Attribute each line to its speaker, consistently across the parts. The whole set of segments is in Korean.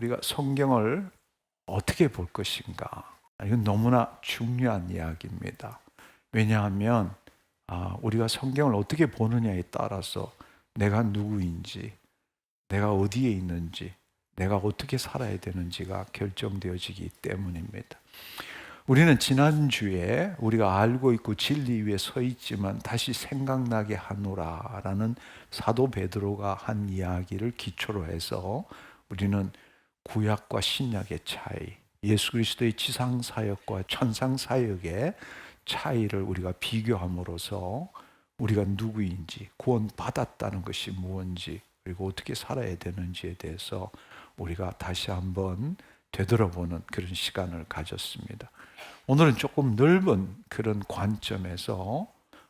Speaker 1: 우리가 성경을 어떻게 볼 것인가? 이건 너무나 중요한 이야기입니다. 왜냐하면 우리가 성경을 어떻게 보느냐에 따라서 내가 누구인지, 내가 어디에 있는지, 내가 어떻게 살아야 되는지가 결정되어지기 때문입니다. 우리는 지난주에 우리가 알고 있고 진리 위에 서 있지만 다시 생각나게 하노라라는 사도 베드로가 한 이야기를 기초로 해서 우리는 구약과 신약의 차이, 예수 그리스도의 지상 사역과 천상 사역의 차이를 우리가 비교함으로써 우리가 누구인지, 구원받았다는 것이 무엇인지, 그리고 어떻게 살아야 되는지에 대해서 우리가 다시 한번 되돌아보는 그런 시간을 가졌습니다. 오늘은 조금 넓은 그런 관점에서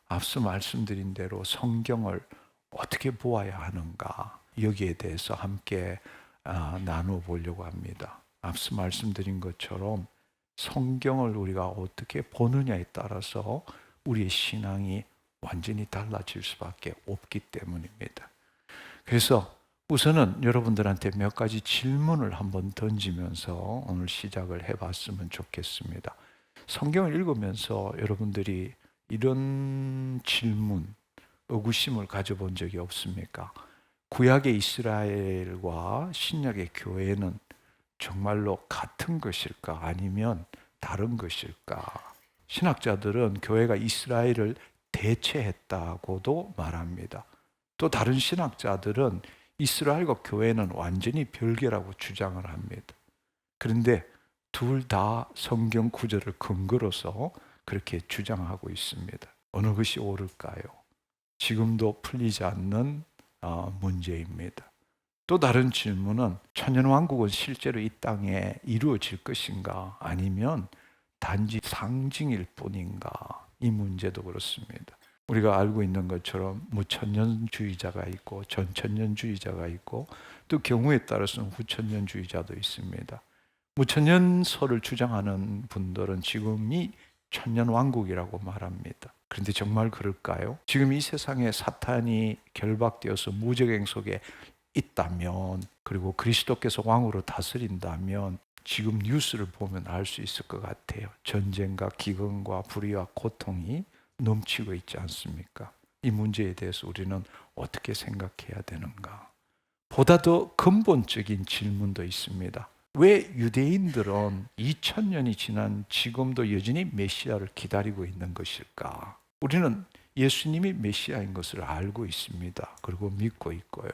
Speaker 1: 앞서 말씀드린 대로 성경을 어떻게 보아야 하는가, 여기에 대해서 함께 나누어 보려고 합니다. 앞서 말씀드린 것처럼 성경을 우리가 어떻게 보느냐에 따라서 우리의 신앙이 완전히 달라질 수밖에 없기 때문입니다. 그래서 우선은 여러분들한테 몇 가지 질문을 한번 던지면서 오늘 시작을 해봤으면 좋겠습니다. 성경을 읽으면서 여러분들이 이런 질문, 의구심을 가져본 적이 없습니까? 구약의 이스라엘과 신약의 교회는 정말로 같은 것일까? 아니면 다른 것일까? 신학자들은 교회가 이스라엘을 대체했다고도 말합니다. 또 다른 신학자들은 이스라엘과 교회는 완전히 별개라고 주장을 합니다. 그런데 둘 다 성경 구절을 근거로서 그렇게 주장하고 있습니다. 어느 것이 옳을까요? 지금도 풀리지 않는 문제입니다. 또 다른 질문은 천년왕국은 실제로 이 땅에 이루어질 것인가? 아니면 단지 상징일 뿐인가? 이 문제도 그렇습니다. 우리가 알고 있는 것처럼 무천년주의자가 있고 전천년주의자가 있고 또 경우에 따라서는 후천년주의자도 있습니다. 무천년설을 주장하는 분들은 지금이 천년왕국이라고 말합니다. 그런데 정말 그럴까요? 지금 이 세상에 사탄이 결박되어서 무적행 속에 있다면, 그리고 그리스도께서 왕으로 다스린다면 지금 뉴스를 보면 알 수 있을 것 같아요. 전쟁과 기근과 불의와 고통이 넘치고 있지 않습니까? 이 문제에 대해서 우리는 어떻게 생각해야 되는가? 보다 더 근본적인 질문도 있습니다. 왜 유대인들은 2000년이 지난 지금도 여전히 메시아를 기다리고 있는 것일까? 우리는 예수님이 메시아인 것을 알고 있습니다. 그리고 믿고 있고요.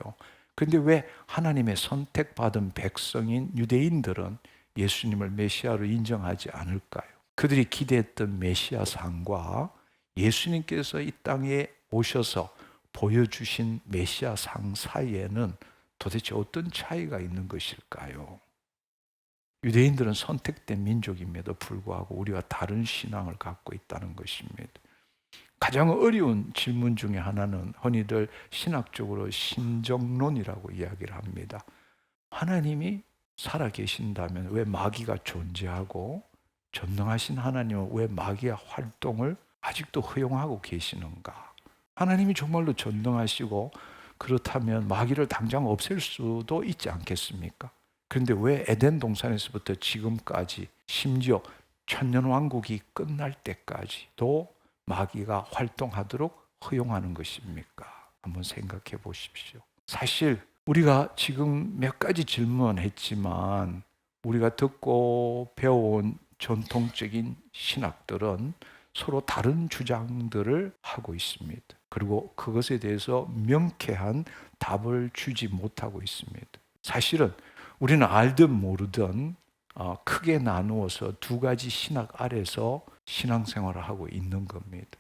Speaker 1: 그런데 왜 하나님의 선택받은 백성인 유대인들은 예수님을 메시아로 인정하지 않을까요? 그들이 기대했던 메시아상과 예수님께서 이 땅에 오셔서 보여주신 메시아상 사이에는 도대체 어떤 차이가 있는 것일까요? 유대인들은 선택된 민족임에도 불구하고 우리와 다른 신앙을 갖고 있다는 것입니다. 가장 어려운 질문 중에 하나는 흔히들 신학적으로 신정론이라고 이야기를 합니다. 하나님이 살아계신다면 왜 마귀가 존재하고, 전능하신 하나님은 왜 마귀의 활동을 아직도 허용하고 계시는가? 하나님이 정말로 전능하시고 그렇다면 마귀를 당장 없앨 수도 있지 않겠습니까? 그런데 왜 에덴 동산에서부터 지금까지, 심지어 천년왕국이 끝날 때까지도 마귀가 활동하도록 허용하는 것입니까? 한번 생각해 보십시오. 사실 우리가 지금 몇 가지 질문했지만 우리가 듣고 배워온 전통적인 신학들은 서로 다른 주장들을 하고 있습니다. 그리고 그것에 대해서 명쾌한 답을 주지 못하고 있습니다. 사실은 우리는 알든 모르든 크게 나누어서 두 가지 신학 아래서 신앙생활을 하고 있는 겁니다.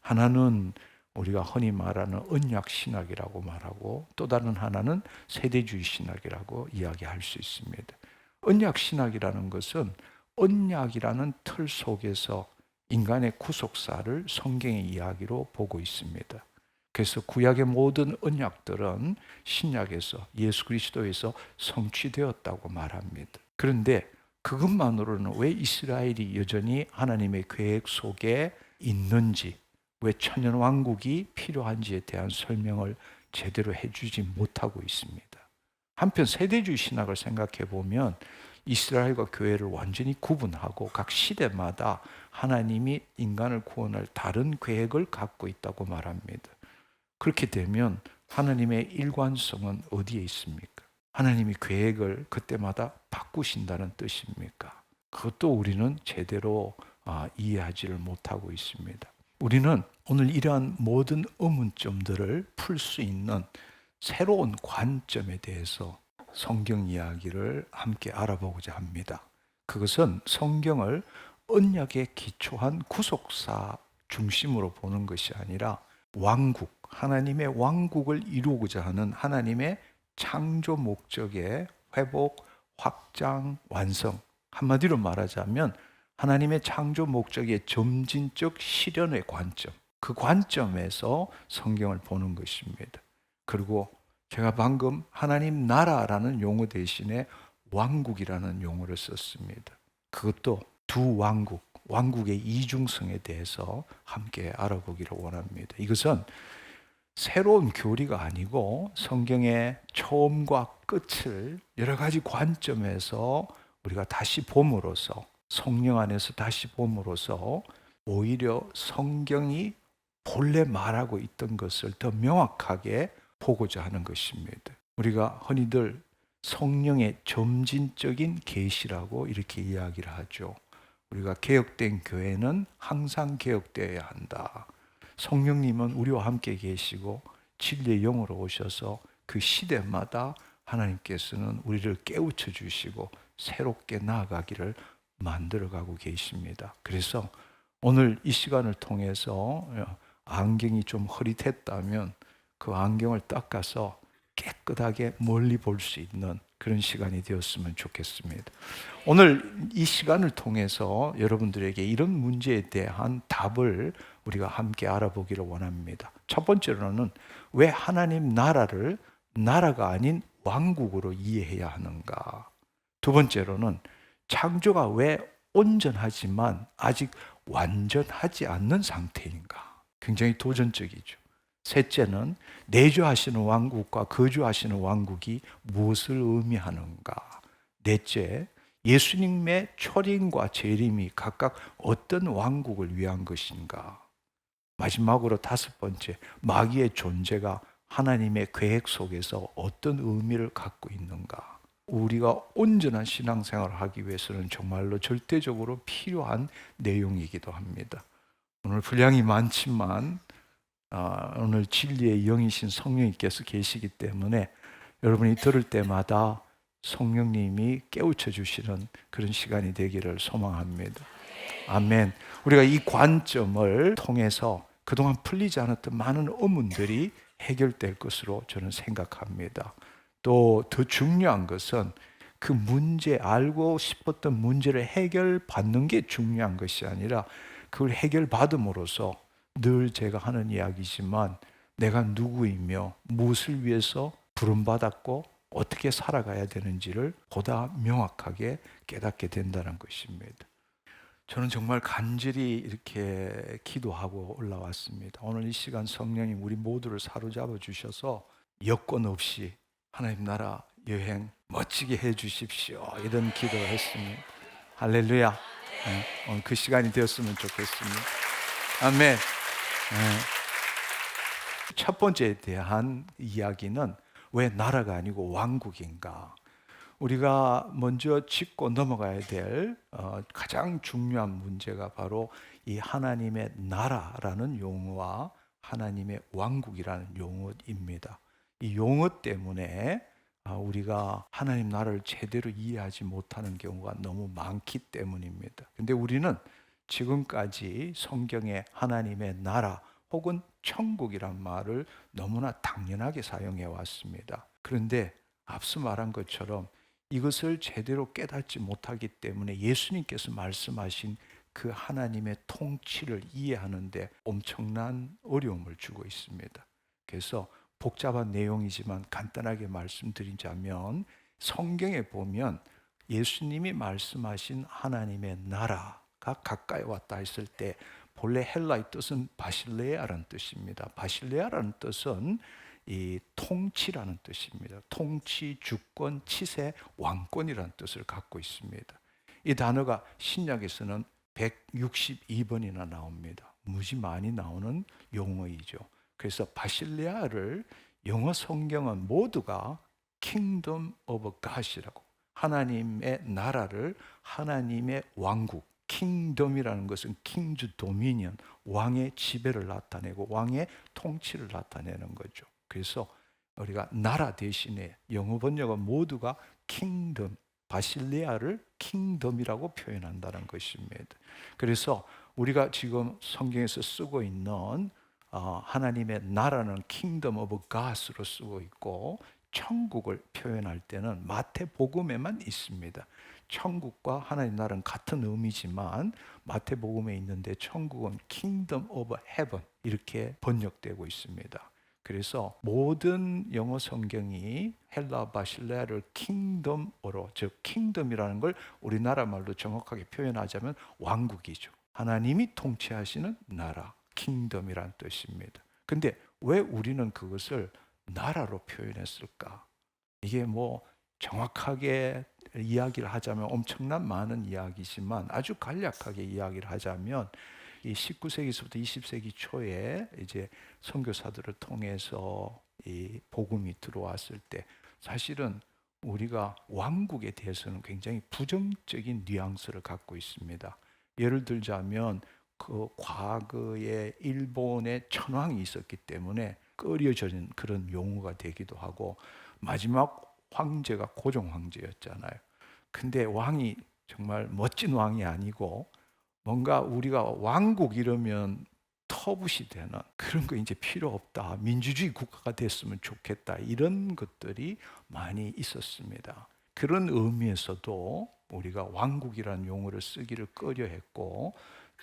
Speaker 1: 하나는 우리가 흔히 말하는 언약 신학이라고 말하고, 또 다른 하나는 세대주의 신학이라고 이야기할 수 있습니다. 언약 신학이라는 것은 언약이라는 틀 속에서 인간의 구속사를 성경의 이야기로 보고 있습니다. 그래서 구약의 모든 언약들은 신약에서, 예수 그리스도에서 성취되었다고 말합니다. 그런데 그것만으로는 왜 이스라엘이 여전히 하나님의 계획 속에 있는지, 왜 천년왕국이 필요한지에 대한 설명을 제대로 해주지 못하고 있습니다. 한편 세대주의 신학을 생각해 보면 이스라엘과 교회를 완전히 구분하고 각 시대마다 하나님이 인간을 구원할 다른 계획을 갖고 있다고 말합니다. 그렇게 되면 하나님의 일관성은 어디에 있습니까? 하나님이 계획을 그때마다 바꾸신다는 뜻입니까? 그것도 우리는 제대로 이해하지를 못하고 있습니다. 우리는 오늘 이러한 모든 의문점들을 풀 수 있는 새로운 관점에 대해서 성경 이야기를 함께 알아보고자 합니다. 그것은 성경을 언약에 기초한 구속사 중심으로 보는 것이 아니라 왕국, 하나님의 왕국을 이루고자 하는 하나님의 창조 목적의 회복, 확장, 완성. 한마디로 말하자면 하나님의 창조 목적의 점진적 실현의 관점, 그 관점에서 성경을 보는 것입니다. 그리고 제가 방금 하나님 나라라는 용어 대신에 왕국이라는 용어를 썼습니다. 그것도 두 왕국, 왕국의 이중성에 대해서 함께 알아보기를 원합니다. 이것은 새로운 교리가 아니고 성경의 처음과 끝을 여러 가지 관점에서 우리가 다시 봄으로써, 성령 안에서 다시 봄으로써 오히려 성경이 본래 말하고 있던 것을 더 명확하게 보고자 하는 것입니다. 우리가 흔히들 성령의 점진적인 계시라고 이렇게 이야기를 하죠. 우리가 개혁된 교회는 항상 개혁되어야 한다. 성령님은 우리와 함께 계시고 진리의 영으로 오셔서 그 시대마다 하나님께서는 우리를 깨우쳐 주시고 새롭게 나아가기를 만들어가고 계십니다. 그래서 오늘 이 시간을 통해서 안경이 좀 흐릿했다면 그 안경을 닦아서 깨끗하게 멀리 볼 수 있는 그런 시간이 되었으면 좋겠습니다. 오늘 이 시간을 통해서 여러분들에게 이런 문제에 대한 답을 우리가 함께 알아보기를 원합니다. 첫 번째로는 왜 하나님 나라를 나라가 아닌 왕국으로 이해해야 하는가? 두 번째로는 창조가 왜 온전하지만 아직 완전하지 않는 상태인가? 굉장히 도전적이죠. 셋째는 내주하시는 왕국과 거주하시는 왕국이 무엇을 의미하는가? 넷째, 예수님의 초림과 재림이 각각 어떤 왕국을 위한 것인가? 마지막으로 다섯 번째, 마귀의 존재가 하나님의 계획 속에서 어떤 의미를 갖고 있는가? 우리가 온전한 신앙생활을 하기 위해서는 정말로 절대적으로 필요한 내용이기도 합니다. 오늘 분량이 많지만 오늘 진리의 영이신 성령님께서 계시기 때문에 여러분이 들을 때마다 성령님이 깨우쳐 주시는 그런 시간이 되기를 소망합니다. 아멘. 우리가 이 관점을 통해서 그동안 풀리지 않았던 많은 의문들이 해결될 것으로 저는 생각합니다. 또 더 중요한 것은 그 문제, 알고 싶었던 문제를 해결받는 게 중요한 것이 아니라 그걸 해결받음으로써 늘 제가 하는 이야기지만 내가 누구이며 무엇을 위해서 부름받았고 어떻게 살아가야 되는지를 보다 명확하게 깨닫게 된다는 것입니다. 저는 정말 간절히 이렇게 기도하고 올라왔습니다. 오늘 이 시간 성령님 우리 모두를 사로잡아 주셔서 여건 없이 하나님 나라 여행 멋지게 해 주십시오. 이런 기도를 했습니다. 할렐루야. 오늘 그 시간이 되었으면 좋겠습니다. 아멘. 첫 번째에 대한 이야기는 왜 나라가 아니고 왕국인가? 우리가 먼저 짚고 넘어가야 될 가장 중요한 문제가 바로 이 하나님의 나라라는 용어와 하나님의 왕국이라는 용어입니다. 이 용어 때문에 우리가 하나님 나라를 제대로 이해하지 못하는 경우가 너무 많기 때문입니다. 근데 우리는 지금까지 성경에 하나님의 나라 혹은 천국이란 말을 너무나 당연하게 사용해 왔습니다. 그런데 앞서 말한 것처럼 이것을 제대로 깨닫지 못하기 때문에 예수님께서 말씀하신 그 하나님의 통치를 이해하는데 엄청난 어려움을 주고 있습니다. 그래서 복잡한 내용이지만 간단하게 말씀드리자면 성경에 보면 예수님이 말씀하신 하나님의 나라가 가까이 왔다 했을 때 본래 헬라의 뜻은 바실레아라는 뜻입니다. 바실레아라는 뜻은 이 통치라는 뜻입니다. 통치, 주권, 치세, 왕권이라는 뜻을 갖고 있습니다. 이 단어가 신약에서는 162번이나 나옵니다. 무지 많이 나오는 용어이죠. 그래서 바실레아를 영어 성경은 모두가 Kingdom of God이라고, 하나님의 나라를 하나님의 왕국, 킹덤이라는 것은 킹즈 도미니언, 왕의 지배를 나타내고 왕의 통치를 나타내는 거죠. 그래서 우리가 나라 대신에 영어 번역은 모두가 킹덤, 바실레아를 킹덤이라고 표현한다는 것입니다. 그래서 우리가 지금 성경에서 쓰고 있는 하나님의 나라는 킹덤 오브 갓으로 쓰고 있고, 천국을 표현할 때는 마태복음에만 있습니다. 천국과 하나님 나라는 같은 의미지만 마태복음에 있는데 천국은 킹덤 오브 헤븐 이렇게 번역되고 있습니다. 그래서 모든 영어 성경이 헬라 바실레아를 킹덤으로, 즉 킹덤이라는 걸 우리나라 말로 정확하게 표현하자면 왕국이죠. 하나님이 통치하시는 나라, 킹덤이란 뜻입니다. 근데 왜 우리는 그것을 나라로 표현했을까? 이게 뭐 정확하게 이야기를 하자면 엄청난 많은 이야기지만 아주 간략하게 이야기를 하자면 이 19세기부터 20세기 초에 이제 선교사들을 통해서 이 복음이 들어왔을 때 사실은 우리가 왕국에 대해서는 굉장히 부정적인 뉘앙스를 갖고 있습니다. 예를 들자면 그 과거에 일본에 천황이 있었기 때문에 끄려져진 그런 용어가 되기도 하고, 마지막 황제가 고종 황제였잖아요. 근데 왕이 정말 멋진 왕이 아니고 뭔가 우리가 왕국 이러면 터부시 되는 그런 거 이제 필요 없다, 민주주의 국가가 됐으면 좋겠다, 이런 것들이 많이 있었습니다. 그런 의미에서도 우리가 왕국이라는 용어를 쓰기를 꺼려했고,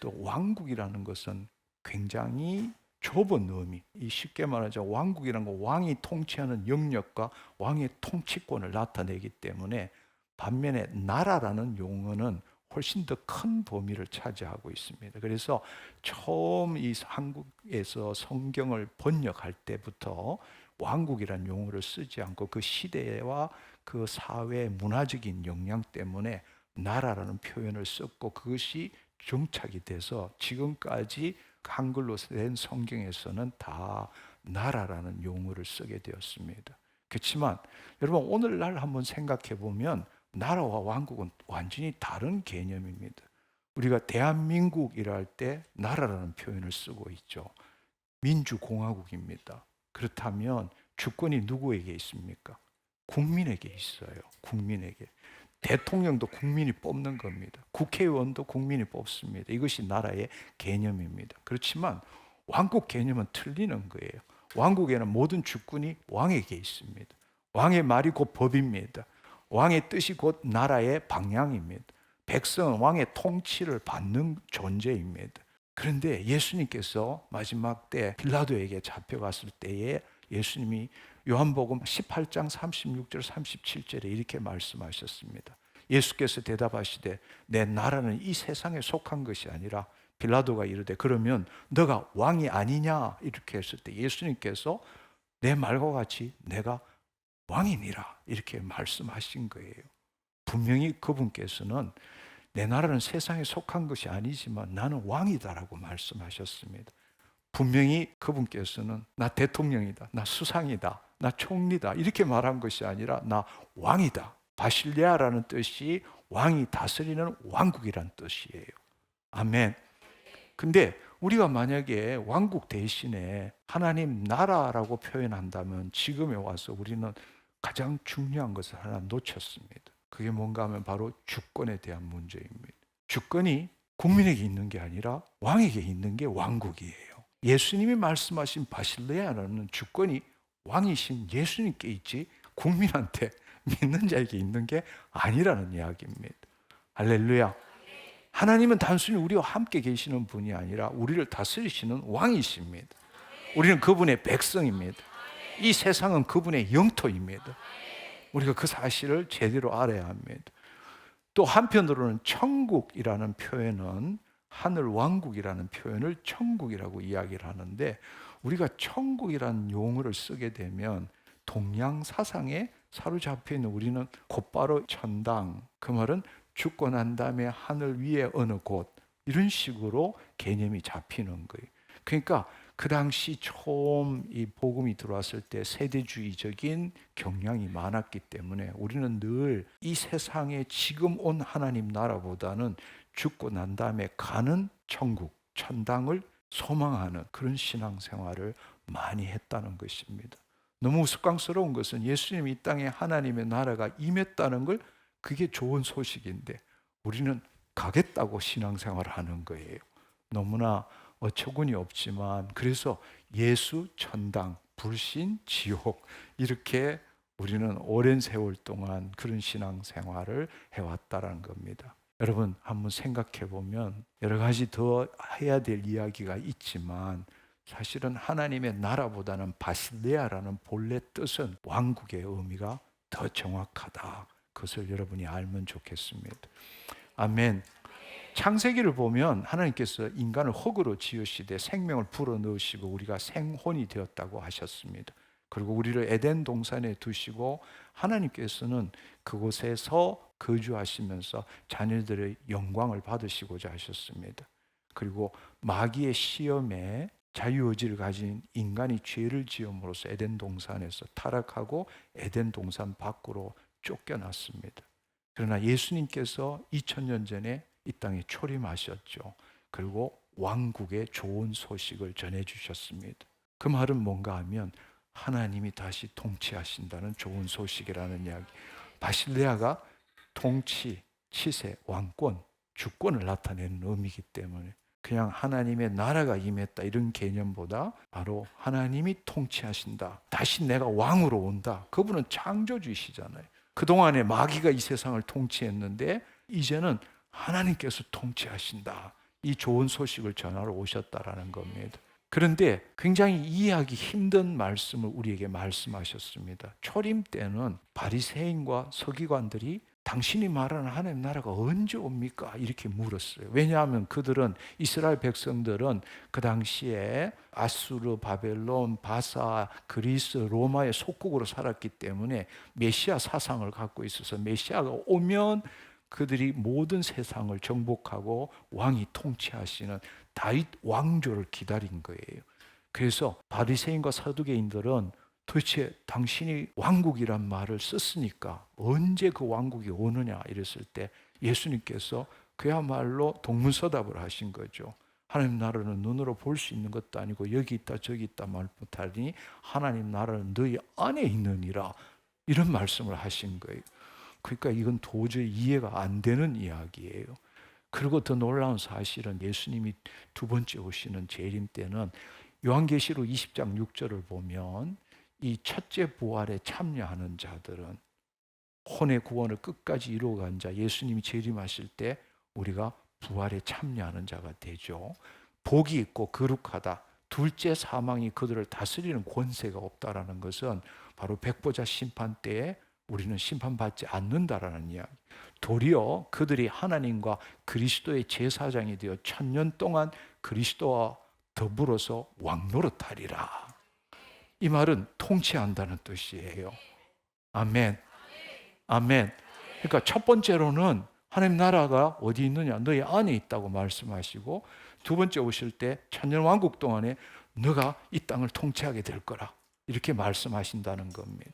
Speaker 1: 또 왕국이라는 것은 굉장히 좁은 의미, 이 쉽게 말하자면 왕국이라는 건 왕이 통치하는 영역과 왕의 통치권을 나타내기 때문에, 반면에 나라라는 용어는 훨씬 더 큰 범위를 차지하고 있습니다. 그래서 처음 이 한국에서 성경을 번역할 때부터 왕국이라는 용어를 쓰지 않고 그 시대와 그 사회의 문화적인 영향 때문에 나라라는 표현을 썼고, 그것이 정착이 돼서 지금까지 한글로 된 성경에서는 다 나라라는 용어를 쓰게 되었습니다. 그렇지만 여러분, 오늘날 한번 생각해 보면 나라와 왕국은 완전히 다른 개념입니다. 우리가 대한민국이라 할 때 나라라는 표현을 쓰고 있죠. 민주공화국입니다. 그렇다면 주권이 누구에게 있습니까? 국민에게 있어요. 국민에게. 대통령도 국민이 뽑는 겁니다. 국회의원도 국민이 뽑습니다. 이것이 나라의 개념입니다. 그렇지만 왕국 개념은 틀리는 거예요. 왕국에는 모든 주권이 왕에게 있습니다. 왕의 말이 곧 법입니다. 왕의 뜻이 곧 나라의 방향입니다. 백성은 왕의 통치를 받는 존재입니다. 그런데 예수님께서 마지막 때 빌라도에게 잡혀갔을 때에 예수님이 요한복음 18장 36절 37절에 이렇게 말씀하셨습니다. 예수께서 대답하시되 내 나라는 이 세상에 속한 것이 아니라, 빌라도가 이르되 그러면 너가 왕이 아니냐 이렇게 했을 때 예수님께서 내 말과 같이 내가 왕이니라 이렇게 말씀하신 거예요. 분명히 그분께서는 내 나라는 세상에 속한 것이 아니지만 나는 왕이다라고 말씀하셨습니다. 분명히 그분께서는 나 대통령이다, 나 수상이다, 나 총리다 이렇게 말한 것이 아니라 나 왕이다. 바실레아라는 뜻이 왕이 다스리는 왕국이란 뜻이에요. 아멘. 근데 우리가 만약에 왕국 대신에 하나님 나라라고 표현한다면 지금에 와서 우리는 가장 중요한 것을 하나 놓쳤습니다. 그게 뭔가 하면 바로 주권에 대한 문제입니다. 주권이 국민에게 있는 게 아니라 왕에게 있는 게 왕국이에요. 예수님이 말씀하신 바실레아라는 주권이 왕이신 예수님께 있지 국민한테 믿는 자에게 있는 게 아니라는 이야기입니다. 할렐루야. 하나님은 단순히 우리와 함께 계시는 분이 아니라 우리를 다스리시는 왕이십니다. 우리는 그분의 백성입니다. 이 세상은 그분의 영토입니다. 우리가 그 사실을 제대로 알아야 합니다. 또 한편으로는 천국이라는 표현은 하늘 왕국이라는 표현을 천국이라고 이야기를 하는데, 우리가 천국이라는 용어를 쓰게 되면 동양 사상에 사로잡혀 있는 우리는 곧바로 천당, 그 말은 죽고 난 다음에 하늘 위에 어느 곳, 이런 식으로 개념이 잡히는 거예요. 그러니까 그 당시 처음 이 복음이 들어왔을 때 세대주의적인 경향이 많았기 때문에 우리는 늘 이 세상에 지금 온 하나님 나라보다는 죽고 난 다음에 가는 천국, 천당을 소망하는 그런 신앙생활을 많이 했다는 것입니다. 너무 우스꽝스러운 것은 예수님이 이 땅에 하나님의 나라가 임했다는 걸, 그게 좋은 소식인데 우리는 가겠다고 신앙생활을 하는 거예요. 너무나 어처구니 없지만, 그래서 예수 천당, 불신 지옥, 이렇게 우리는 오랜 세월 동안 그런 신앙생활을 해왔다는 겁니다. 여러분 한번 생각해 보면 여러 가지 더 해야 될 이야기가 있지만, 사실은 하나님의 나라보다는 바실레아라는 본래 뜻은 왕국의 의미가 더 정확하다. 그것을 여러분이 알면 좋겠습니다. 아멘. 창세기를 보면 하나님께서 인간을 흙으로 지으시되 생명을 불어넣으시고 우리가 생혼이 되었다고 하셨습니다. 그리고 우리를 에덴 동산에 두시고 하나님께서는 그곳에서 거주하시면서 자녀들의 영광을 받으시고자 하셨습니다. 그리고 마귀의 시험에 자유의지를 가진 인간이 죄를 지음으로써 에덴 동산에서 타락하고 에덴 동산 밖으로 쫓겨났습니다. 그러나 예수님께서 2000년 전에 이 땅에 초림하셨죠. 그리고 왕국의 좋은 소식을 전해주셨습니다. 그 말은 뭔가 하면 하나님이 다시 통치하신다는 좋은 소식이라는 이야기. 바실레아가 통치, 치세, 왕권, 주권을 나타내는 의미이기 때문에 그냥 하나님의 나라가 임했다 이런 개념보다 바로 하나님이 통치하신다, 다시 내가 왕으로 온다. 그분은 창조주이시잖아요. 그동안에 마귀가 이 세상을 통치했는데 이제는 하나님께서 통치하신다, 이 좋은 소식을 전하러 오셨다라는 겁니다. 그런데 굉장히 이해하기 힘든 말씀을 우리에게 말씀하셨습니다. 초림 때는 바리새인과 서기관들이 당신이 말하는 하나님 나라가 언제 옵니까? 이렇게 물었어요. 왜냐하면 그들은, 이스라엘 백성들은 그 당시에 아수르, 바벨론, 바사, 그리스, 로마의 속국으로 살았기 때문에 메시아 사상을 갖고 있어서 메시아가 오면 그들이 모든 세상을 정복하고 왕이 통치하시는 다윗 왕조를 기다린 거예요. 그래서 바리새인과 사두개인들은 도대체 당신이 왕국이란 말을 썼으니까 언제 그 왕국이 오느냐 이랬을 때 예수님께서 그야말로 동문서답을 하신 거죠. 하나님 나라는 눈으로 볼 수 있는 것도 아니고 여기 있다 저기 있다 말 못하니 하나님 나라는 너희 안에 있느니라, 이런 말씀을 하신 거예요. 그러니까 이건 도저히 이해가 안 되는 이야기예요. 그리고 더 놀라운 사실은 예수님이 두 번째 오시는 재림 때는 요한계시록 20장 6절을 보면 이 첫째 부활에 참여하는 자들은, 혼의 구원을 끝까지 이루어간 자, 예수님이 재림하실 때 우리가 부활에 참여하는 자가 되죠. 복이 있고 거룩하다, 둘째 사망이 그들을 다스리는 권세가 없다라는 것은 바로 백보자 심판 때에 우리는 심판받지 않는다라는 이야기. 도리어 그들이 하나님과 그리스도의 제사장이 되어 1000년 동안 그리스도와 더불어서 왕노릇하리라. 이 말은 통치한다는 뜻이에요. 아멘. 아멘. 그러니까 첫 번째로는 하나님 나라가 어디 있느냐, 너희 안에 있다고 말씀하시고, 두 번째 오실 때 천년 왕국 동안에 너가 이 땅을 통치하게 될 거라, 이렇게 말씀하신다는 겁니다.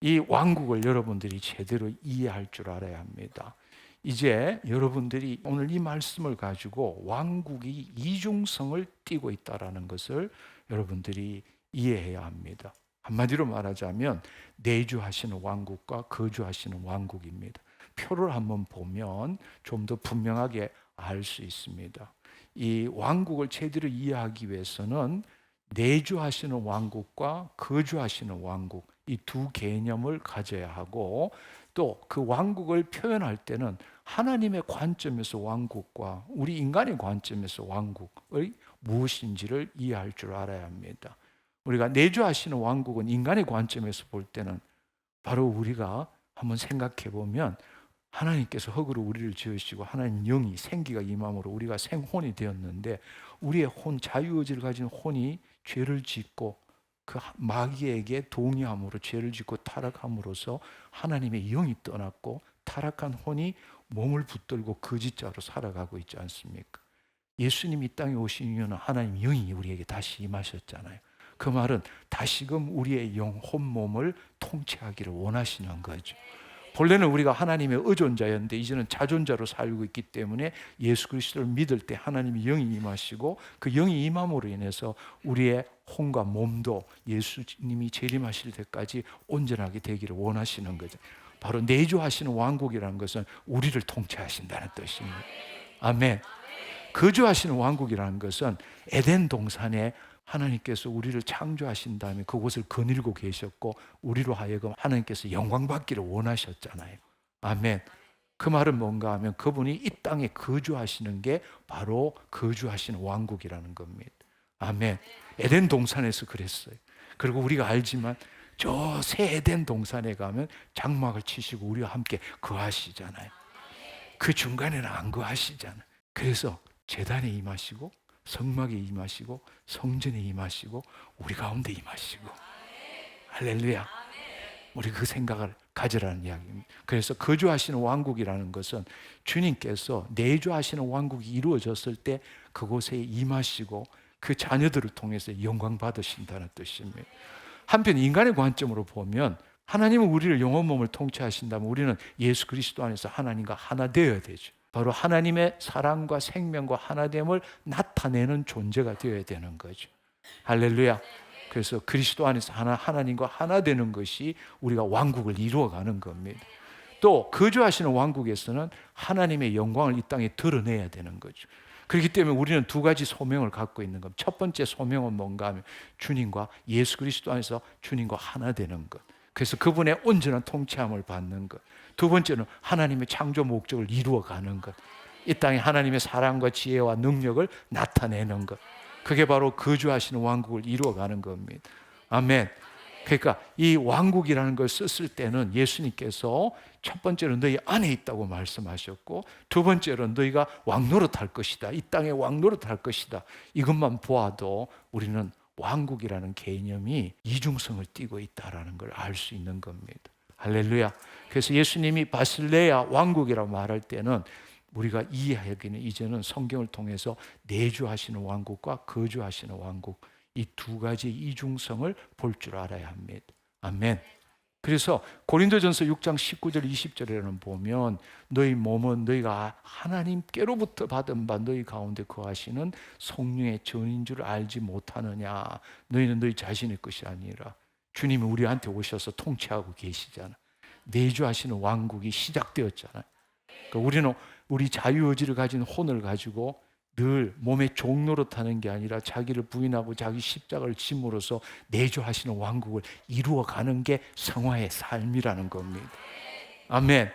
Speaker 1: 이 왕국을 여러분들이 제대로 이해할 줄 알아야 합니다. 이제 여러분들이 오늘 이 말씀을 가지고 왕국이 이중성을 띠고 있다는 것을 여러분들이 이해해야 합니다. 한마디로 말하자면 내주하시는 왕국과 거주하시는 왕국입니다. 표를 한번 보면 좀 더 분명하게 알 수 있습니다. 이 왕국을 제대로 이해하기 위해서는 내주하시는 왕국과 거주하시는 왕국, 이 두 개념을 가져야 하고, 또 그 왕국을 표현할 때는 하나님의 관점에서 왕국과 우리 인간의 관점에서 왕국의 무엇인지를 이해할 줄 알아야 합니다. 우리가 내주하시는 왕국은 인간의 관점에서 볼 때는 바로 우리가 한번 생각해 보면 하나님께서 흙으로 우리를 지으시고 하나님 영이 생기가 임함으로 우리가 생혼이 되었는데, 우리의 혼, 자유의지를 가진 혼이 죄를 짓고 그 마귀에게 동의함으로 죄를 짓고 타락함으로써 하나님의 영이 떠났고 타락한 혼이 몸을 붙들고 거짓자로 살아가고 있지 않습니까? 예수님이 이 땅에 오신 이유는 하나님 영이 우리에게 다시 임하셨잖아요. 그 말은 다시금 우리의 영, 혼, 몸을 통치하기를 원하시는 거죠. 본래는 우리가 하나님의 의존자였는데 이제는 자존자로 살고 있기 때문에 예수 그리스도를 믿을 때 하나님의 영이 임하시고 그 영이 임함으로 인해서 우리의 혼과 몸도 예수님이 재림하실 때까지 온전하게 되기를 원하시는 거죠. 바로 내주하시는 왕국이라는 것은 우리를 통치하신다는 뜻입니다. 아멘. 거주하시는 왕국이라는 것은 에덴 동산에 하나님께서 우리를 창조하신 다음에 그곳을 거닐고 계셨고 우리로 하여금 하나님께서 영광 받기를 원하셨잖아요. 아멘. 그 말은 뭔가 하면 그분이 이 땅에 거주하시는 게 바로 거주하시는 왕국이라는 겁니다. 아멘. 에덴 동산에서 그랬어요. 그리고 우리가 알지만 저 새 에덴 동산에 가면 장막을 치시고 우리와 함께 거하시잖아요. 그 중간에는 안 거하시잖아요. 그래서 제단에 임하시고 성막에 임하시고 성전에 임하시고 우리 가운데 임하시고 할렐루야. 우리 그 생각을 가지라는 이야기입니다. 그래서 거주하시는 왕국이라는 것은 주님께서 내주하시는 왕국이 이루어졌을 때 그곳에 임하시고 그 자녀들을 통해서 영광 받으신다는 뜻입니다. 한편 인간의 관점으로 보면 하나님은 우리를 영혼 몸을 통치하신다면 우리는 예수 그리스도 안에서 하나님과 하나 되어야 되죠. 바로 하나님의 사랑과 생명과 하나됨을 나타내는 존재가 되어야 되는 거죠. 할렐루야. 그래서 그리스도 안에서 하나님과 하나 되는 것이 우리가 왕국을 이루어가는 겁니다. 또 거주하시는 왕국에서는 하나님의 영광을 이 땅에 드러내야 되는 거죠. 그렇기 때문에 우리는 두 가지 소명을 갖고 있는 겁니다. 첫 번째 소명은 뭔가 하면 주님과 예수 그리스도 안에서 주님과 하나 되는 것. 그래서 그분의 온전한 통치함을 받는 것. 두 번째는 하나님의 창조 목적을 이루어가는 것. 이 땅에 하나님의 사랑과 지혜와 능력을 나타내는 것. 그게 바로 거주하시는 왕국을 이루어가는 겁니다. 아멘. 그러니까 이 왕국이라는 걸 썼을 때는 예수님께서 첫 번째로 너희 안에 있다고 말씀하셨고 두 번째로 너희가 왕노릇할 것이다. 이 땅에 왕노릇할 것이다. 이것만 보아도 우리는 왕국이라는 개념이 이중성을 띠고 있다는 걸 알 수 있는 겁니다. 할렐루야. 그래서 예수님이 바실레아 왕국이라고 말할 때는 우리가 이해하기는 이제는 성경을 통해서 내주하시는 왕국과 거주하시는 왕국 이 두 가지 이중성을 볼 줄 알아야 합니다. 아멘. 그래서 고린도전서 6장 19절 20절에는 보면 너희 몸은 너희가 하나님께로부터 받은 바 너희 가운데 거하시는 성령의 전인 줄 알지 못하느냐. 너희는 너희 자신의 것이 아니라 주님이 우리한테 오셔서 통치하고 계시잖아. 내주하시는 왕국이 시작되었잖아요. 그러니까 우리는 우리 자유의지를 가진 혼을 가지고 늘 몸의 종노릇하는 게 아니라 자기를 부인하고 자기 십자가를 짐으로써 내주하시는 왕국을 이루어가는 게 성화의 삶이라는 겁니다. 아멘.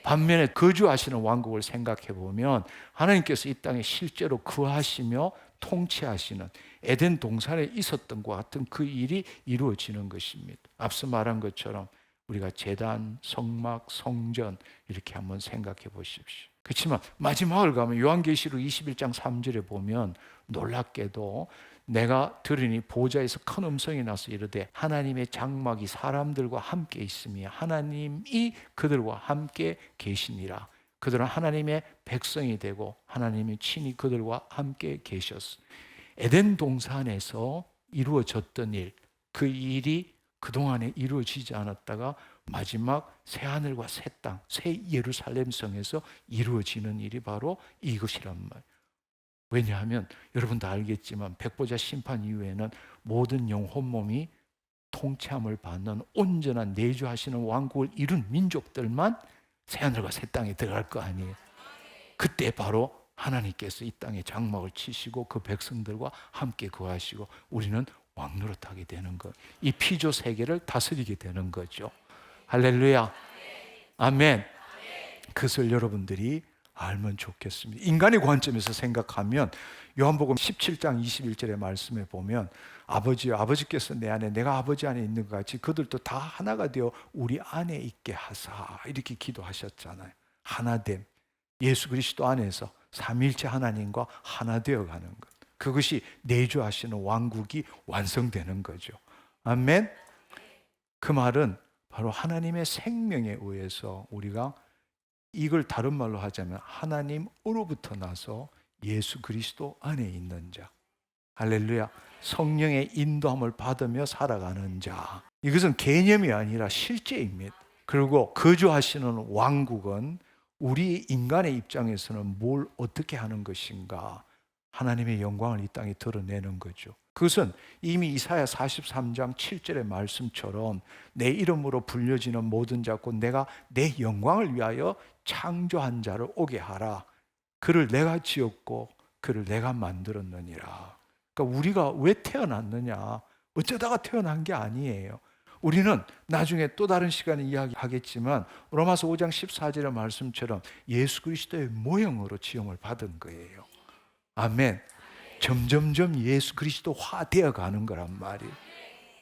Speaker 1: 반면에 거주하시는 왕국을 생각해 보면 하나님께서 이 땅에 실제로 거하시며 통치하시는 에덴 동산에 있었던 것 같은 그 일이 이루어지는 것입니다. 앞서 말한 것처럼 우리가 제단, 성막, 성전 이렇게 한번 생각해 보십시오. 그렇지만 마지막을 가면 요한계시록 21장 3절에 보면 놀랍게도 내가 들으니 보좌에서 큰 음성이 나서 이르되 하나님의 장막이 사람들과 함께 있으며 하나님이 그들과 함께 계시니라. 그들은 하나님의 백성이 되고 하나님이 친히 그들과 함께 계셨어. 에덴 동산에서 이루어졌던 일, 그 일이 그동안에 이루어지지 않았다가 마지막 새하늘과 새 땅, 새 예루살렘 성에서 이루어지는 일이 바로 이것이란 말. 왜냐하면 여러분 다 알겠지만 백보자 심판 이후에는 모든 영혼 몸이 통치함을 받는 온전한 내주하시는 왕국을 이룬 민족들만 새하늘과 새 땅에 들어갈 거 아니에요. 그때 바로 하나님께서 이 땅에 장막을 치시고 그 백성들과 함께 거하시고 우리는 왕노릇하게 되는 것. 이 피조 세계를 다스리게 되는 거죠. 할렐루야. 아멘. 그것을 여러분들이 알면 좋겠습니다. 인간의 관점에서 생각하면 요한복음 17장 21절의 말씀에 보면 아버지여 아버지께서 내 안에 내가 아버지 안에 있는 것 같이 그들도 다 하나가 되어 우리 안에 있게 하사 이렇게 기도하셨잖아요. 하나됨. 예수 그리스도 안에서 삼위일체 하나님과 하나 되어가는 것. 그것이 내주하시는 왕국이 완성되는 거죠. 아멘. 그 말은 바로 하나님의 생명에 의해서 우리가, 이걸 다른 말로 하자면 하나님으로부터 나서 예수 그리스도 안에 있는 자, 할렐루야, 성령의 인도함을 받으며 살아가는 자, 이것은 개념이 아니라 실제입니다. 그리고 거주하시는 왕국은 우리 인간의 입장에서는 뭘 어떻게 하는 것인가, 하나님의 영광을 이 땅에 드러내는 거죠. 그것은 이미 이사야 43장 7절의 말씀처럼 내 이름으로 불려지는 모든 자 곧 내가 내 영광을 위하여 창조한 자를 오게 하라. 그를 내가 지었고 그를 내가 만들었느니라. 그러니까 우리가 왜 태어났느냐, 어쩌다가 태어난 게 아니에요. 우리는 나중에 또 다른 시간에 이야기하겠지만 로마서 5장 14절의 말씀처럼 예수 그리스도의 모형으로 지음을 받은 거예요. 아멘. 점점점 예수 그리스도화 되어 가는 거란 말이에요.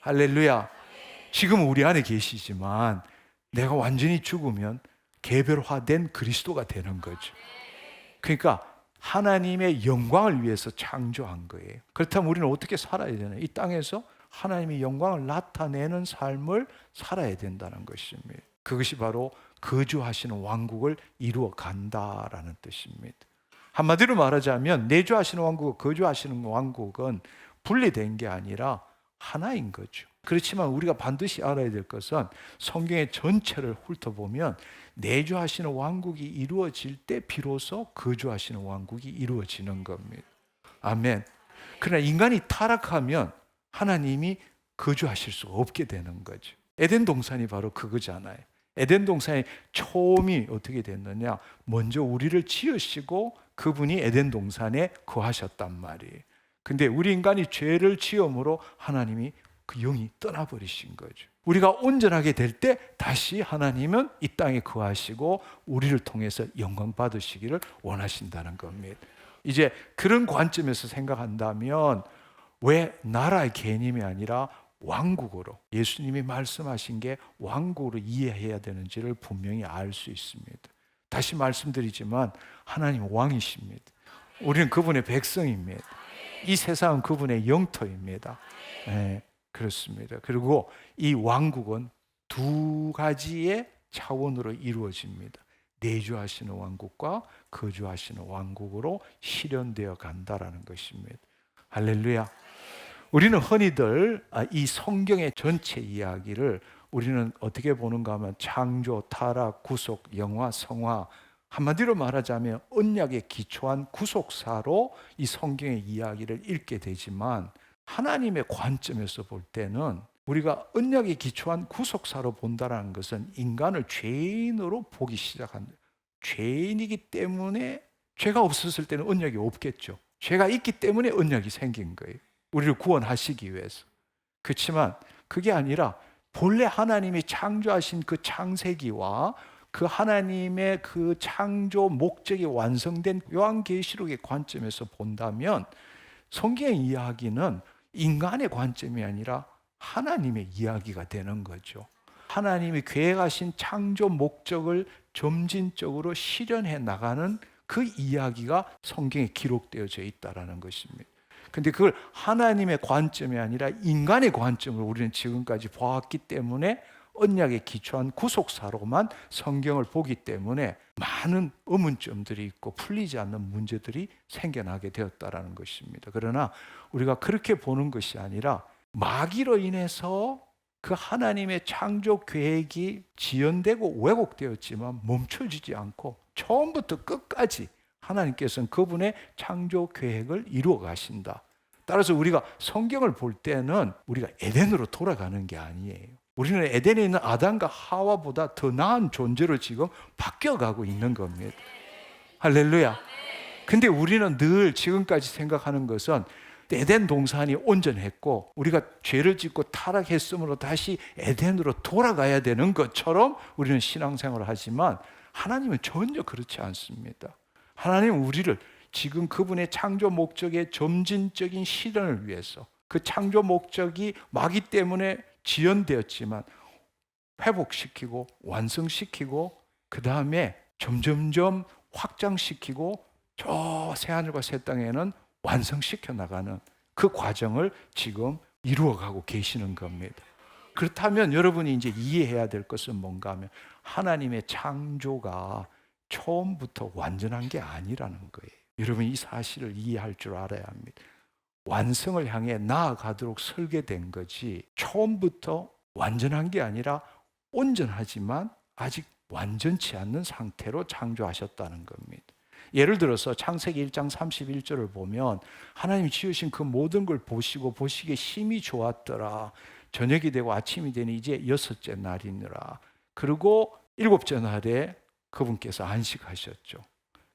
Speaker 1: 할렐루야. 지금 우리 안에 계시지만 내가 완전히 죽으면 개별화된 그리스도가 되는 거죠. 그러니까 하나님의 영광을 위해서 창조한 거예요. 그렇다면 우리는 어떻게 살아야 되나요? 이 땅에서 하나님의 영광을 나타내는 삶을 살아야 된다는 것입니다. 그것이 바로 거주하시는 왕국을 이루어 간다라는 뜻입니다. 한마디로 말하자면 내주하시는 왕국과 거주하시는 왕국은 분리된 게 아니라 하나인 거죠. 그렇지만 우리가 반드시 알아야 될 것은 성경의 전체를 훑어보면 내주하시는 왕국이 이루어질 때 비로소 거주하시는 왕국이 이루어지는 겁니다. 아멘. 그러나 인간이 타락하면 하나님이 거주하실 수가 없게 되는 거죠. 에덴 동산이 바로 그거잖아요. 에덴 동산의 처음이 어떻게 됐느냐, 먼저 우리를 지으시고 그분이 에덴 동산에 거하셨단 말이에요. 근데 우리 인간이 죄를 지음으로 하나님이 그 영이 떠나버리신 거죠. 우리가 온전하게 될 때 다시 하나님은 이 땅에 거하시고 우리를 통해서 영광 받으시기를 원하신다는 겁니다. 이제 그런 관점에서 생각한다면 왜 나라의 개념이 아니라 왕국으로, 예수님이 말씀하신 게 왕국으로 이해해야 되는지를 분명히 알 수 있습니다. 다시 말씀드리지만 하나님 왕이십니다. 우리는 그분의 백성입니다. 이 세상은 그분의 영토입니다. 네, 그렇습니다. 그리고 이 왕국은 두 가지의 차원으로 이루어집니다. 내주하시는 왕국과 거주하시는 왕국으로 실현되어 간다라는 것입니다. 할렐루야. 우리는 흔히들 이 성경의 전체 이야기를 우리는 어떻게 보는가 하면 창조, 타락, 구속, 영화, 성화, 한마디로 말하자면 언약에 기초한 구속사로 이 성경의 이야기를 읽게 되지만 하나님의 관점에서 볼 때는 우리가 언약에 기초한 구속사로 본다는 것은 인간을 죄인으로 보기 시작한다. 죄인이기 때문에, 죄가 없었을 때는 언약이 없겠죠. 죄가 있기 때문에 언약이 생긴 거예요. 우리를 구원하시기 위해서. 그렇지만 그게 아니라 본래 하나님이 창조하신 그 창세기와 그 하나님의 그 창조 목적이 완성된 요한계시록의 관점에서 본다면 성경의 이야기는 인간의 관점이 아니라 하나님의 이야기가 되는 거죠. 하나님이 계획하신 창조 목적을 점진적으로 실현해 나가는 그 이야기가 성경에 기록되어져 있다는 것입니다. 근데 그걸 하나님의 관점이 아니라 인간의 관점으로 우리는 지금까지 보았기 때문에 언약에 기초한 구속사로만 성경을 보기 때문에 많은 의문점들이 있고 풀리지 않는 문제들이 생겨나게 되었다는 것입니다. 그러나 우리가 그렇게 보는 것이 아니라 마귀로 인해서 그 하나님의 창조 계획이 지연되고 왜곡되었지만 멈춰지지 않고 처음부터 끝까지 하나님께서는 그분의 창조 계획을 이루어 가신다. 따라서 우리가 성경을 볼 때는 우리가 에덴으로 돌아가는 게 아니에요. 우리는 에덴에 있는 아담과 하와보다 더 나은 존재로 지금 바뀌어가고 있는 겁니다. 할렐루야. 근데 우리는 늘 지금까지 생각하는 것은 에덴 동산이 온전했고 우리가 죄를 짓고 타락했으므로 다시 에덴으로 돌아가야 되는 것처럼 우리는 신앙생활을 하지만 하나님은 전혀 그렇지 않습니다. 하나님은 우리를 지금 그분의 창조 목적의 점진적인 실현을 위해서, 그 창조 목적이 마귀 때문에 지연되었지만 회복시키고 완성시키고 그 다음에 점점점 확장시키고 저 새하늘과 새 땅에는 완성시켜 나가는 그 과정을 지금 이루어가고 계시는 겁니다. 그렇다면 여러분이 이제 이해해야 될 것은 뭔가 하면 하나님의 창조가 처음부터 완전한 게 아니라는 거예요. 여러분 이 사실을 이해할 줄 알아야 합니다. 완성을 향해 나아가도록 설계된 거지 처음부터 완전한 게 아니라 온전하지만 아직 완전치 않는 상태로 창조하셨다는 겁니다. 예를 들어서 창세기 1장 31절을 보면 하나님이 지으신 그 모든 걸 보시기에 심히 좋았더라. 저녁이 되고 아침이 되니 이제 6째 날이니라. 그리고 7째 날에 그분께서 안식하셨죠.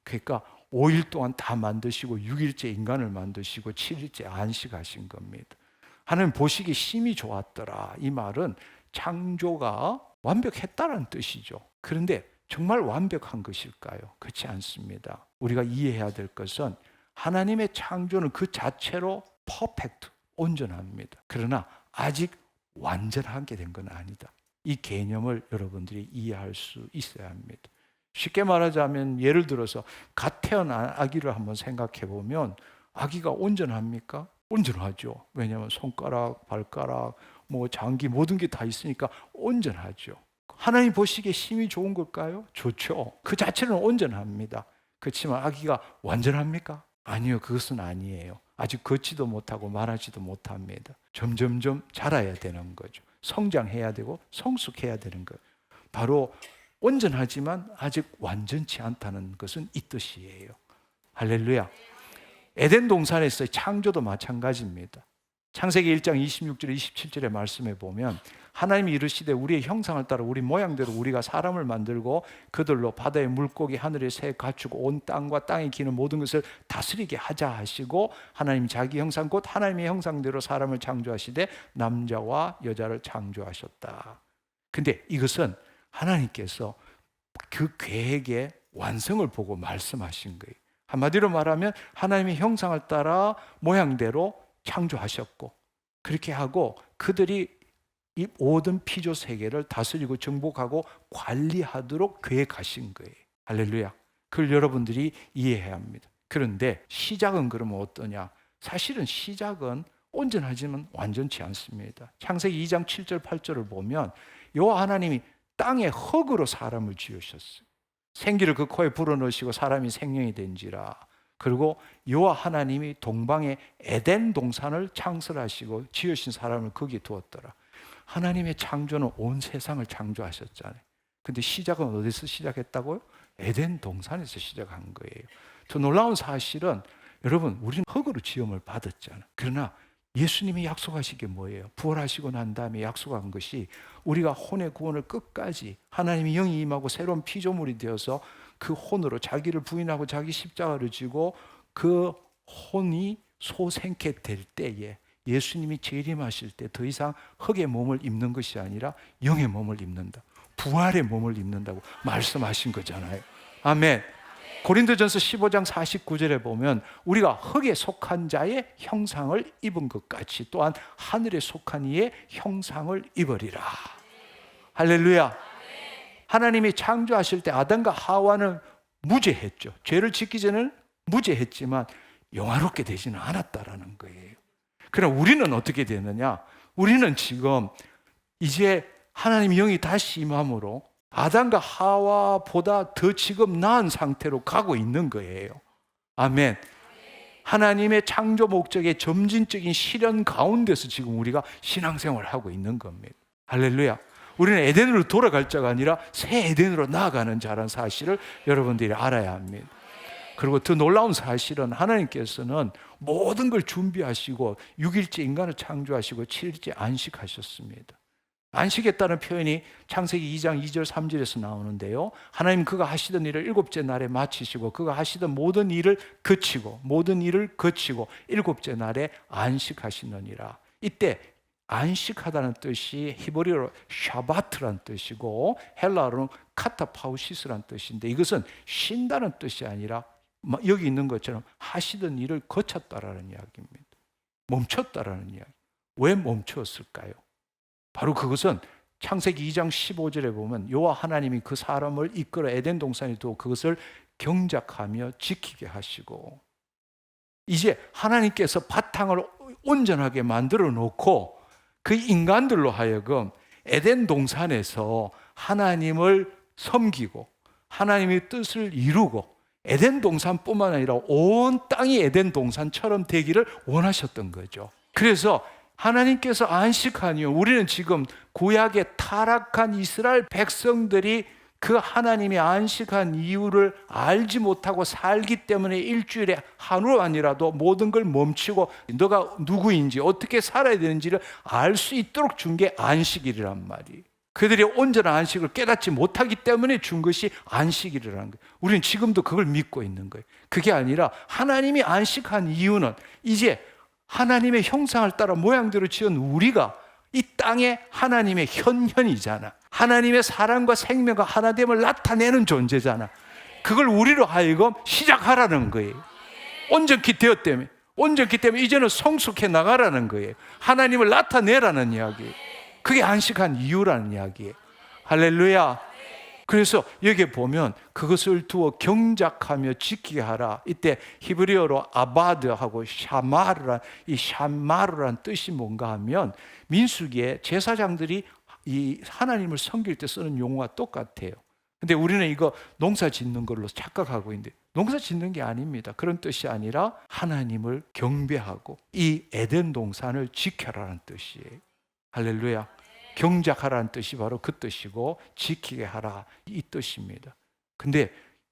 Speaker 1: 그러니까 5일 동안 다 만드시고 6일째 인간을 만드시고 7일째 안식하신 겁니다. 하나님 보시기에 심히 좋았더라. 이 말은 창조가 완벽했다는 뜻이죠. 그런데 정말 완벽한 것일까요? 그렇지 않습니다. 우리가 이해해야 될 것은 하나님의 창조는 그 자체로 퍼펙트, 온전합니다. 그러나 아직 완전하게 된 건 아니다. 이 개념을 여러분들이 이해할 수 있어야 합니다. 쉽게 말하자면 예를 들어서 갓 태어난 아기를 한번 생각해 보면 아기가 온전합니까? 온전하죠. 왜냐하면 손가락, 발가락, 장기 모든 게 다 있으니까 온전하죠. 하나님 보시기에 심히 좋은 걸까요? 좋죠. 그 자체는 온전합니다. 그렇지만 아기가 완전합니까? 아니요, 그것은 아니에요. 아직 걷지도 못하고 말하지도 못합니다. 점점점 자라야 되는 거죠. 성장해야 되고 성숙해야 되는 거예요. 바로 온전하지만 아직 완전치 않다는 것은 이 뜻이에요. 할렐루야. 에덴 동산에서의 창조도 마찬가지입니다. 창세기 1장 26절 27절의 말씀에 보면 하나님이 이르시되 우리의 형상을 따라 우리 모양대로 우리가 사람을 만들고 그들로 바다의 물고기 하늘의 새 가축 온 땅과 땅에 기는 모든 것을 다스리게 하자 하시고 하나님 자기 형상 곧 하나님의 형상대로 사람을 창조하시되 남자와 여자를 창조하셨다. 근데 이것은 하나님께서 그 계획의 완성을 보고 말씀하신 거예요. 한마디로 말하면 하나님의 형상을 따라 모양대로 창조하셨고 그렇게 하고 그들이 이 모든 피조 세계를 다스리고 정복하고 관리하도록 계획하신 거예요. 할렐루야. 그걸 여러분들이 이해해야 합니다. 그런데 시작은 그러면 어떠냐? 사실은 시작은 온전하지만 완전치 않습니다. 창세기 2장 7절 8절을 보면 여호와 하나님이 땅에 흙으로 사람을 지으셨어요. 생기를 그 코에 불어넣으시고 사람이 생명이 된지라. 그리고 여호와 하나님이 동방의 에덴 동산을 창설하시고 지으신 사람을 거기에 두었더라. 하나님의 창조는 온 세상을 창조하셨잖아요. 근데 시작은 어디서 시작했다고요? 에덴 동산에서 시작한 거예요. 더 놀라운 사실은 여러분 우리는 흙으로 지음을 받았잖아요. 그러나 예수님이 약속하신 게 뭐예요? 부활하시고 난 다음에 약속한 것이 우리가 혼의 구원을 끝까지 하나님이 영이 임하고 새로운 피조물이 되어서 그 혼으로 자기를 부인하고 자기 십자가를 지고 그 혼이 소생케 될 때에 예수님이 재림하실 때 더 이상 흙의 몸을 입는 것이 아니라 영의 몸을 입는다. 부활의 몸을 입는다고 말씀하신 거잖아요. 아멘. 고린도전서 15장 49절에 보면 우리가 흙에 속한 자의 형상을 입은 것 같이 또한 하늘에 속한 이의 형상을 입으리라. 할렐루야. 하나님이 창조하실 때 아담과 하와는 무죄했죠. 죄를 짓기 전에는 무죄했지만 영화롭게 되지는 않았다라는 거예요. 그럼 우리는 어떻게 되느냐? 우리는 지금 이제 하나님의 영이 다시 임함으로 아담과 하와보다 더 지금 나은 상태로 가고 있는 거예요. 아멘. 하나님의 창조 목적의 점진적인 실현 가운데서 지금 우리가 신앙생활을 하고 있는 겁니다. 할렐루야. 우리는 에덴으로 돌아갈 자가 아니라 새 에덴으로 나아가는 자라는 사실을 여러분들이 알아야 합니다. 그리고 더 놀라운 사실은 하나님께서는 모든 걸 준비하시고 6일째 인간을 창조하시고 7일째 안식하셨습니다. 안식했다는 표현이 창세기 2장 2절 3절에서 나오는데요. 하나님 그가 하시던 일을 7째 날에 마치시고 그가 하시던 모든 일을 거치고 7째 날에 안식하시느니라. 이때 안식하다는 뜻이 히브리어로 샤바트란 뜻이고 헬라어로는 카타파우시스란 뜻인데 이것은 쉰다는 뜻이 아니라 여기 있는 것처럼 하시던 일을 거쳤다라는 이야기입니다. 멈췄다라는 이야기. 왜 멈췄을까요? 바로 그것은 창세기 2장 15절에 보면 여호와 하나님이 그 사람을 이끌어 에덴 동산에 두어 그것을 경작하며 지키게 하시고 이제 하나님께서 바탕을 온전하게 만들어 놓고 그 인간들로 하여금 에덴 동산에서 하나님을 섬기고 하나님의 뜻을 이루고 에덴 동산뿐만 아니라 온 땅이 에덴 동산처럼 되기를 원하셨던 거죠. 그래서 하나님께서 안식한 이유, 우리는 지금 구약의 타락한 이스라엘 백성들이 그 하나님이 안식한 이유를 알지 못하고 살기 때문에 일주일에 하루만이라도 모든 걸 멈추고 너가 누구인지 어떻게 살아야 되는지를 알 수 있도록 준 게 안식일이란 말이에요. 그들이 온전한 안식을 깨닫지 못하기 때문에 준 것이 안식일이라는 거예요. 우리는 지금도 그걸 믿고 있는 거예요. 그게 아니라 하나님이 안식한 이유는 이제 하나님의 형상을 따라 모양대로 지은 우리가 이 땅에 하나님의 현현이잖아. 하나님의 사랑과 생명과 하나됨을 나타내는 존재잖아. 그걸 우리로 하여금 시작하라는 거예요. 온전히 되었다며. 온전히 되면 이제는 성숙해 나가라는 거예요. 하나님을 나타내라는 이야기예요. 그게 안식한 이유라는 이야기예요. 할렐루야. 그래서 여기에 보면 그것을 두어 경작하며 지키게 하라. 이때 히브리어로 아바드하고 이 샤마르란 뜻이 뭔가 하면 민수기에 제사장들이 이 하나님을 섬길 때 쓰는 용어와 똑같아요. 근데 우리는 이거 농사 짓는 걸로 착각하고 있는데 농사 짓는 게 아닙니다. 그런 뜻이 아니라 하나님을 경배하고 이 에덴 동산을 지켜라는 뜻이에요. 할렐루야. 경작하라는 뜻이 바로 그 뜻이고 지키게 하라 이 뜻입니다. 근데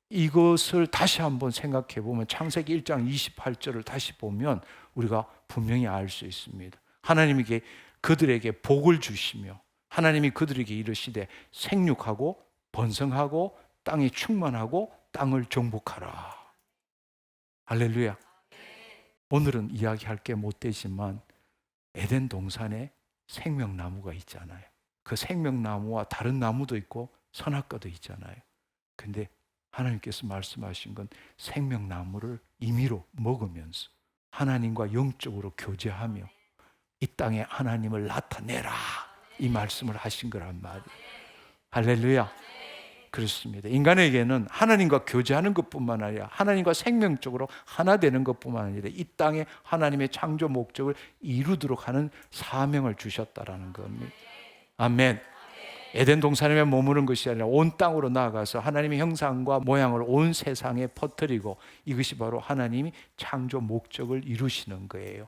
Speaker 1: 이것을 다시 한번 생각해 보면 창세기 1장 28절을 다시 보면 우리가 분명히 알 수 있습니다. 하나님에게 그들에게 복을 주시며 하나님이 그들에게 이르시되 생육하고 번성하고 땅이 충만하고 땅을 정복하라. 할렐루야. 오늘은 이야기할 게 못 되지만 에덴 동산에 생명나무가 있잖아요. 그 생명나무와 다른 나무도 있고 선악과도 있잖아요. 근데 하나님께서 말씀하신 건 생명나무를 임의로 먹으면서 하나님과 영적으로 교제하며 이 땅에 하나님을 나타내라 이 말씀을 하신 거란 말이에요. 할렐루야. 그렇습니다. 인간에게는 하나님과 교제하는 것뿐만 아니라 하나님과 생명적으로 하나 되는 것뿐만 아니라 이 땅에 하나님의 창조 목적을 이루도록 하는 사명을 주셨다라는 겁니다. 아멘. 에덴 동산에 머무는 것이 아니라 온 땅으로 나아가서 하나님의 형상과 모양을 온 세상에 퍼뜨리고 이것이 바로 하나님이 창조 목적을 이루시는 거예요.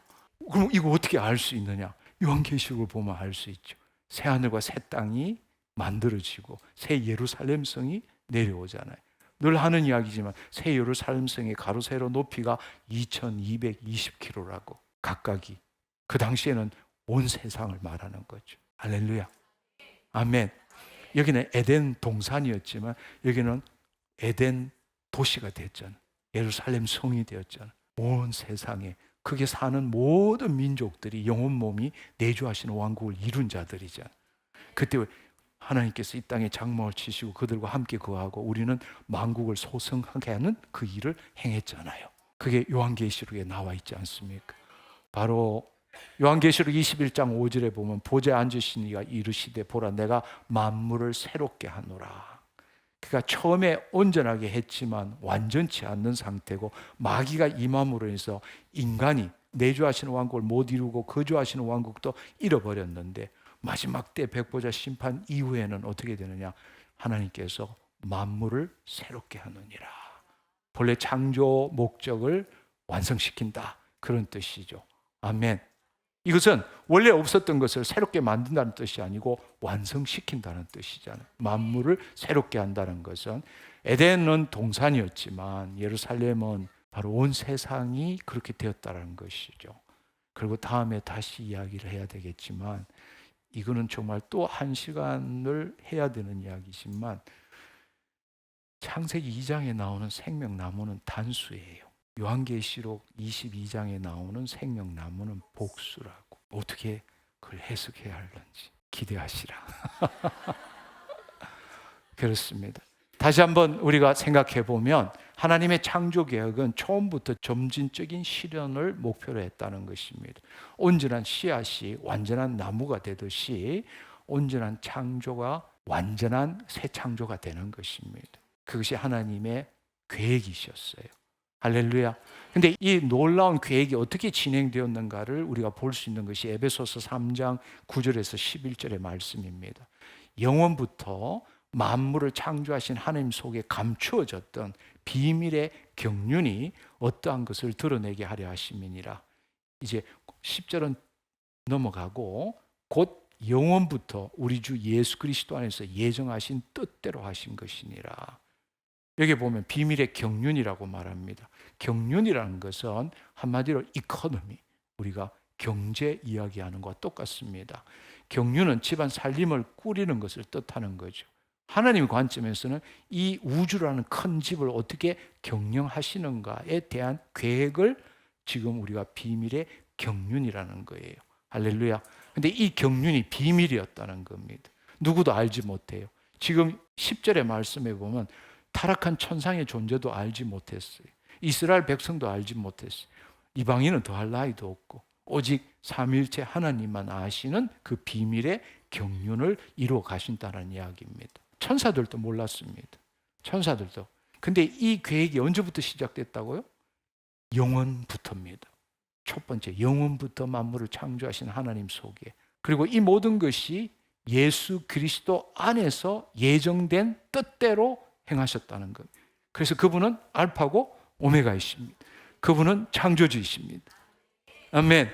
Speaker 1: 그럼 이거 어떻게 알 수 있느냐? 요한계시록을 보면 알 수 있죠. 새 하늘과 새 땅이 만들어지고 새 예루살렘 성이 내려오잖아요. 늘 하는 이야기지만 새 예루살렘 성의 가로 세로 높이가 2220km라고 각각이. 그 당시에는 온 세상을 말하는 거죠. 할렐루야. 아멘. 여기는 에덴 동산이었지만 여기는 에덴 도시가 됐잖아. 예루살렘 성이 되었잖아. 온 세상에 거기에 사는 모든 민족들이 영혼 몸이 내주하시는 왕국을 이룬 자들이잖아. 그때 하나님께서 이 땅에 장막을 치시고 그들과 함께 거하고 우리는 만국을 소성하게 하는 그 일을 행했잖아요. 그게 요한계시록에 나와 있지 않습니까? 바로 요한계시록 21장 5절에 보면 보좌에 앉으신 이가 이르시되 보라 내가 만물을 새롭게 하노라. 그러니까 처음에 온전하게 했지만 완전치 않는 상태고 마귀가 임함으로 해서 인간이 내주하시는 왕국을 못 이루고 거주하시는 왕국도 잃어버렸는데 마지막 때 백보자 심판 이후에는 어떻게 되느냐? 하나님께서 만물을 새롭게 하느니라. 본래 창조 목적을 완성시킨다. 그런 뜻이죠. 아멘. 이것은 원래 없었던 것을 새롭게 만든다는 뜻이 아니고 완성시킨다는 뜻이잖아요. 만물을 새롭게 한다는 것은 에덴은 동산이었지만 예루살렘은 바로 온 세상이 그렇게 되었다는 것이죠. 그리고 다음에 다시 이야기를 해야 되겠지만 이거는 정말 또 한 시간을 해야 되는 이야기지만 창세기 2장에 나오는 생명나무는 단수예요. 요한계시록 22장에 나오는 생명나무는 복수라고. 어떻게 그걸 해석해야 할는지 기대하시라. 그렇습니다. 다시 한번 우리가 생각해 보면 하나님의 창조 계획은 처음부터 점진적인 실현을 목표로 했다는 것입니다. 온전한 씨앗이 완전한 나무가 되듯이 온전한 창조가 완전한 새 창조가 되는 것입니다. 그것이 하나님의 계획이셨어요. 할렐루야. 근데 이 놀라운 계획이 어떻게 진행되었는가를 우리가 볼 수 있는 것이 에베소서 3장 9절에서 11절의 말씀입니다. 영원부터 만물을 창조하신 하나님 속에 감추어졌던 비밀의 경륜이 어떠한 것을 드러내게 하려 하심이니라. 이제 10절은 넘어가고 곧 영원부터 우리 주 예수 그리스도 안에서 예정하신 뜻대로 하신 것이니라. 여기 보면 비밀의 경륜이라고 말합니다. 경륜이라는 것은 한마디로 이코노미, 우리가 경제 이야기하는 것과 똑같습니다. 경륜은 집안 살림을 꾸리는 것을 뜻하는 거죠. 하나님의 관점에서는 이 우주라는 큰 집을 어떻게 경영하시는가에 대한 계획을 지금 우리가 비밀의 경륜이라는 거예요. 할렐루야. 근데 이 경륜이 비밀이었다는 겁니다. 누구도 알지 못해요. 지금 10절의 말씀에 보면 타락한 천상의 존재도 알지 못했어요. 이스라엘 백성도 알지 못했어요. 이방인은 더할 나위도 없고 오직 삼위일체 하나님만 아시는 그 비밀의 경륜을 이루어 가신다는 이야기입니다. 천사들도 몰랐습니다. 천사들도. 근데 이 계획이 언제부터 시작됐다고요? 영원부터입니다. 첫 번째, 영원부터 만물을 창조하신 하나님 속에. 그리고 이 모든 것이 예수 그리스도 안에서 예정된 뜻대로 행하셨다는 것. 그래서 그분은 알파고 오메가이십니다. 그분은 창조주이십니다. 아멘.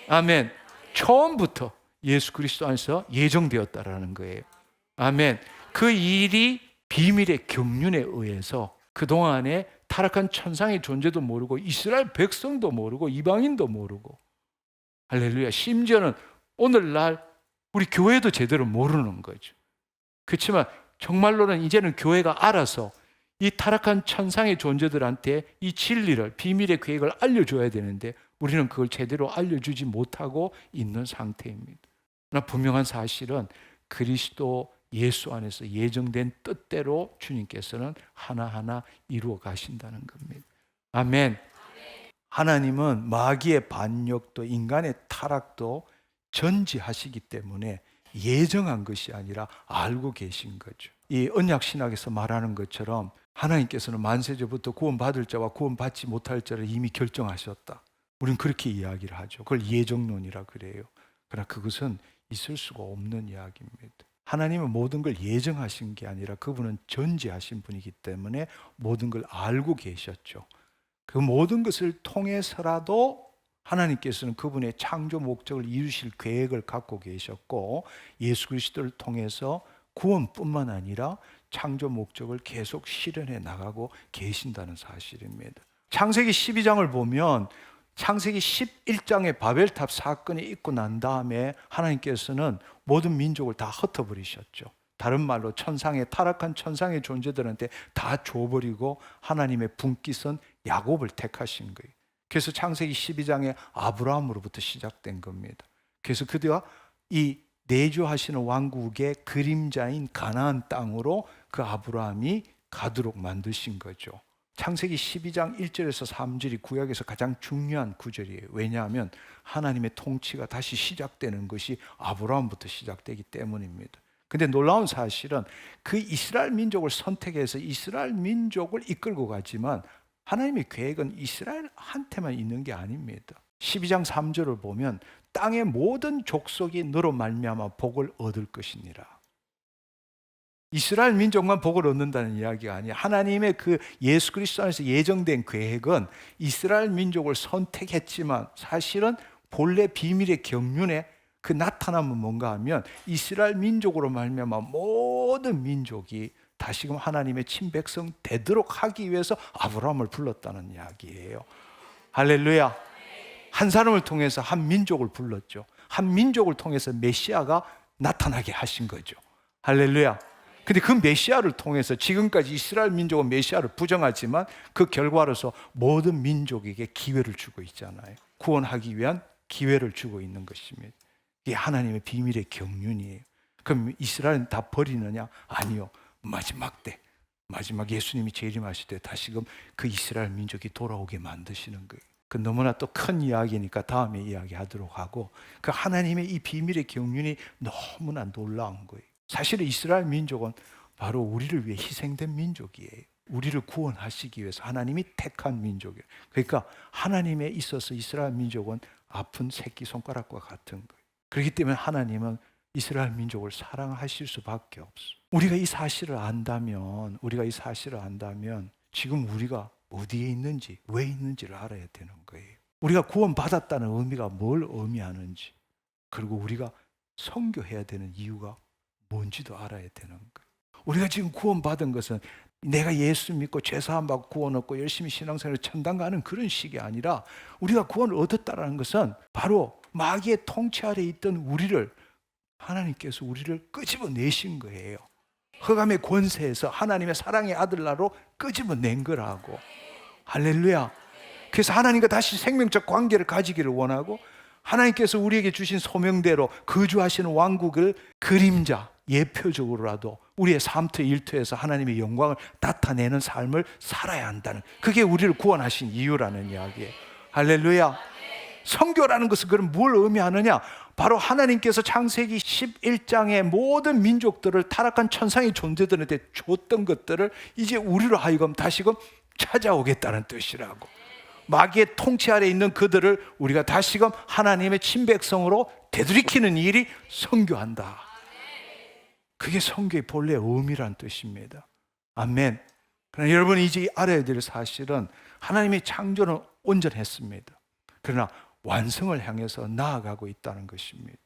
Speaker 1: 아멘. 처음부터 예수 그리스도 안에서 예정되었다라는 거예요. 아멘. 그 일이 비밀의 경륜에 의해서 그동안에 타락한 천상의 존재도 모르고 이스라엘 백성도 모르고 이방인도 모르고, 할렐루야, 심지어는 오늘날 우리 교회도 제대로 모르는 거죠. 그렇지만 정말로는 이제는 교회가 알아서 이 타락한 천상의 존재들한테 이 진리를, 비밀의 계획을 알려줘야 되는데 우리는 그걸 제대로 알려주지 못하고 있는 상태입니다. 그러나 분명한 사실은 그리스도 예수 안에서 예정된 뜻대로 주님께서는 하나하나 이루어 가신다는 겁니다. 아멘. 하나님은 마귀의 반역도 인간의 타락도 전지하시기 때문에 예정한 것이 아니라 알고 계신 거죠. 이 언약 신학에서 말하는 것처럼 하나님께서는 만세전부터 구원받을 자와 구원받지 못할 자를 이미 결정하셨다. 우리는 그렇게 이야기를 하죠. 그걸 예정론이라 그래요. 그러나 그것은 있을 수가 없는 이야기입니다. 하나님은 모든 걸 예정하신 게 아니라 그분은 전지하신 분이기 때문에 모든 걸 알고 계셨죠. 그 모든 것을 통해서라도 하나님께서는 그분의 창조 목적을 이루실 계획을 갖고 계셨고 예수 그리스도를 통해서 구원뿐만 아니라 창조 목적을 계속 실현해 나가고 계신다는 사실입니다. 창세기 12장을 보면 창세기 11장의 바벨탑 사건이 있고 난 다음에 하나님께서는 모든 민족을 다 흩어버리셨죠. 다른 말로 타락한 천상의 존재들한테 다 줘버리고 하나님의 분깃은 야곱을 택하신 거예요. 그래서 창세기 12장에 아브라함으로부터 시작된 겁니다. 그래서 그가 이 내주하시는 왕국의 그림자인 가나안 땅으로 그 아브라함이 가도록 만드신 거죠. 창세기 12장 1절에서 3절이 구약에서 가장 중요한 구절이에요. 왜냐하면 하나님의 통치가 다시 시작되는 것이 아브라함부터 시작되기 때문입니다. 근데 놀라운 사실은 그 이스라엘 민족을 선택해서 이스라엘 민족을 이끌고 가지만 하나님의 계획은 이스라엘한테만 있는 게 아닙니다. 12장 3절을 보면 땅의 모든 족속이 너로 말미암아 복을 얻을 것이니라. 이스라엘 민족만 복을 얻는다는 이야기가 아니에요. 하나님의 그 예수 그리스도 안에서 예정된 계획은 이스라엘 민족을 선택했지만 사실은 본래 비밀의 경륜에 그 나타남은 뭔가 하면 이스라엘 민족으로 말미암아 모든 민족이 다시금 하나님의 친백성 되도록 하기 위해서 아브라함을 불렀다는 이야기예요. 할렐루야. 한 사람을 통해서 한 민족을 불렀죠. 한 민족을 통해서 메시아가 나타나게 하신 거죠. 할렐루야. 근데 그 메시아를 통해서 지금까지 이스라엘 민족은 메시아를 부정하지만 그 결과로서 모든 민족에게 기회를 주고 있잖아요. 구원하기 위한 기회를 주고 있는 것입니다. 이게 하나님의 비밀의 경륜이에요. 그럼 이스라엘은 다 버리느냐? 아니요. 마지막 때, 마지막 예수님이 재림하실 때 다시금 그 이스라엘 민족이 돌아오게 만드시는 거예요. 그 너무나 또 큰 이야기니까 다음에 이야기하도록 하고, 그 하나님의 이 비밀의 경륜이 너무나 놀라운 거예요. 사실은 이스라엘 민족은 바로 우리를 위해 희생된 민족이에요. 우리를 구원하시기 위해서 하나님이 택한 민족이에요. 그러니까 하나님에 있어서 이스라엘 민족은 아픈 새끼손가락과 같은 거예요. 그렇기 때문에 하나님은 이스라엘 민족을 사랑하실 수밖에 없어. 우리가 이 사실을 안다면 지금 우리가 어디에 있는지, 왜 있는지를 알아야 되는 거예요. 우리가 구원받았다는 의미가 뭘 의미하는지, 그리고 우리가 선교해야 되는 이유가 뭔지도 알아야 되는 거예요. 우리가 지금 구원받은 것은 내가 예수 믿고 죄사함 받고 구원 얻고 열심히 신앙생활을 천당 가는 그런 식이 아니라, 우리가 구원을 얻었다는 것은 바로 마귀의 통치 아래에 있던 우리를 하나님께서 우리를 끄집어내신 거예요. 흑암의 권세에서 하나님의 사랑의 아들나로 끄집어낸 거라고. 할렐루야. 그래서 하나님과 다시 생명적 관계를 가지기를 원하고, 하나님께서 우리에게 주신 소명대로 거주하시는 왕국을 그림자, 예표적으로라도 우리의 삶터 일터에서 하나님의 영광을 나타내는 삶을 살아야 한다는, 그게 우리를 구원하신 이유라는 이야기예요. 할렐루야. 선교라는 것은 그럼 뭘 의미하느냐? 바로 하나님께서 창세기 11장의 모든 민족들을, 타락한 천상의 존재들한테 줬던 것들을 이제 우리로 하여금 다시금 찾아오겠다는 뜻이라고. 마귀의 통치 아래에 있는 그들을 우리가 다시금 하나님의 친백성으로 되돌이키는 일이 선교한다. 그게 선교의 본래 의미란 뜻입니다. 아멘. 그러나 여러분이 이제 알아야 될 사실은, 하나님의 창조는 온전했습니다. 그러나 완성을 향해서 나아가고 있다는 것입니다.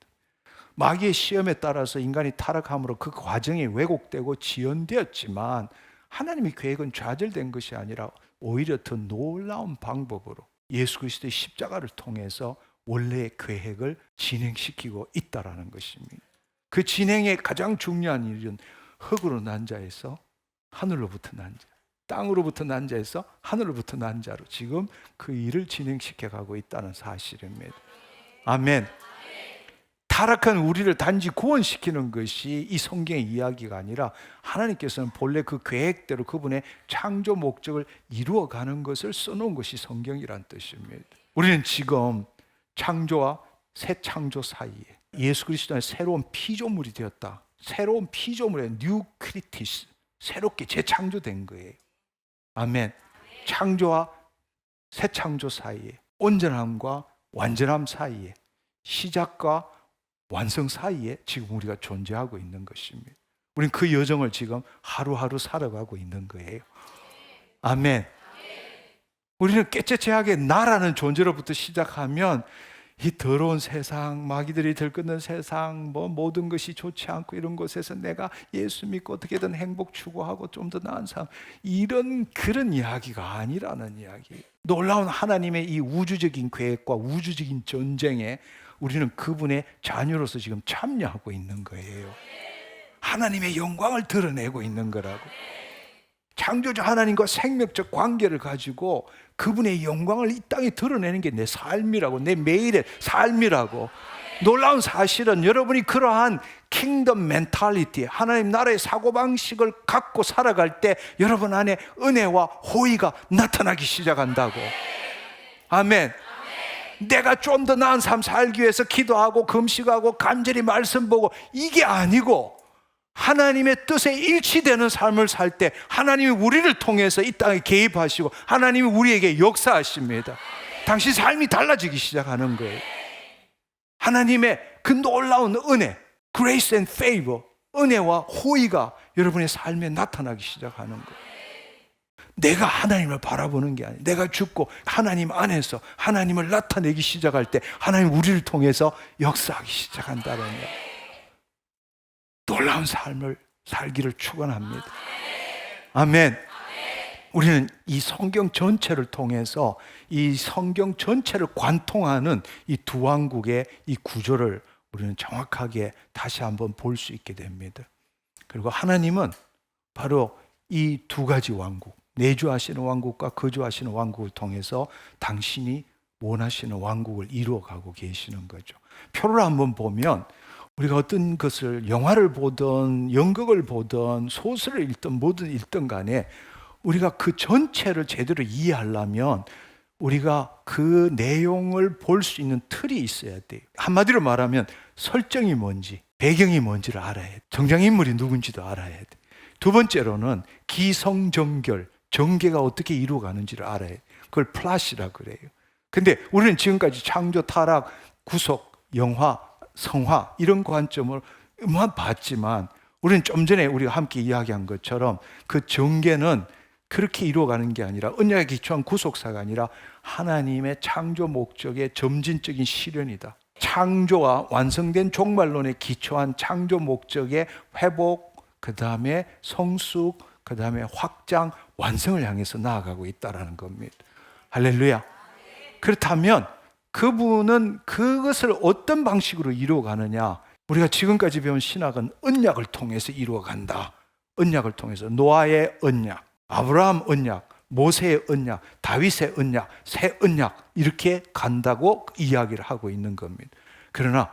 Speaker 1: 마귀의 시험에 따라서 인간이 타락함으로 그 과정이 왜곡되고 지연되었지만, 하나님의 계획은 좌절된 것이 아니라 오히려 더 놀라운 방법으로 예수 그리스도의 십자가를 통해서 원래의 계획을 진행시키고 있다는 것입니다. 그 진행의 가장 중요한 일은 흙으로 난 자에서 하늘로부터 난 자, 땅으로부터 난 자에서 하늘로부터 난 자로 지금 그 일을 진행시켜 가고 있다는 사실입니다. 아멘. 타락한 우리를 단지 구원시키는 것이 이 성경의 이야기가 아니라, 하나님께서는 본래 그 계획대로 그분의 창조 목적을 이루어가는 것을 써놓은 것이 성경이란 뜻입니다. 우리는 지금 창조와 새 창조 사이에 예수 그리스도의 새로운 피조물이 되었다. 새로운 피조물의 뉴 크리티스, 새롭게 재창조된 거예요. 아멘. 창조와 새 창조 사이에, 온전함과 완전함 사이에, 시작과 완성 사이에 지금 우리가 존재하고 있는 것입니다. 우리는 그 여정을 지금 하루하루 살아가고 있는 거예요. 아멘. 우리는 깨째째하게 나라는 존재로부터 시작하면 이 더러운 세상, 마귀들이 들끓는 세상, 모든 것이 좋지 않고 이런 곳에서 내가 예수 믿고 어떻게든 행복 추구하고 좀 더 나은 삶, 이런 그런 이야기가 아니라는 이야기. 놀라운 하나님의 이 우주적인 계획과 우주적인 전쟁에 우리는 그분의 자녀로서 지금 참여하고 있는 거예요. 하나님의 영광을 드러내고 있는 거라고. 창조주 하나님과 생명적 관계를 가지고 그분의 영광을 이 땅에 드러내는 게 내 삶이라고, 내 매일의 삶이라고. 놀라운 사실은 여러분이 그러한 킹덤 멘탈리티, 하나님 나라의 사고방식을 갖고 살아갈 때 여러분 안에 은혜와 호의가 나타나기 시작한다고. 아멘. 내가 좀 더 나은 삶 살기 위해서 기도하고 금식하고 간절히 말씀 보고 이게 아니고, 하나님의 뜻에 일치되는 삶을 살 때 하나님이 우리를 통해서 이 땅에 개입하시고 하나님이 우리에게 역사하십니다. 당신 삶이 달라지기 시작하는 거예요. 하나님의 그 놀라운 은혜, grace and favor, 은혜와 호의가 여러분의 삶에 나타나기 시작하는 거예요. 내가 하나님을 바라보는 게 아니에요. 내가 죽고 하나님 안에서 하나님을 나타내기 시작할 때 하나님 우리를 통해서 역사하기 시작한다는 거예요. 놀라운 삶을 살기를 축원합니다. 아멘. 우리는 이 성경 전체를 통해서 이 성경 전체를 관통하는 이 두 왕국의 이 구조를 우리는 정확하게 다시 한번 볼 수 있게 됩니다. 그리고 하나님은 바로 이 두 가지 왕국, 내주하시는 왕국과 거주하시는 왕국을 통해서 당신이 원하시는 왕국을 이루어가고 계시는 거죠. 표를 한번 보면 우리가 어떤 것을 영화를 보든 연극을 보든 소설을 읽든 뭐든 읽든 간에 우리가 그 전체를 제대로 이해하려면 우리가 그 내용을 볼 수 있는 틀이 있어야 돼요. 한마디로 말하면 설정이 뭔지, 배경이 뭔지를 알아야 돼. 등장인물이 누군지도 알아야 돼. 두 번째로는 기성정결, 정계가 어떻게 이루어가는지를 알아야 해요. 그걸 플라시라 그래요. 근데 우리는 지금까지 창조, 타락, 구속, 영화, 성화 이런 관점을 봤지만 우리는 좀 전에 우리가 함께 이야기한 것처럼 그 정계는 그렇게 이루어가는 게 아니라, 언약에 기초한 구속사가 아니라 하나님의 창조 목적의 점진적인 실현이다. 창조와 완성된 종말론에 기초한 창조 목적의 회복, 그 다음에 성숙, 그 다음에 확장, 완성을 향해서 나아가고 있다는 겁니다. 할렐루야. 그렇다면 그분은 그것을 어떤 방식으로 이루어가느냐? 우리가 지금까지 배운 신학은 언약을 통해서 이루어간다. 언약을 통해서 노아의 언약, 아브라함 언약, 모세의 언약, 다윗의 언약, 새 언약 이렇게 간다고 이야기를 하고 있는 겁니다. 그러나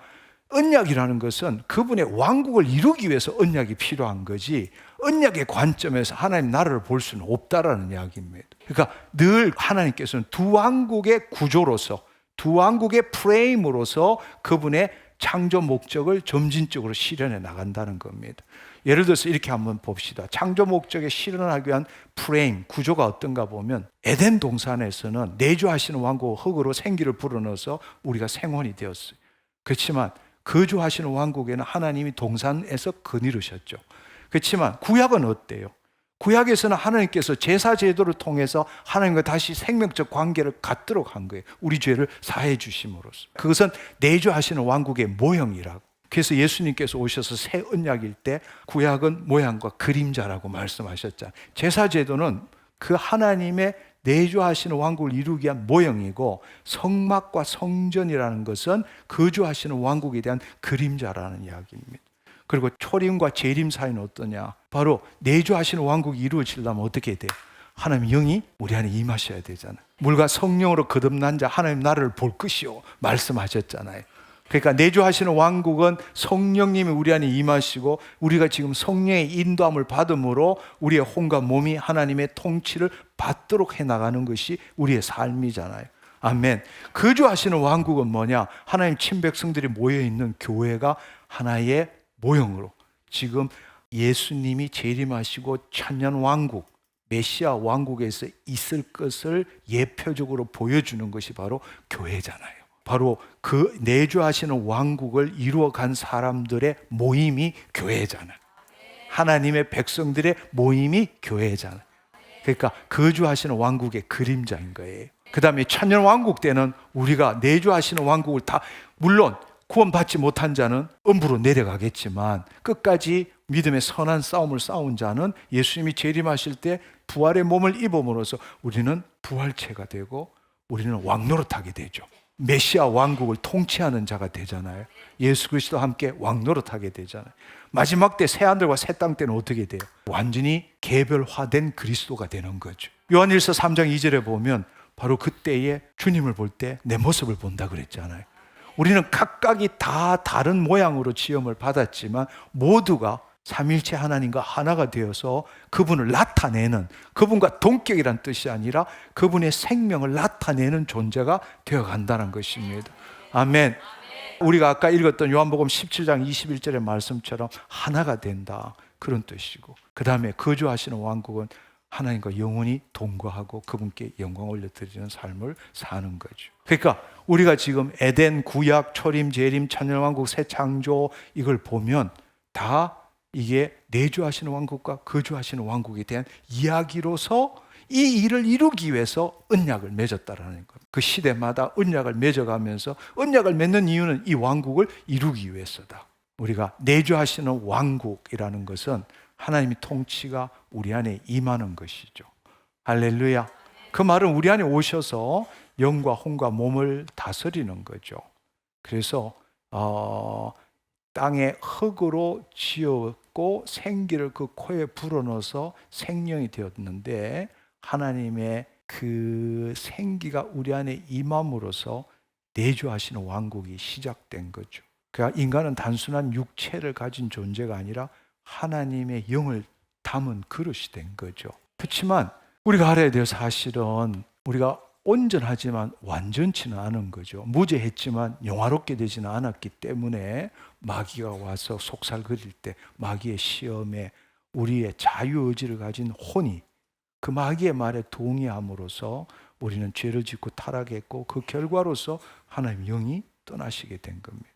Speaker 1: 언약이라는 것은 그분의 왕국을 이루기 위해서 언약이 필요한 거지, 언약의 관점에서 하나님 나라를 볼 수는 없다라는 이야기입니다. 그러니까 늘 하나님께서는 두 왕국의 구조로서, 두 왕국의 프레임으로서 그분의 창조 목적을 점진적으로 실현해 나간다는 겁니다. 예를 들어서 이렇게 한번 봅시다. 창조 목적에 실현하기 위한 프레임, 구조가 어떤가 보면, 에덴 동산에서는 내주하시는 왕국 흙으로 생기를 불어넣어서 우리가 생원이 되었어요. 그렇지만 거주하시는 왕국에는 하나님이 동산에서 거느리셨죠. 그렇지만 구약은 어때요? 구약에서는 하나님께서 제사 제도를 통해서 하나님과 다시 생명적 관계를 갖도록 한 거예요. 우리 죄를 사해 주심으로써. 그것은 내주하시는 왕국의 모형이라고. 그래서 예수님께서 오셔서 새 언약일 때 구약은 모양과 그림자라고 말씀하셨잖아요. 제사 제도는 그 하나님의 내주하시는 왕국을 이루기 위한 모형이고, 성막과 성전이라는 것은 거주하시는 왕국에 대한 그림자라는 이야기입니다. 그리고 초림과 재림 사이는 어떠냐? 바로 내주하시는 왕국이 이루어지려면 어떻게 돼요? 하나님 영이 우리 안에 임하셔야 되잖아요. 물과 성령으로 거듭난 자 하나님 나라를 볼 것이요 말씀하셨잖아요. 그러니까 내주하시는 왕국은 성령님이 우리 안에 임하시고, 우리가 지금 성령의 인도함을 받음으로 우리의 혼과 몸이 하나님의 통치를 받도록 해나가는 것이 우리의 삶이잖아요. 아멘. 거주하시는 왕국은 뭐냐? 하나님 친백성들이 모여있는 교회가 하나의 모형으로, 지금 예수님이 재림하시고 천년 왕국, 메시아 왕국에서 있을 것을 예표적으로 보여주는 것이 바로 교회잖아요. 바로 그 내주하시는 왕국을 이루어간 사람들의 모임이 교회잖아요. 하나님의 백성들의 모임이 교회잖아요. 그러니까 거주하시는 왕국의 그림자인 거예요. 그 다음에 천년 왕국 때는 우리가 내주하시는 왕국을 다, 물론 구원받지 못한 자는 음부로 내려가겠지만 끝까지 믿음의 선한 싸움을 싸운 자는 예수님이 재림하실 때 부활의 몸을 입음으로써 우리는 부활체가 되고 우리는 왕노릇하게 되죠. 메시아 왕국을 통치하는 자가 되잖아요. 예수 그리스도와 함께 왕노릇하게 되잖아요. 마지막 때 새하늘과 새 땅 때는 어떻게 돼요? 완전히 개별화된 그리스도가 되는 거죠. 요한일서 3장 2절에 보면 바로 그때에 주님을 볼 때 내 모습을 본다 그랬잖아요. 우리는 각각이 다 다른 모양으로 지음을 받았지만 모두가 삼일체 하나님과 하나가 되어서 그분을 나타내는, 그분과 동격이란 뜻이 아니라 그분의 생명을 나타내는 존재가 되어간다는 것입니다. 아멘. 우리가 아까 읽었던 요한복음 17장 21절의 말씀처럼 하나가 된다, 그런 뜻이고, 그 다음에 거주하시는 왕국은 하나님과 영원히 동거하고 그분께 영광 올려드리는 삶을 사는 거죠. 그러니까 우리가 지금 에덴, 구약, 초림, 재림, 천년왕국, 새 창조 이걸 보면 다 이게 내주하시는 왕국과 거주하시는 왕국에 대한 이야기로서 이 일을 이루기 위해서 언약을 맺었다라는 것. 그 시대마다 언약을 맺어가면서, 언약을 맺는 이유는 이 왕국을 이루기 위해서다. 우리가 내주하시는 왕국이라는 것은 하나님의 통치가 우리 안에 임하는 것이죠. 할렐루야. 그 말은 우리 안에 오셔서 영과 혼과 몸을 다스리는 거죠. 그래서 땅에 흙으로 지었고 생기를 그 코에 불어넣어서 생명이 되었는데, 하나님의 그 생기가 우리 안에 임함으로써 내주하시는 왕국이 시작된 거죠. 그러니까 인간은 단순한 육체를 가진 존재가 아니라 하나님의 영을 담은 그릇이 된 거죠. 그렇지만 우리가 알아야 될 사실은 우리가 온전하지만 완전치는 않은 거죠. 무죄했지만 영화롭게 되지는 않았기 때문에 마귀가 와서 속살거릴 때 마귀의 시험에 우리의 자유의지를 가진 혼이 그 마귀의 말에 동의함으로써 우리는 죄를 짓고 타락했고 그 결과로서 하나님 영이 떠나시게 된 겁니다.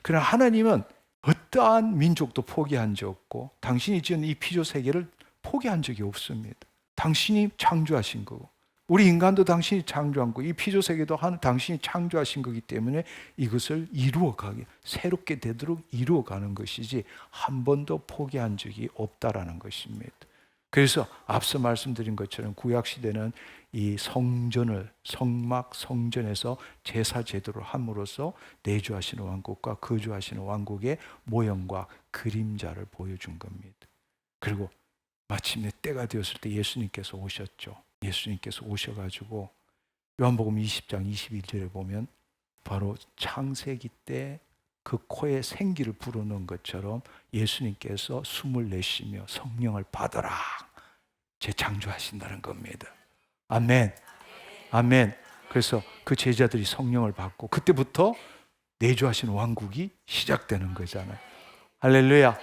Speaker 1: 그러나 하나님은 어떠한 민족도 포기한 적 없고 당신이 지은 이 피조 세계를 포기한 적이 없습니다. 당신이 창조하신 거고 우리 인간도 당신이 창조한 거고 이 피조 세계도 당신이 창조하신 거기 때문에 이것을 이루어가게 새롭게 되도록 이루어가는 것이지 한 번도 포기한 적이 없다라는 것입니다. 그래서 앞서 말씀드린 것처럼 구약시대는 이 성전을 성막 성전에서 제사 제도를 함으로써 내주하시는 왕국과 거주하시는 왕국의 모형과 그림자를 보여준 겁니다. 그리고 마침내 때가 되었을 때 예수님께서 오셨죠. 예수님께서 오셔가지고 요한복음 20장 21절에 보면 바로 창세기 때 그 코에 생기를 불어넣은 것처럼 예수님께서 숨을 내쉬며 성령을 받아라 재창조하신다는 겁니다. 아멘. 아멘. 그래서 그 제자들이 성령을 받고 그때부터 내주하시는 왕국이 시작되는 거잖아요. 할렐루야.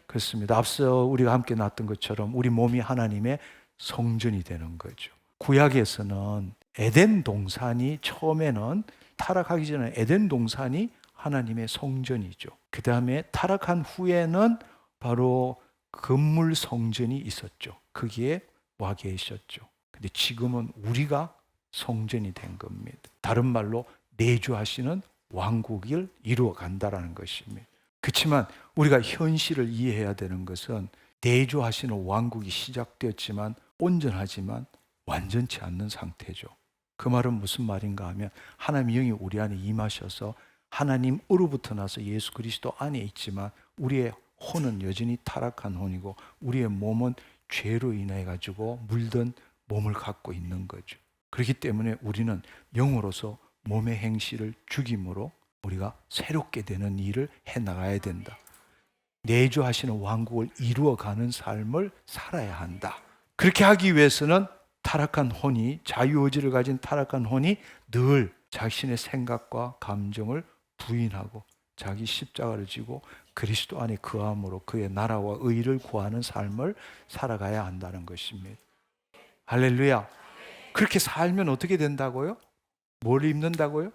Speaker 1: 그렇습니다. 앞서 우리가 함께 나왔던 것처럼 우리 몸이 하나님의 성전이 되는 거죠. 구약에서는 에덴 동산이 처음에는 타락하기 전에 에덴 동산이 하나님의 성전이죠. 그 다음에 타락한 후에는 바로 건물 성전이 있었죠. 거기에 와 계셨죠. 근데 지금은 우리가 성전이 된 겁니다. 다른 말로 내주하시는 왕국을 이루어 간다라는 것입니다. 그렇지만 우리가 현실을 이해해야 되는 것은 내주하시는 왕국이 시작되었지만 온전하지만 완전치 않는 상태죠. 그 말은 무슨 말인가 하면 하나님의 영이 우리 안에 임하셔서 하나님으로부터 나서 예수 그리스도 안에 있지만 우리의 혼은 여전히 타락한 혼이고 우리의 몸은 죄로 인해 가지고 물든 몸을 갖고 있는 거죠. 그렇기 때문에 우리는 영으로서 몸의 행실을 죽임으로 우리가 새롭게 되는 일을 해나가야 된다. 내주하시는 왕국을 이루어가는 삶을 살아야 한다. 그렇게 하기 위해서는 타락한 혼이 자유의지를 가진 타락한 혼이 늘 자신의 생각과 감정을 부인하고 자기 십자가를 지고 그리스도 안에 거함으로 그의 나라와 의를 구하는 삶을 살아가야 한다는 것입니다. 할렐루야. 그렇게 살면 어떻게 된다고요? 뭘 입는다고요?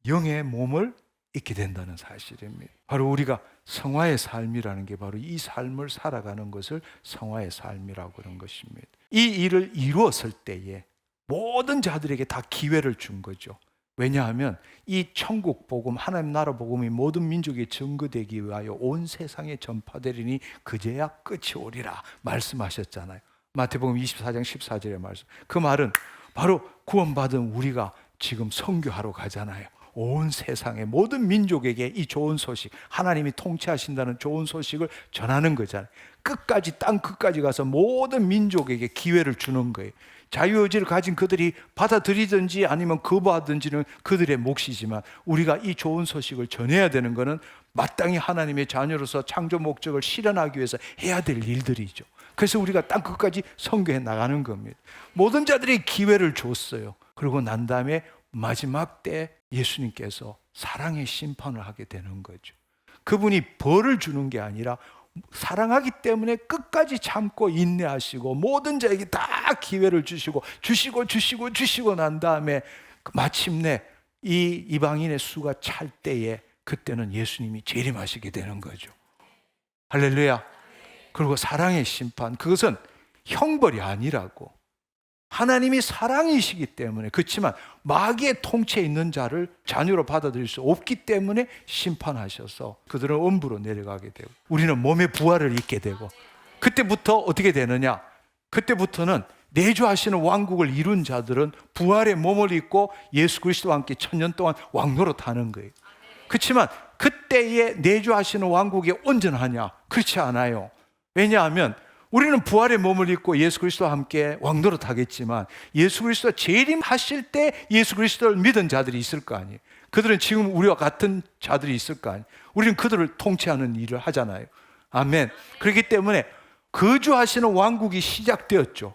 Speaker 1: 영의 몸을 입게 된다는 사실입니다. 바로 우리가 성화의 삶이라는 게 바로 이 삶을 살아가는 것을 성화의 삶이라고 그런 것입니다. 이 일을 이루었을 때에 모든 자들에게 다 기회를 준 거죠. 왜냐하면 이 천국 복음, 하나님 나라 복음이 모든 민족에 증거되기 위하여 온 세상에 전파되리니 그제야 끝이 오리라 말씀하셨잖아요. 마태복음 24장 14절의 말씀. 그 말은 바로 구원받은 우리가 지금 선교하러 가잖아요. 온 세상의 모든 민족에게 이 좋은 소식, 하나님이 통치하신다는 좋은 소식을 전하는 거잖아요. 끝까지 땅 끝까지 가서 모든 민족에게 기회를 주는 거예요. 자유의지를 가진 그들이 받아들이든지 아니면 거부하든지는 그들의 몫이지만 우리가 이 좋은 소식을 전해야 되는 것은 마땅히 하나님의 자녀로서 창조 목적을 실현하기 위해서 해야 될 일들이죠. 그래서 우리가 땅 끝까지 선교해 나가는 겁니다. 모든 자들이 기회를 줬어요. 그러고 난 다음에 마지막 때 예수님께서 사랑의 심판을 하게 되는 거죠. 그분이 벌을 주는 게 아니라 사랑하기 때문에 끝까지 참고 인내하시고 모든 자에게 다 기회를 주시고 난 다음에 마침내 이 이방인의 수가 찰 때에 그때는 예수님이 재림하시게 되는 거죠. 할렐루야. 그리고 사랑의 심판, 그것은 형벌이 아니라고. 하나님이 사랑이시기 때문에, 그렇지만 마귀의 통치에 있는 자를 자녀로 받아들일 수 없기 때문에 심판하셔서 그들은 엄부로 내려가게 되고 우리는 몸의 부활을 입게 되고, 그때부터 어떻게 되느냐? 그때부터는 내주하시는 왕국을 이룬 자들은 부활의 몸을 입고 예수 그리스도와 함께 1000년 동안 왕노릇하는 거예요. 그렇지만 그때에 내주하시는 왕국이 온전하냐? 그렇지 않아요. 왜냐하면 우리는 부활의 몸을 입고 예수 그리스도와 함께 왕노릇 하겠지만 예수 그리스도가 재림하실 때 예수 그리스도를 믿은 자들이 있을 거 아니에요. 그들은 지금 우리와 같은 자들이 있을 거 아니에요. 우리는 그들을 통치하는 일을 하잖아요. 아멘. 그렇기 때문에 거주하시는 왕국이 시작되었죠.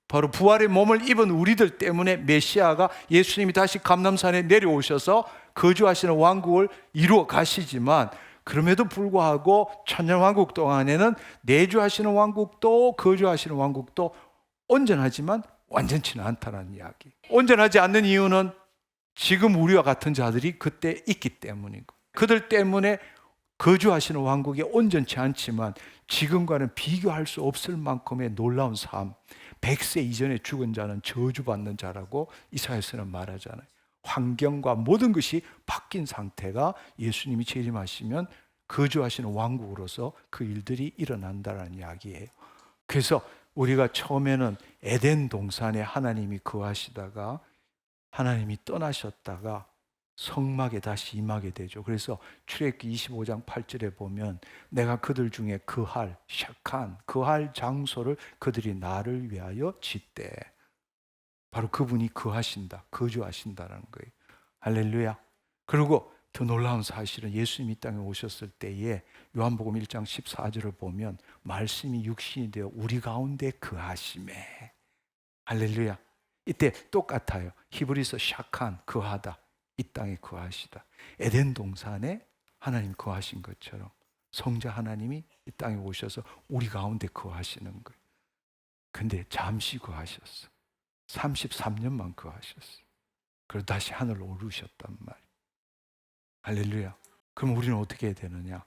Speaker 1: 바로 부활의 몸을 입은 우리들 때문에 메시아가 예수님이 다시 감람산에 내려오셔서 거주하시는 왕국을 이루어 가시지만, 그럼에도 불구하고 천년왕국 동안에는 내주하시는 왕국도 거주하시는 왕국도 온전하지만 완전치는 않다는 이야기. 온전하지 않는 이유는 지금 우리와 같은 자들이 그때 있기 때문이고, 그들 때문에 거주하시는 왕국이 온전치 않지만 지금과는 비교할 수 없을 만큼의 놀라운 삶, 100세 이전에 죽은 자는 저주받는 자라고 이사야서는 말하잖아요. 환경과 모든 것이 바뀐 상태가 예수님이 재림하시면 거주하시는 왕국으로서 그 일들이 일어난다는 이야기예요. 그래서 우리가 처음에는 에덴 동산에 하나님이 거하시다가 하나님이 떠나셨다가 성막에 다시 임하게 되죠. 그래서 출애굽기 25장 8절에 보면 내가 그들 중에 거할 샥한 거할 장소를 그들이 나를 위하여 짓되, 바로 그분이 거하신다, 거주하신다라는 거예요. 할렐루야. 그리고 더 놀라운 사실은 예수님이 이 땅에 오셨을 때에 요한복음 1장 14절을 보면 말씀이 육신이 되어 우리 가운데 거하심에, 할렐루야. 이때 똑같아요. 히브리서 샥한 거하다, 이 땅에 거하시다. 에덴 동산에 하나님 거하신 것처럼 성자 하나님이 이 땅에 오셔서 우리 가운데 거하시는 거예요. 근데 잠시 거하셨어. 33년만 거하셨어. 그리고 다시 하늘로 오르셨단 말이에요. 할렐루야. 그럼 우리는 어떻게 해야 되느냐?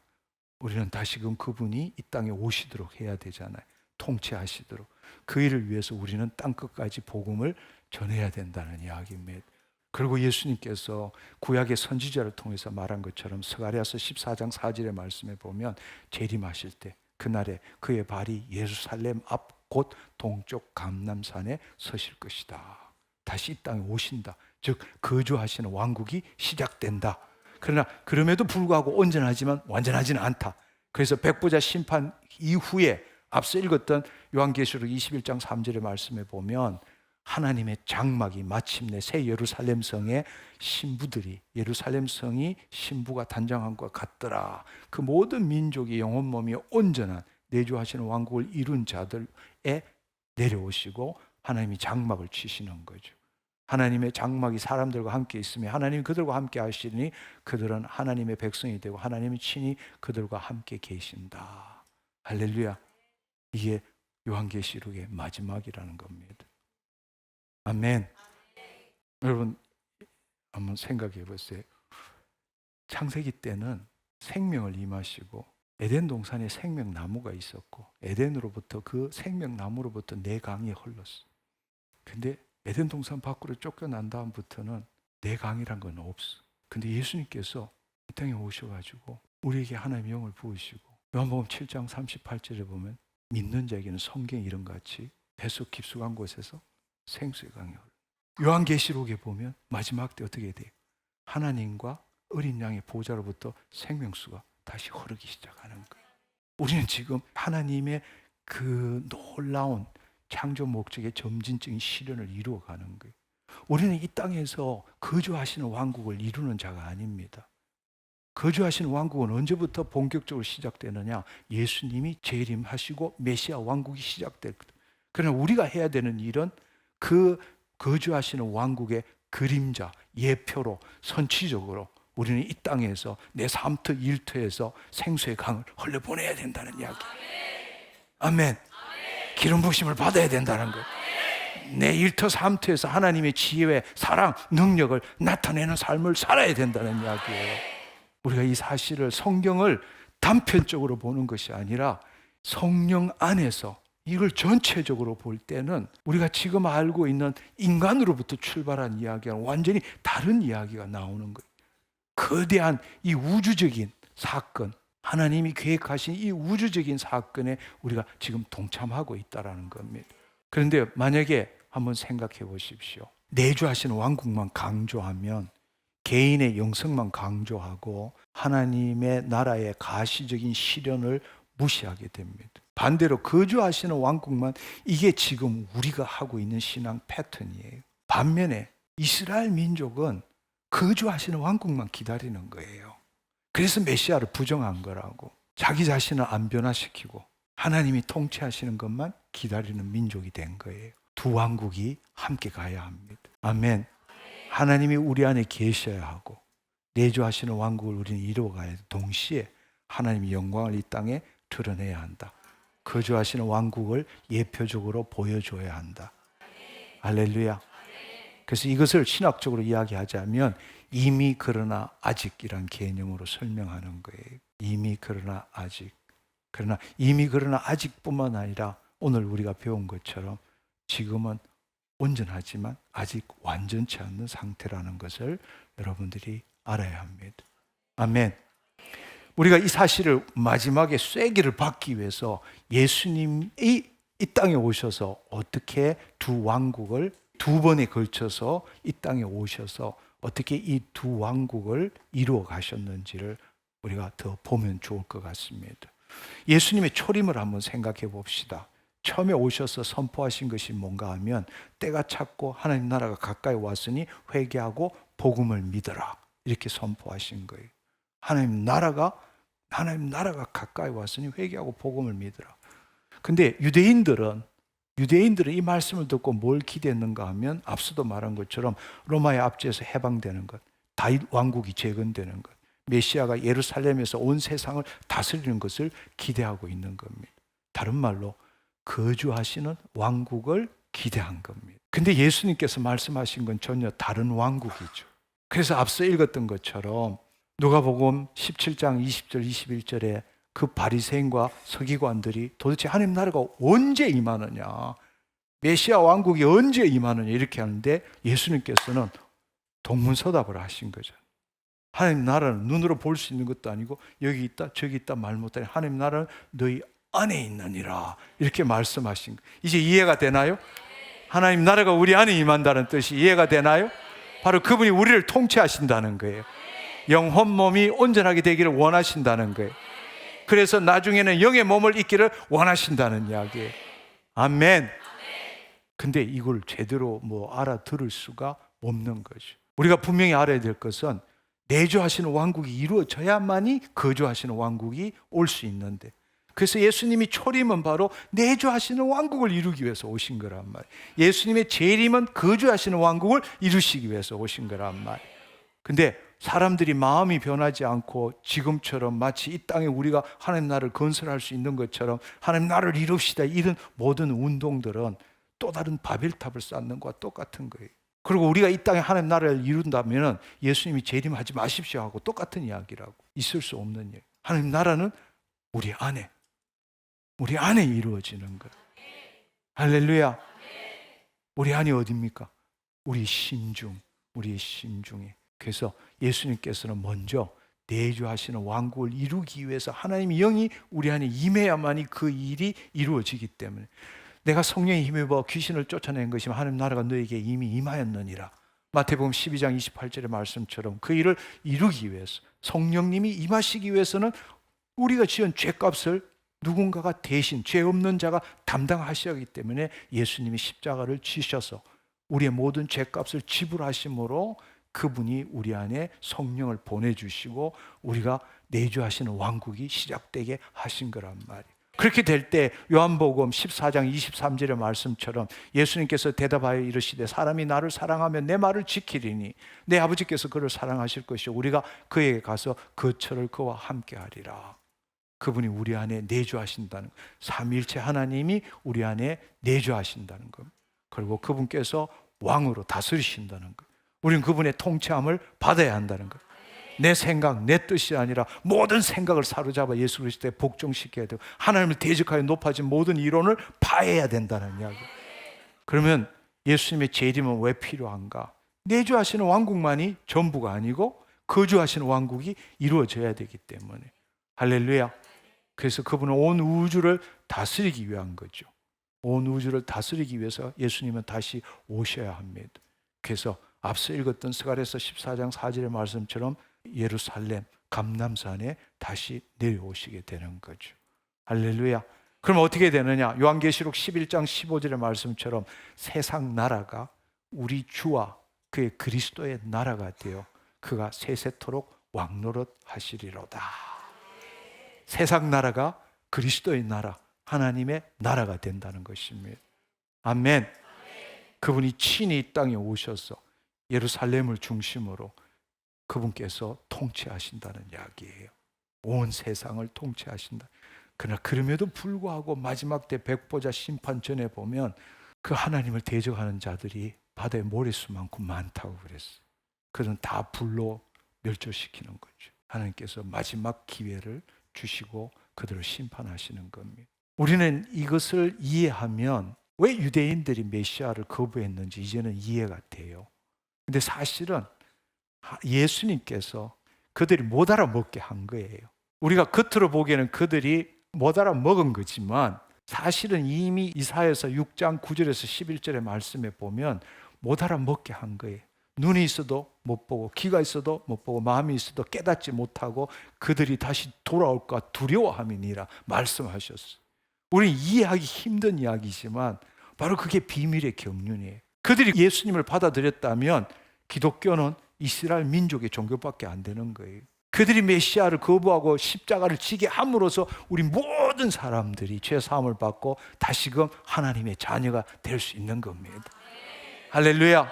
Speaker 1: 우리는 다시금 그분이 이 땅에 오시도록 해야 되잖아요. 통치하시도록. 그 일을 위해서 우리는 땅끝까지 복음을 전해야 된다는 이야기입니다. 그리고 예수님께서 구약의 선지자를 통해서 말한 것처럼 스가랴서 14장 4절의 말씀에 보면 재림하실 때 그날에 그의 발이 예루살렘 앞 곧 동쪽 감람산에 서실 것이다. 다시 이 땅에 오신다. 즉 거주하시는 왕국이 시작된다. 그러나 그럼에도 불구하고 온전하지만 완전하지는 않다. 그래서 백보자 심판 이후에 앞서 읽었던 요한계시록 21장 3절의 말씀에 보면 하나님의 장막이 마침내 새 예루살렘 성의 신부들이, 예루살렘 성이 신부가 단장한 것 같더라. 그 모든 민족이 영혼 몸이 온전한 내주하시는 왕국을 이룬 자들에 내려오시고 하나님이 장막을 치시는 거죠. 하나님의 장막이 사람들과 함께 있으며 하나님이 그들과 함께 하시니 그들은 하나님의 백성이 되고 하나님이 친히 그들과 함께 계신다. 할렐루야. 이게 요한계시록의 마지막이라는 겁니다. 아멘. 여러분 한번 생각해 보세요. 창세기 때는 생명을 임하시고 에덴 동산에 생명나무가 있었고 에덴으로부터 그 생명나무로부터 내 강이 흘렀어. 근데 에덴 동산 밖으로 쫓겨난 다음부터는 내 강이란 건 없어. 근데 예수님께서 이 땅에 오셔가지고 우리에게 하나님의 영을 부으시고 요한복음 7장 38절에 보면 믿는 자에게는 성경 이름같이 뱃속 깊숙한 곳에서 생수의 강이 흘러. 요한계시록에 보면 마지막 때 어떻게 돼요? 하나님과 어린 양의 보좌로부터 생명수가 다시 흐르기 시작하는 거예요. 우리는 지금 하나님의 그 놀라운 창조 목적의 점진적인 실현을 이루어가는 거예요. 우리는 이 땅에서 거주하시는 왕국을 이루는 자가 아닙니다. 거주하시는 왕국은 언제부터 본격적으로 시작되느냐? 예수님이 재림하시고 메시아 왕국이 시작됐거든요. 그러나 우리가 해야 되는 일은 그 거주하시는 왕국의 그림자, 예표로 선취적으로 우리는 이 땅에서 내 삶터 일터에서 생수의 강을 흘려보내야 된다는 이야기. 아멘. 기름 부으심을 받아야 된다는 거예요. 내 일터 삶터에서 하나님의 지혜와 사랑, 능력을 나타내는 삶을 살아야 된다는 이야기예요. 우리가 이 사실을, 성경을 단편적으로 보는 것이 아니라 성령 안에서 이걸 전체적으로 볼 때는 우리가 지금 알고 있는 인간으로부터 출발한 이야기와 완전히 다른 이야기가 나오는 거예요. 거대한 이 우주적인 사건, 하나님이 계획하신 이 우주적인 사건에 우리가 지금 동참하고 있다는 겁니다. 그런데 만약에 한번 생각해 보십시오. 내주하시는 왕국만 강조하면 개인의 영성만 강조하고 하나님의 나라의 가시적인 실현을 무시하게 됩니다. 반대로 거주하시는 왕국만, 이게 지금 우리가 하고 있는 신앙 패턴이에요. 반면에 이스라엘 민족은 거주하시는 왕국만 기다리는 거예요. 그래서 메시아를 부정한 거라고. 자기 자신을 안 변화시키고 하나님이 통치하시는 것만 기다리는 민족이 된 거예요. 두 왕국이 함께 가야 합니다. 아멘. 하나님이 우리 안에 계셔야 하고 내주하시는 왕국을 우리는 이루어가야 돼. 동시에 하나님의 영광을 이 땅에 드러내야 한다. 거주하시는 왕국을 예표적으로 보여줘야 한다. 할렐루야. 그래서 이것을 신학적으로 이야기하자면 이미 그러나 아직이란 개념으로 설명하는 거예요. 이미 그러나 아직. 그러나 이미 그러나 아직뿐만 아니라 오늘 우리가 배운 것처럼 지금은 온전하지만 아직 완전치 않는 상태라는 것을 여러분들이 알아야 합니다. 아멘. 우리가 이 사실을 마지막에 쐐기를 받기 위해서 예수님이 이 땅에 오셔서 어떻게 두 왕국을 두 번에 걸쳐서 이 땅에 오셔서 어떻게 이 두 왕국을 이루어 가셨는지를 우리가 더 보면 좋을 것 같습니다. 예수님의 초림을 한번 생각해 봅시다. 처음에 오셔서 선포하신 것이 뭔가 하면 때가 찼고 하나님 나라가 가까이 왔으니 회개하고 복음을 믿어라. 이렇게 선포하신 거예요. 하나님 나라가 가까이 왔으니 회개하고 복음을 믿어라. 근데 유대인들은 이 말씀을 듣고 뭘 기대했는가 하면 앞서도 말한 것처럼 로마의 압제에서 해방되는 것, 다윗 왕국이 재건되는 것, 메시아가 예루살렘에서 온 세상을 다스리는 것을 기대하고 있는 겁니다. 다른 말로 거주하시는 왕국을 기대한 겁니다. 근데 예수님께서 말씀하신 건 전혀 다른 왕국이죠. 그래서 앞서 읽었던 것처럼 누가복음 17장 20절 21절에 그 바리새인과 서기관들이 도대체 하나님 나라가 언제 임하느냐, 메시아 왕국이 언제 임하느냐 이렇게 하는데 예수님께서는 동문서답을 하신 거죠. 하나님 나라는 눈으로 볼 수 있는 것도 아니고 여기 있다 저기 있다 말 못하니 하나님 나라는 너희 안에 있느니라 이렇게 말씀하신 거예요. 이제 이해가 되나요? 하나님 나라가 우리 안에 임한다는 뜻이 이해가 되나요? 바로 그분이 우리를 통치하신다는 거예요. 영혼 몸이 온전하게 되기를 원하신다는 거예요. 그래서 나중에는 영의 몸을 입기를 원하신다는 이야기예요. 아멘. 근데 이걸 제대로 알아들을 수가 없는 거죠. 우리가 분명히 알아야 될 것은 내주하시는 왕국이 이루어져야만이 거주하시는 왕국이 올 수 있는데, 그래서 예수님이 초림은 바로 내주하시는 왕국을 이루기 위해서 오신 거란 말이에요. 예수님의 재림은 거주하시는 왕국을 이루시기 위해서 오신 거란 말이에요. 근데 사람들이 마음이 변하지 않고 지금처럼 마치 이 땅에 우리가 하나님 나라를 건설할 수 있는 것처럼 하나님 나라를 이룹시다 이런 모든 운동들은 또 다른 바벨탑을 쌓는 것과 똑같은 거예요. 그리고 우리가 이 땅에 하나님 나라를 이룬다면 예수님이 재림하지 마십시오 하고 똑같은 이야기라고. 있을 수 없는 얘기. 하나님 나라는 우리 안에 이루어지는 거예요. 할렐루야. 우리 안이 어디입니까? 우리의 심중에. 그래서 예수님께서는 먼저 내주하시는 왕국을 이루기 위해서 하나님의 영이 우리 안에 임해야만이 그 일이 이루어지기 때문에, 내가 성령에 힘입어 귀신을 쫓아낸 것이면 하나님 나라가 너에게 이미 임하였느니라. 마태복음 12장 28절의 말씀처럼 그 일을 이루기 위해서 성령님이 임하시기 위해서는 우리가 지은 죄값을 누군가가 대신 죄 없는 자가 담당하셔야 하기 때문에 예수님이 십자가를 지셔서 우리의 모든 죄값을 지불하심으로 그분이 우리 안에 성령을 보내주시고 우리가 내주하시는 왕국이 시작되게 하신 거란 말이에요. 그렇게 될 때 요한복음 14장 23절의 말씀처럼 예수님께서 대답하여 이르시되 사람이 나를 사랑하면 내 말을 지키리니 내 아버지께서 그를 사랑하실 것이요 우리가 그에게 가서 거처를 그와 함께 하리라. 그분이 우리 안에 내주하신다는, 삼위일체 하나님이 우리 안에 내주하신다는 것, 그리고 그분께서 왕으로 다스리신다는 것, 우리는 그분의 통치함을 받아야 한다는 것. 내 생각, 내 뜻이 아니라 모든 생각을 사로잡아 예수 그리스도에 복종시켜야 되고 하나님을 대적하여 높아진 모든 이론을 파해야 된다는 이야기. 그러면 예수님의 재림은 왜 필요한가? 내주하시는 왕국만이 전부가 아니고 거주하시는 왕국이 이루어져야 되기 때문에. 할렐루야. 그래서 그분은 온 우주를 다스리기 위한 거죠. 온 우주를 다스리기 위해서 예수님은 다시 오셔야 합니다. 그래서 앞서 읽었던 스가랴서 14장 4절의 말씀처럼 예루살렘 감람산에 다시 내려오시게 되는 거죠. 할렐루야. 그럼 어떻게 되느냐? 요한계시록 11장 15절의 말씀처럼 세상 나라가 우리 주와 그의 그리스도의 나라가 되어 그가 세세토록 왕노릇 하시리로다. 세상 나라가 그리스도의 나라, 하나님의 나라가 된다는 것입니다. 아멘. 그분이 친히 이 땅에 오셔서 예루살렘을 중심으로 그분께서 통치하신다는 이야기예요. 온 세상을 통치하신다. 그러나 그럼에도 불구하고 마지막 때 백보자 심판 전에 보면 그 하나님을 대적하는 자들이 바다의 모래수만큼 많다고 그랬어요. 그들은 다 불로 멸절시키는 거죠. 하나님께서 마지막 기회를 주시고 그들을 심판하시는 겁니다. 우리는 이것을 이해하면 왜 유대인들이 메시아를 거부했는지 이제는 이해가 돼요. 근데 사실은 예수님께서 그들이 못 알아먹게 한 거예요. 우리가 겉으로 보기에는 그들이 못 알아먹은 거지만 사실은 이미 이사야서 6장 9절에서 11절의 말씀에 보면 못 알아먹게 한 거예요. 눈이 있어도 못 보고 귀가 있어도 못 보고 마음이 있어도 깨닫지 못하고 그들이 다시 돌아올까 두려워함이니라 말씀하셨어요. 우리는 이해하기 힘든 이야기지만 바로 그게 비밀의 경륜이에요. 그들이 예수님을 받아들였다면 기독교는 이스라엘 민족의 종교밖에 안 되는 거예요. 그들이 메시아를 거부하고 십자가를 지게 함으로써 우리 모든 사람들이 죄 사함을 받고 다시금 하나님의 자녀가 될 수 있는 겁니다. 할렐루야.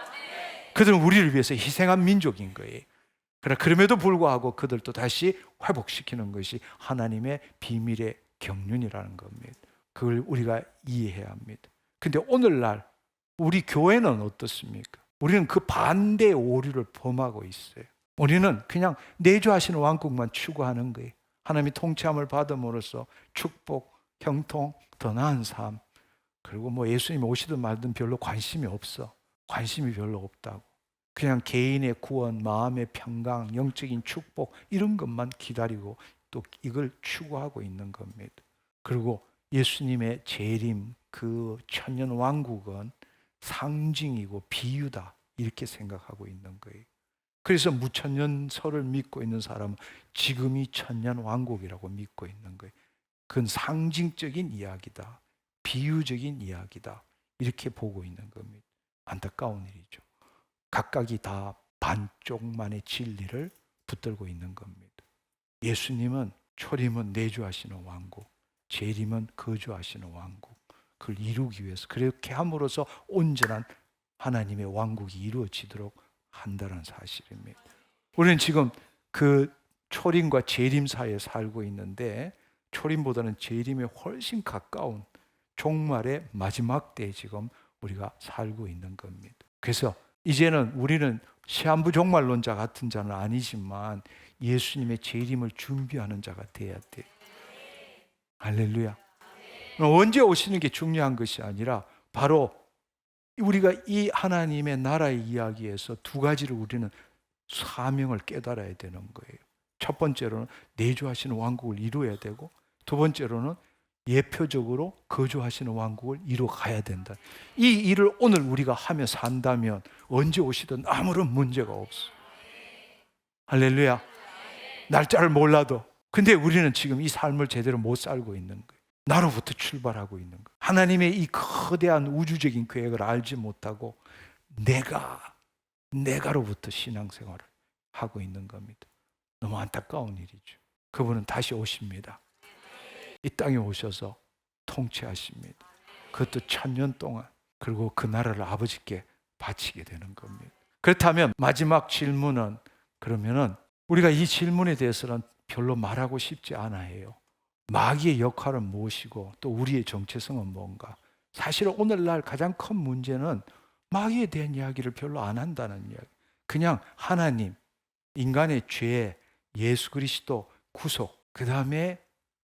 Speaker 1: 그들은 우리를 위해서 희생한 민족인 거예요. 그러나 그럼에도 불구하고 그들도 다시 회복시키는 것이 하나님의 비밀의 경륜이라는 겁니다. 그걸 우리가 이해해야 합니다. 근데 오늘날 우리 교회는 어떻습니까? 우리는 그 반대의 오류를 범하고 있어요. 우리는 그냥 내주하시는 왕국만 추구하는 거예요. 하나님이 통치함을 받음으로써 축복, 형통, 더 나은 삶, 그리고 뭐 예수님이 오시든 말든 별로 관심이 없어. 관심이 별로 없다고. 그냥 개인의 구원, 마음의 평강, 영적인 축복 이런 것만 기다리고 또 이걸 추구하고 있는 겁니다. 그리고 예수님의 재림, 그 천년 왕국은 상징이고 비유다 이렇게 생각하고 있는 거예요. 그래서 무천년설을 믿고 있는 사람은 지금이 천년 왕국이라고 믿고 있는 거예요. 그건 상징적인 이야기다, 비유적인 이야기다 이렇게 보고 있는 겁니다. 안타까운 일이죠. 각각이 다 반쪽만의 진리를 붙들고 있는 겁니다. 예수님은 초림은 내주하시는 왕국, 재림은 거주하시는 왕국, 그걸 이루기 위해서 그렇게 함으로써 온전한 하나님의 왕국이 이루어지도록 한다는 사실입니다. 우리는 지금 그 초림과 재림 사이에 살고 있는데 초림보다는 재림에 훨씬 가까운 종말의 마지막 때에 지금 우리가 살고 있는 겁니다. 그래서 이제는 우리는 시한부 종말론자 같은 자는 아니지만 예수님의 재림을 준비하는 자가 돼야 돼. 할렐루야. 언제 오시는 게 중요한 것이 아니라 바로 우리가 이 하나님의 나라의 이야기에서 두 가지를 우리는 사명을 깨달아야 되는 거예요. 첫 번째로는 내주하시는 왕국을 이루어야 되고 두 번째로는 예표적으로 거주하시는 왕국을 이루어 가야 된다. 이 일을 오늘 우리가 하며 산다면 언제 오시든 아무런 문제가 없어. 할렐루야. 날짜를 몰라도. 근데 우리는 지금 이 삶을 제대로 못 살고 있는 거예요. 나로부터 출발하고 있는 거예요. 하나님의 이 거대한 우주적인 계획을 알지 못하고 내가로부터 신앙생활을 하고 있는 겁니다. 너무 안타까운 일이죠. 그분은 다시 오십니다. 이 땅에 오셔서 통치하십니다. 그것도 1000년 동안. 그리고 그 나라를 아버지께 바치게 되는 겁니다. 그렇다면 마지막 질문은 그러면은 우리가 이 질문에 대해서는 별로 말하고 싶지 않아요. 마귀의 역할은 무엇이고 또 우리의 정체성은 뭔가. 사실 오늘날 가장 큰 문제는 마귀에 대한 이야기를 별로 안 한다는 이야기. 그냥 하나님, 인간의 죄, 예수 그리스도 구속, 그 다음에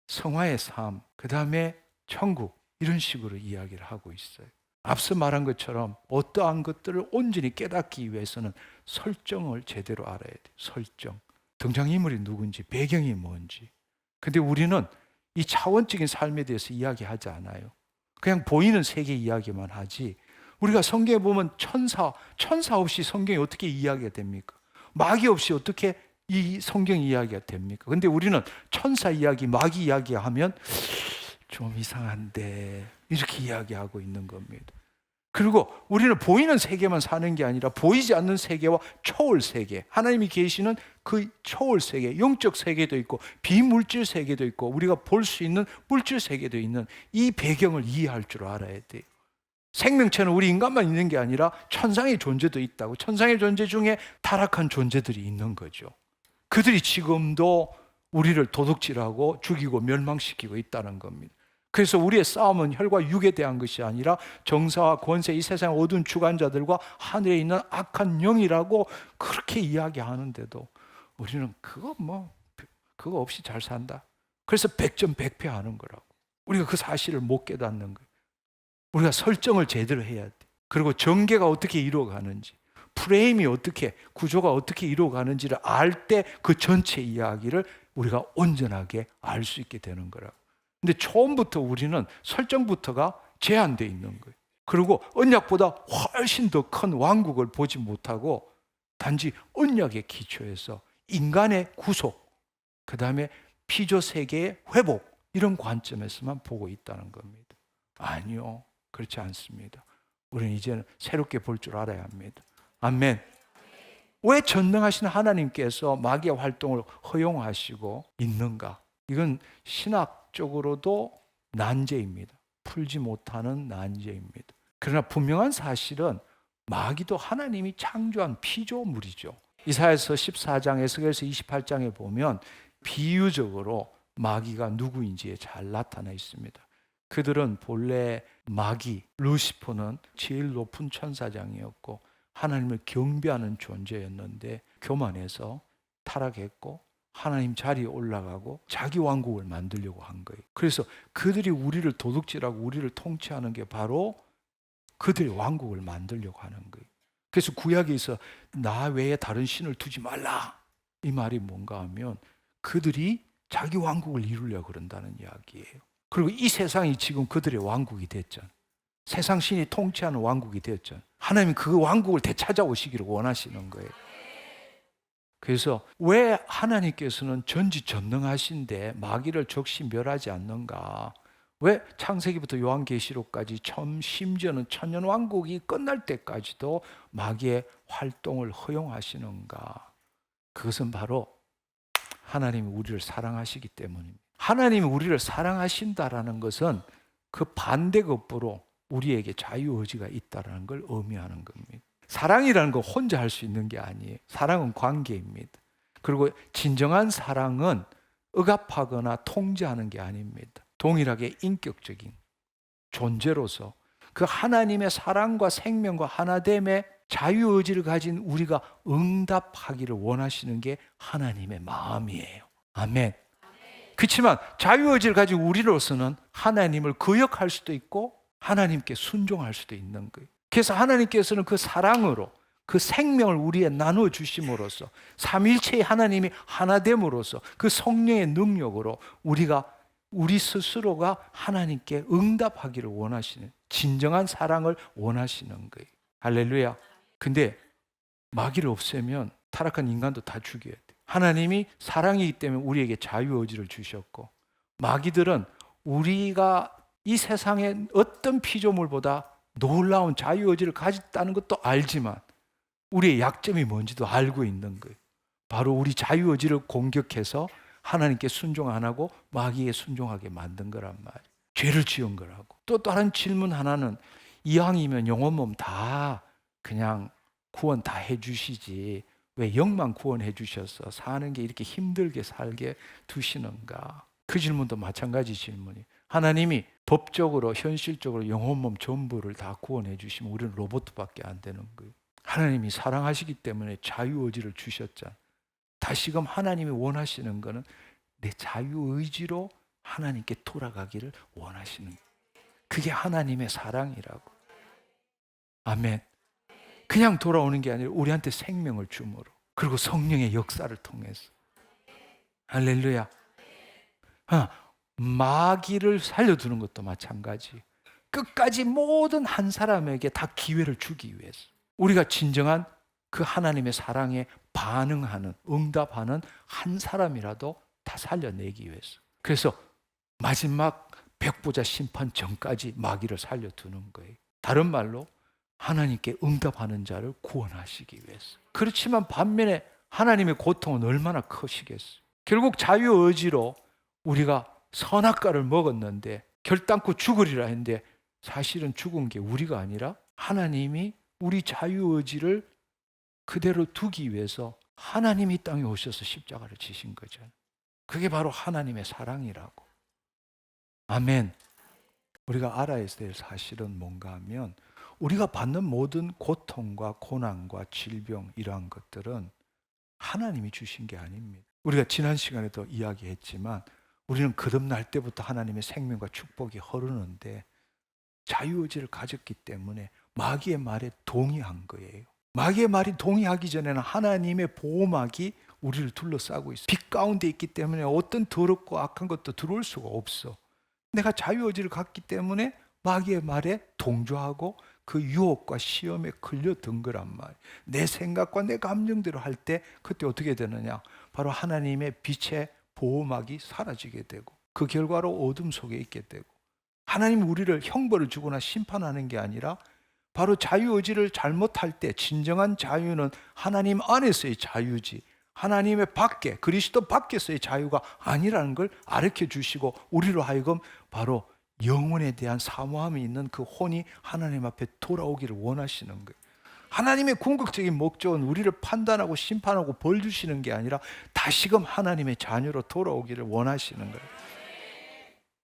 Speaker 1: 성화의 삶, 그 다음에 천국 이런 식으로 이야기를 하고 있어요. 앞서 말한 것처럼 어떠한 것들을 온전히 깨닫기 위해서는 설정을 제대로 알아야 돼요. 설정. 등장인물이 누군지, 배경이 뭔지. 근데 우리는 이 차원적인 삶에 대해서 이야기하지 않아요. 그냥 보이는 세계 이야기만 하지. 우리가 성경에 보면 천사 없이 성경이 어떻게 이야기가 됩니까? 마귀 없이 어떻게 이 성경 이야기가 됩니까? 근데 우리는 천사 이야기, 마귀 이야기 하면 좀 이상한데 이렇게 이야기하고 있는 겁니다. 그리고 우리는 보이는 세계만 사는 게 아니라 보이지 않는 세계와 초월 세계, 하나님이 계시는 그 초월 세계, 영적 세계도 있고 비물질 세계도 있고 우리가 볼 수 있는 물질 세계도 있는 이 배경을 이해할 줄 알아야 돼요. 생명체는 우리 인간만 있는 게 아니라 천상의 존재도 있다고. 천상의 존재 중에 타락한 존재들이 있는 거죠. 그들이 지금도 우리를 도둑질하고 죽이고 멸망시키고 있다는 겁니다. 그래서 우리의 싸움은 혈과 육에 대한 것이 아니라 정사와 권세, 이 세상 어두운 주관자들과 하늘에 있는 악한 영이라고 그렇게 이야기하는데도 우리는 그거 없이 잘 산다. 그래서 백전백패하는 거라고. 우리가 그 사실을 못 깨닫는 거예요. 우리가 설정을 제대로 해야 돼. 그리고 전개가 어떻게 이루어가는지, 프레임이 어떻게, 구조가 어떻게 이루어가는지를 알 때 그 전체 이야기를 우리가 온전하게 알 수 있게 되는 거라고. 근데 처음부터 우리는 설정부터가 제한되어 있는 거예요. 그리고 언약보다 훨씬 더 큰 왕국을 보지 못하고 단지 언약의 기초에서 인간의 구속, 그 다음에 피조 세계의 회복, 이런 관점에서만 보고 있다는 겁니다. 아니요, 그렇지 않습니다. 우리는 이제는 새롭게 볼 줄 알아야 합니다. 아멘. 왜 전능하신 하나님께서 마귀의 활동을 허용하시고 있는가? 이건 신학적으로도 난제입니다. 풀지 못하는 난제입니다. 그러나 분명한 사실은 마귀도 하나님이 창조한 피조물이죠. 이사야서 14장, 에스겔서 28장에 보면 비유적으로 마귀가 누구인지 잘 나타나 있습니다. 그들은 본래 마귀, 루시퍼는 제일 높은 천사장이었고 하나님을 경배하는 존재였는데 교만해서 타락했고 하나님 자리에 올라가고 자기 왕국을 만들려고 한 거예요. 그래서 그들이 우리를 도둑질하고 우리를 통치하는 게 바로 그들의 왕국을 만들려고 하는 거예요. 그래서 구약에서 나 외에 다른 신을 두지 말라, 이 말이 뭔가 하면 그들이 자기 왕국을 이루려고 그런다는 이야기예요. 그리고 이 세상이 지금 그들의 왕국이 됐잖아요. 세상 신이 통치하는 왕국이 되었잖아요. 하나님이 그 왕국을 되찾아오시기를 원하시는 거예요. 그래서 왜 하나님께서는 전지전능하신데 마귀를 적시 멸하지 않는가? 왜 창세기부터 요한계시록까지 심지어는 천년왕국이 끝날 때까지도 마귀의 활동을 허용하시는가? 그것은 바로 하나님이 우리를 사랑하시기 때문입니다. 하나님이 우리를 사랑하신다라는 것은 그 반대급부로 우리에게 자유의지가 있다는 걸 의미하는 겁니다. 사랑이라는 거 혼자 할 수 있는 게 아니에요. 사랑은 관계입니다. 그리고 진정한 사랑은 억압하거나 통제하는 게 아닙니다. 동일하게 인격적인 존재로서 그 하나님의 사랑과 생명과 하나됨의 자유의지를 가진 우리가 응답하기를 원하시는 게 하나님의 마음이에요. 아멘. 그렇지만 자유의지를 가진 우리로서는 하나님을 거역할 수도 있고 하나님께 순종할 수도 있는 거예요. 그래서 하나님께서는 그 사랑으로 그 생명을 우리에 나누어 주심으로써 삼위일체의 하나님이 하나됨으로써 그 성령의 능력으로 우리 스스로가 하나님께 응답하기를 원하시는 진정한 사랑을 원하시는 거예요. 할렐루야. 근데 마귀를 없애면 타락한 인간도 다 죽여야 돼. 하나님이 사랑이기 때문에 우리에게 자유의지를 주셨고 마귀들은 우리가 이 세상의 어떤 피조물보다 놀라운 자유의지를 가졌다는 것도 알지만 우리의 약점이 뭔지도 알고 있는 거예요. 바로 우리 자유의지를 공격해서 하나님께 순종 안 하고 마귀에 순종하게 만든 거란 말이에요. 죄를 지은 거라고. 또 다른 질문 하나는 이왕이면 영혼 몸 다 그냥 구원 다 해주시지 왜 영만 구원해 주셔서 사는 게 이렇게 힘들게 살게 두시는가? 그 질문도 마찬가지 질문이에요. 하나님이 법적으로 현실적으로 영혼 몸 전부를 다 구원해 주시면 우리는 로봇밖에 안 되는 거예요. 하나님이 사랑하시기 때문에 자유의지를 주셨잖아요. 다시금 하나님이 원하시는 거는 내 자유의지로 하나님께 돌아가기를 원하시는 거예요. 그게 하나님의 사랑이라고. 아멘. 그냥 돌아오는 게 아니라 우리한테 생명을 주므로 그리고 성령의 역사를 통해서. 할렐루야. 마귀를 살려두는 것도 마찬가지. 끝까지 모든 한 사람에게 다 기회를 주기 위해서 우리가 진정한 그 하나님의 사랑에 반응하는, 응답하는 한 사람이라도 다 살려내기 위해서. 그래서 마지막 백보자 심판 전까지 마귀를 살려두는 거예요. 다른 말로 하나님께 응답하는 자를 구원하시기 위해서. 그렇지만 반면에 하나님의 고통은 얼마나 크시겠어요. 결국 자유의지로 우리가 선악과를 먹었는데 결단코 죽으리라 했는데 사실은 죽은 게 우리가 아니라 하나님이 우리 자유의지를 그대로 두기 위해서 하나님이 이 땅에 오셔서 십자가를 지신 거잖아요. 그게 바로 하나님의 사랑이라고. 아멘. 우리가 알아야 될 사실은 뭔가 하면 우리가 받는 모든 고통과 고난과 질병 이러한 것들은 하나님이 주신 게 아닙니다. 우리가 지난 시간에도 이야기했지만 우리는 거듭날 때부터 하나님의 생명과 축복이 흐르는데 자유의지를 가졌기 때문에 마귀의 말에 동의한 거예요. 마귀의 말이 동의하기 전에는 하나님의 보호막이 우리를 둘러싸고 있어요. 빛 가운데 있기 때문에 어떤 더럽고 악한 것도 들어올 수가 없어. 내가 자유의지를 갖기 때문에 마귀의 말에 동조하고 그 유혹과 시험에 걸려든 거란 말이에요. 내 생각과 내 감정대로 할 때 그때 어떻게 되느냐? 바로 하나님의 빛의 보호막이 사라지게 되고 그 결과로 어둠 속에 있게 되고 하나님 우리를 형벌을 주거나 심판하는 게 아니라 바로 자유의지를 잘못할 때 진정한 자유는 하나님 안에서의 자유지 하나님의 밖에 그리스도 밖에서의 자유가 아니라는 걸 가르쳐 주시고 우리로 하여금 바로 영혼에 대한 사모함이 있는 그 혼이 하나님 앞에 돌아오기를 원하시는 거예요. 하나님의 궁극적인 목적은 우리를 판단하고 심판하고 벌 주시는 게 아니라 다시금 하나님의 자녀로 돌아오기를 원하시는 거예요.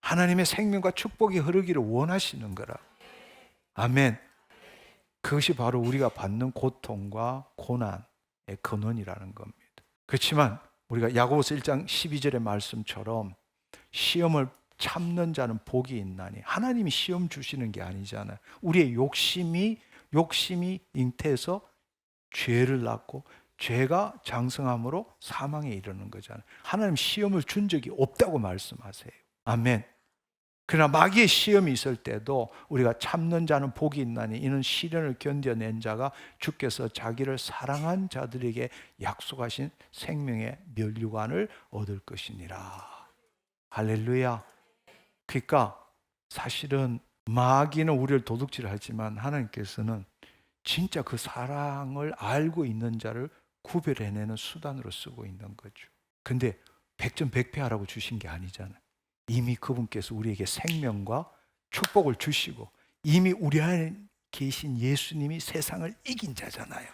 Speaker 1: 하나님의 생명과 축복이 흐르기를 원하시는 거라. 아멘. 그것이 바로 우리가 받는 고통과 고난의 근원이라는 겁니다. 그렇지만 우리가 야고보서 1장 12절의 말씀처럼 시험을 참는 자는 복이 있나니 하나님이 시험 주시는 게 아니잖아요. 우리의 욕심이 잉태해서 죄를 낳고 죄가 장성함으로 사망에 이르는 거잖아요. 하나님 시험을 준 적이 없다고 말씀하세요. 아멘. 그러나 마귀의 시험이 있을 때도 우리가 참는 자는 복이 있나니 이는 시련을 견뎌낸 자가 주께서 자기를 사랑한 자들에게 약속하신 생명의 면류관을 얻을 것이니라. 할렐루야. 그러니까 사실은 마귀는 우리를 도둑질하지만 하나님께서는 진짜 그 사랑을 알고 있는 자를 구별해내는 수단으로 쓰고 있는 거죠. 근데 백전백패하라고 주신 게 아니잖아요. 이미 그분께서 우리에게 생명과 축복을 주시고 이미 우리 안에 계신 예수님이 세상을 이긴 자잖아요.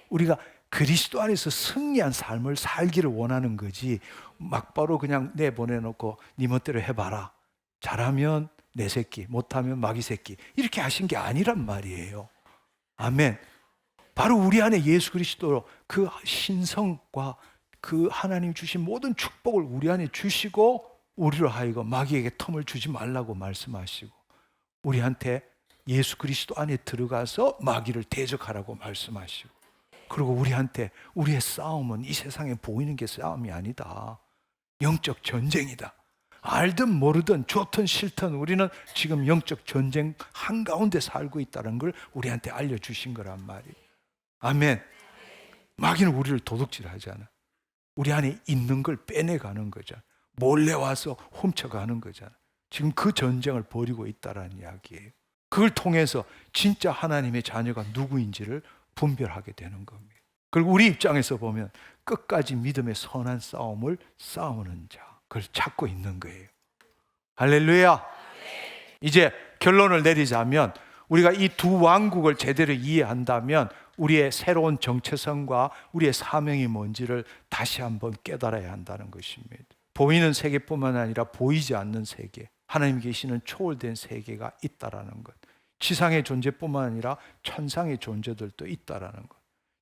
Speaker 1: 우리가 그리스도 안에서 승리한 삶을 살기를 원하는 거지 막바로 그냥 내보내놓고 네 멋대로 해봐라. 잘하면 내 새끼, 못하면 마귀 새끼 이렇게 하신 게 아니란 말이에요. 아멘. 바로 우리 안에 예수 그리스도로 그 신성과 그 하나님 주신 모든 축복을 우리 안에 주시고 우리로 하여금 마귀에게 텀을 주지 말라고 말씀하시고 우리한테 예수 그리스도 안에 들어가서 마귀를 대적하라고 말씀하시고 그리고 우리한테 우리의 싸움은 이 세상에 보이는 게 싸움이 아니다. 영적 전쟁이다. 알든 모르든 좋든 싫든 우리는 지금 영적 전쟁 한가운데 살고 있다는 걸 우리한테 알려주신 거란 말이에요. 아멘. 마귀는 우리를 도둑질하잖아. 우리 안에 있는 걸 빼내가는 거잖아. 몰래 와서 훔쳐가는 거잖아. 지금 그 전쟁을 벌이고 있다는 이야기예요. 그걸 통해서 진짜 하나님의 자녀가 누구인지를 분별하게 되는 겁니다. 그리고 우리 입장에서 보면 끝까지 믿음의 선한 싸움을 싸우는 자, 그걸 찾고 있는 거예요. 할렐루야. 이제 결론을 내리자면 우리가 이 두 왕국을 제대로 이해한다면 우리의 새로운 정체성과 우리의 사명이 뭔지를 다시 한번 깨달아야 한다는 것입니다. 보이는 세계뿐만 아니라 보이지 않는 세계, 하나님 계시는 초월된 세계가 있다라는 것. 지상의 존재뿐만 아니라 천상의 존재들도 있다라는 것.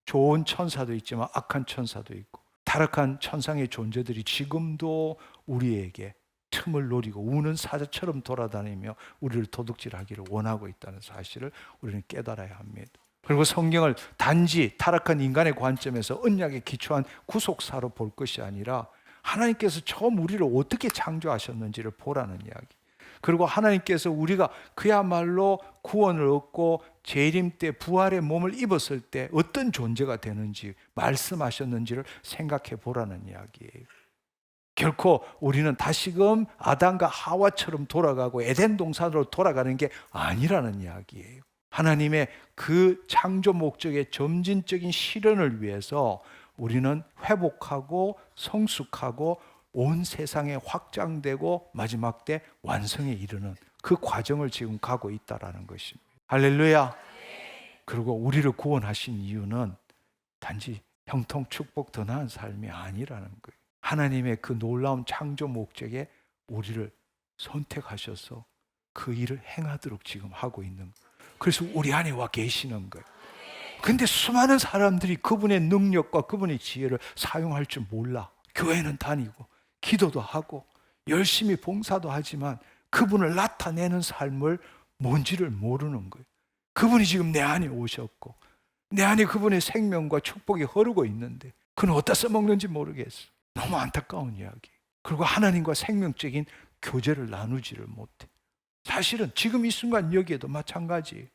Speaker 1: 좋은 천사도 있지만 악한 천사도 있고 타락한 천상의 존재들이 지금도 우리에게 틈을 노리고 우는 사자처럼 돌아다니며 우리를 도둑질하기를 원하고 있다는 사실을 우리는 깨달아야 합니다. 그리고 성경을 단지 타락한 인간의 관점에서 언약에 기초한 구속사로 볼 것이 아니라 하나님께서 처음 우리를 어떻게 창조하셨는지를 보라는 이야기. 그리고 하나님께서 우리가 그야말로 구원을 얻고 재림 때 부활의 몸을 입었을 때 어떤 존재가 되는지 말씀하셨는지를 생각해 보라는 이야기예요. 결코 우리는 다시금 아담과 하와처럼 돌아가고 에덴 동산으로 돌아가는 게 아니라는 이야기예요. 하나님의 그 창조 목적의 점진적인 실현을 위해서 우리는 회복하고 성숙하고 온 세상에 확장되고 마지막 때 완성에 이르는 그 과정을 지금 가고 있다라는 것입니다. 할렐루야. 그리고 우리를 구원하신 이유는 단지 형통 축복 더 나은 삶이 아니라는 거예요. 하나님의 그 놀라운 창조 목적에 우리를 선택하셔서 그 일을 행하도록 지금 하고 있는 거예요. 그래서 우리 안에 와 계시는 거예요. 근데 수많은 사람들이 그분의 능력과 그분의 지혜를 사용할 줄 몰라. 교회는 다니고 기도도 하고 열심히 봉사도 하지만 그분을 나타내는 삶을 뭔지를 모르는 거예요. 그분이 지금 내 안에 오셨고 내 안에 그분의 생명과 축복이 흐르고 있는데 그는 어디다 써먹는지 모르겠어. 너무 안타까운 이야기. 그리고 하나님과 생명적인 교제를 나누지를 못해. 사실은 지금 이 순간 여기에도 마찬가지예요.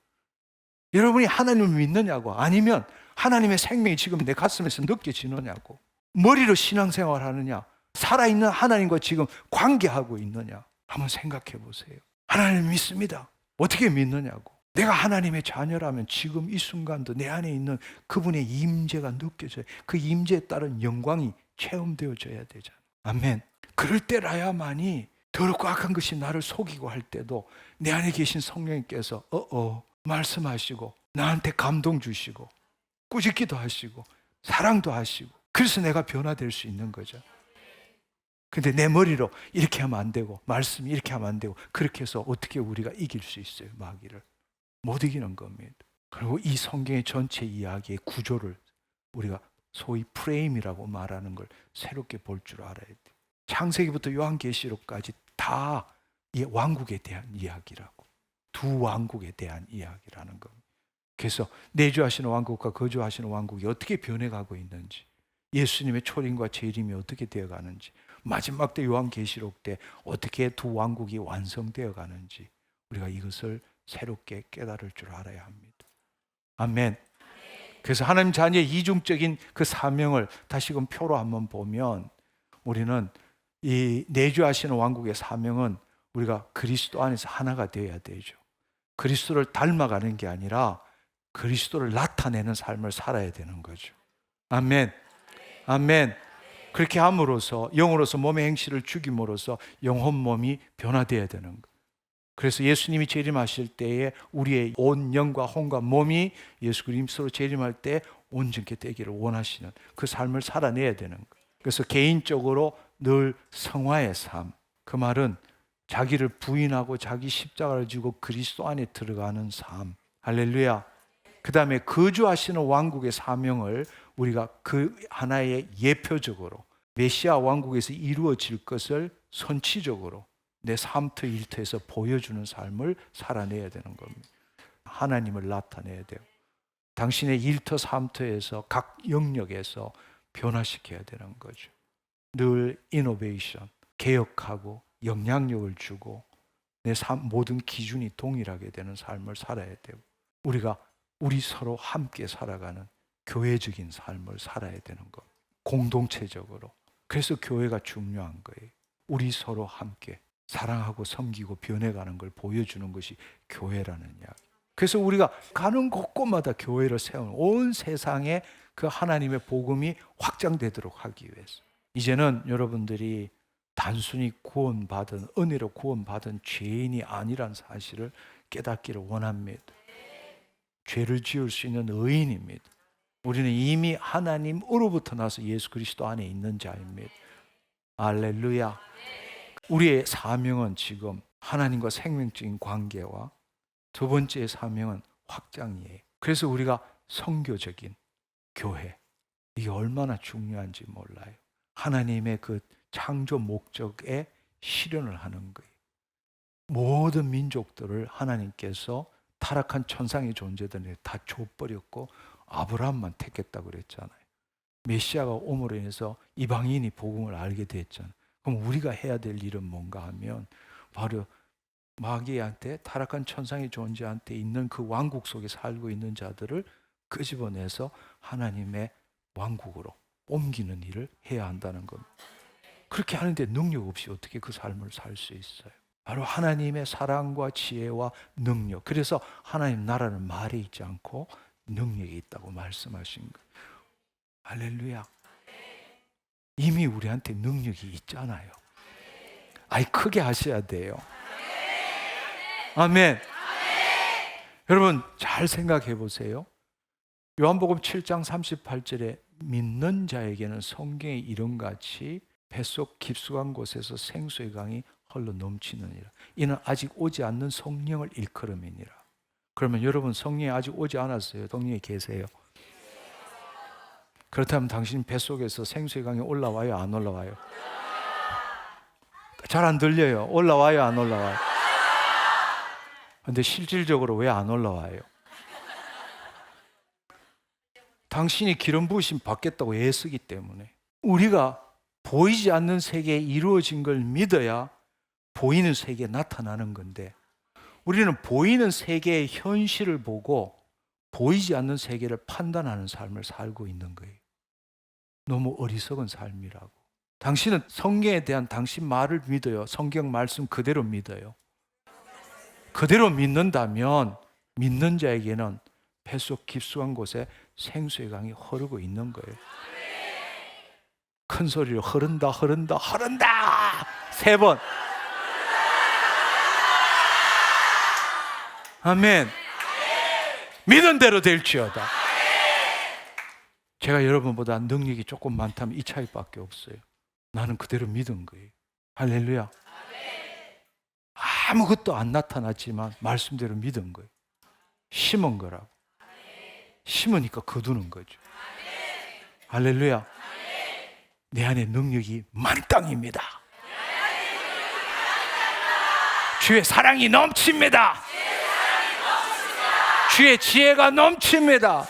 Speaker 1: 여러분이 하나님을 믿느냐고, 아니면 하나님의 생명이 지금 내 가슴에서 느껴지느냐고, 머리로 신앙생활 하느냐, 살아있는 하나님과 지금 관계하고 있느냐, 한번 생각해 보세요. 하나님 믿습니다. 어떻게 믿느냐고. 내가 하나님의 자녀라면 지금 이 순간도 내 안에 있는 그분의 임재가 느껴져요. 그 임재에 따른 영광이 체험되어져야 되잖아요. 아멘. 그럴 때라야만이 더럽고 악한 것이 나를 속이고 할 때도 내 안에 계신 성령님께서 말씀하시고 나한테 감동 주시고 꾸짖기도 하시고 사랑도 하시고, 그래서 내가 변화될 수 있는 거죠. 근데 내 머리로 이렇게 하면 안 되고 말씀이 이렇게 하면 안 되고 그렇게 해서 어떻게 우리가 이길 수 있어요? 마귀를 못 이기는 겁니다. 그리고 이 성경의 전체 이야기의 구조를 우리가 소위 프레임이라고 말하는 걸 새롭게 볼 줄 알아야 돼요. 창세기부터 요한계시록까지 다 이 왕국에 대한 이야기라고, 두 왕국에 대한 이야기라는 겁니다. 그래서 내주하시는 왕국과 거주하시는 왕국이 어떻게 변해가고 있는지, 예수님의 초림과 재림이 어떻게 되어가는지, 마지막 때 요한계시록 때 어떻게 두 왕국이 완성되어 가는지 우리가 이것을 새롭게 깨달을 줄 알아야 합니다. 아멘. 그래서 하나님 자녀의 이중적인 그 사명을 다시금 표로 한번 보면, 우리는 이 내주하시는 왕국의 사명은 우리가 그리스도 안에서 하나가 되어야 되죠. 그리스도를 닮아가는 게 아니라 그리스도를 나타내는 삶을 살아야 되는 거죠. 아멘. 아멘. 그렇게 함으로써, 영으로서 몸의 행실을 죽임으로써 영혼 몸이 변화되어야 되는 거예요. 그래서 예수님이 재림하실 때에 우리의 온 영과 혼과 몸이 예수 그리스도로 재림할 때 온전케 되기를 원하시는 그 삶을 살아내야 되는 거예요. 그래서 개인적으로 늘 성화의 삶, 그 말은 자기를 부인하고 자기 십자가를 지고 그리스도 안에 들어가는 삶. 할렐루야. 그 다음에 거주하시는 왕국의 사명을 우리가 그 하나의 예표적으로 메시아 왕국에서 이루어질 것을 선치적으로 내 삶터 일터에서 보여주는 삶을 살아내야 되는 겁니다. 하나님을 나타내야 돼요. 당신의 일터 삶터에서 각 영역에서 변화시켜야 되는 거죠. 늘 이노베이션, 개혁하고 영향력을 주고 내 삶 모든 기준이 동일하게 되는 삶을 살아야 되고, 우리 서로 함께 살아가는 교회적인 삶을 살아야 되는 것, 공동체적으로. 그래서 교회가 중요한 거예요. 우리 서로 함께 사랑하고 섬기고 변해가는 걸 보여주는 것이 교회라는 이야기. 그래서 우리가 가는 곳곳마다 교회를 세우는, 온 세상에 그 하나님의 복음이 확장되도록 하기 위해서. 이제는 여러분들이 단순히 구원받은, 은혜로 구원받은 죄인이 아니란 사실을 깨닫기를 원합니다. 죄를 지을 수 있는 의인입니다. 우리는 이미 하나님으로부터 나서 예수 그리스도 안에 있는 자입니다. 할렐루야. 우리의 사명은 지금 하나님과 생명적인 관계와, 두 번째 사명은 확장이에요. 그래서 우리가 선교적인 교회, 이게 얼마나 중요한지 몰라요. 하나님의 그 창조 목적에 실현을 하는 거예요. 모든 민족들을 하나님께서 타락한 천상의 존재들을 다 줘버렸고 아브라함만 택했다고 그랬잖아요. 메시아가 옴으로 인해서 이방인이 복음을 알게 됐잖아요. 그럼 우리가 해야 될 일은 뭔가 하면, 바로 마귀한테, 타락한 천상의 존재한테 있는 그 왕국 속에 살고 있는 자들을 끄집어내서 하나님의 왕국으로 옮기는 일을 해야 한다는 겁니다. 그렇게 하는데 능력 없이 어떻게 그 삶을 살 수 있어요? 바로 하나님의 사랑과 지혜와 능력. 그래서 하나님 나라는 말에 있지 않고 능력이 있다고 말씀하신 거예요. 할렐루야. 이미 우리한테 능력이 있잖아요. 아이, 크게 하셔야 돼요. 아멘. 여러분 잘 생각해 보세요. 요한복음 7장 38절에 믿는 자에게는 성경의 이름같이 뱃속 깊숙한 곳에서 생수의 강이 흘러 넘치느니라. 이는 아직 오지 않는 성령을 일컬음이니라. 그러면 여러분 성령이 아직 오지 않았어요? 성령이 계세요? 그렇다면 당신 뱃속에서 생수의 강이 올라와요? 안 올라와요? 잘 안 들려요. 올라와요? 안 올라와요? 근데 실질적으로 왜 안 올라와요? 당신이 기름 부으심 받겠다고 애쓰기 때문에. 우리가 보이지 않는 세계에 이루어진 걸 믿어야 보이는 세계에 나타나는 건데, 우리는 보이는 세계의 현실을 보고 보이지 않는 세계를 판단하는 삶을 살고 있는 거예요. 너무 어리석은 삶이라고. 당신은 성경에 대한 당신 말을 믿어요? 성경 말씀 그대로 믿어요? 그대로 믿는다면 믿는 자에게는 뱃속 깊숙한 곳에 생수의 강이 흐르고 있는 거예요. 큰 소리로 흐른다 흐른다 흐른다 3번. 아멘. 믿은 대로 될지어다. 제가 여러분보다 능력이 조금 많다면 이 차이밖에 없어요. 나는 그대로 믿은 거예요. 할렐루야. 아무것도 안 나타났지만 말씀대로 믿은 거예요. 심은 거라고. 심으니까 거두는 거죠. 할렐루야. 내 안에 능력이 만땅입니다. 주의 사랑이 넘칩니다. 주의 지혜가 넘칩니다.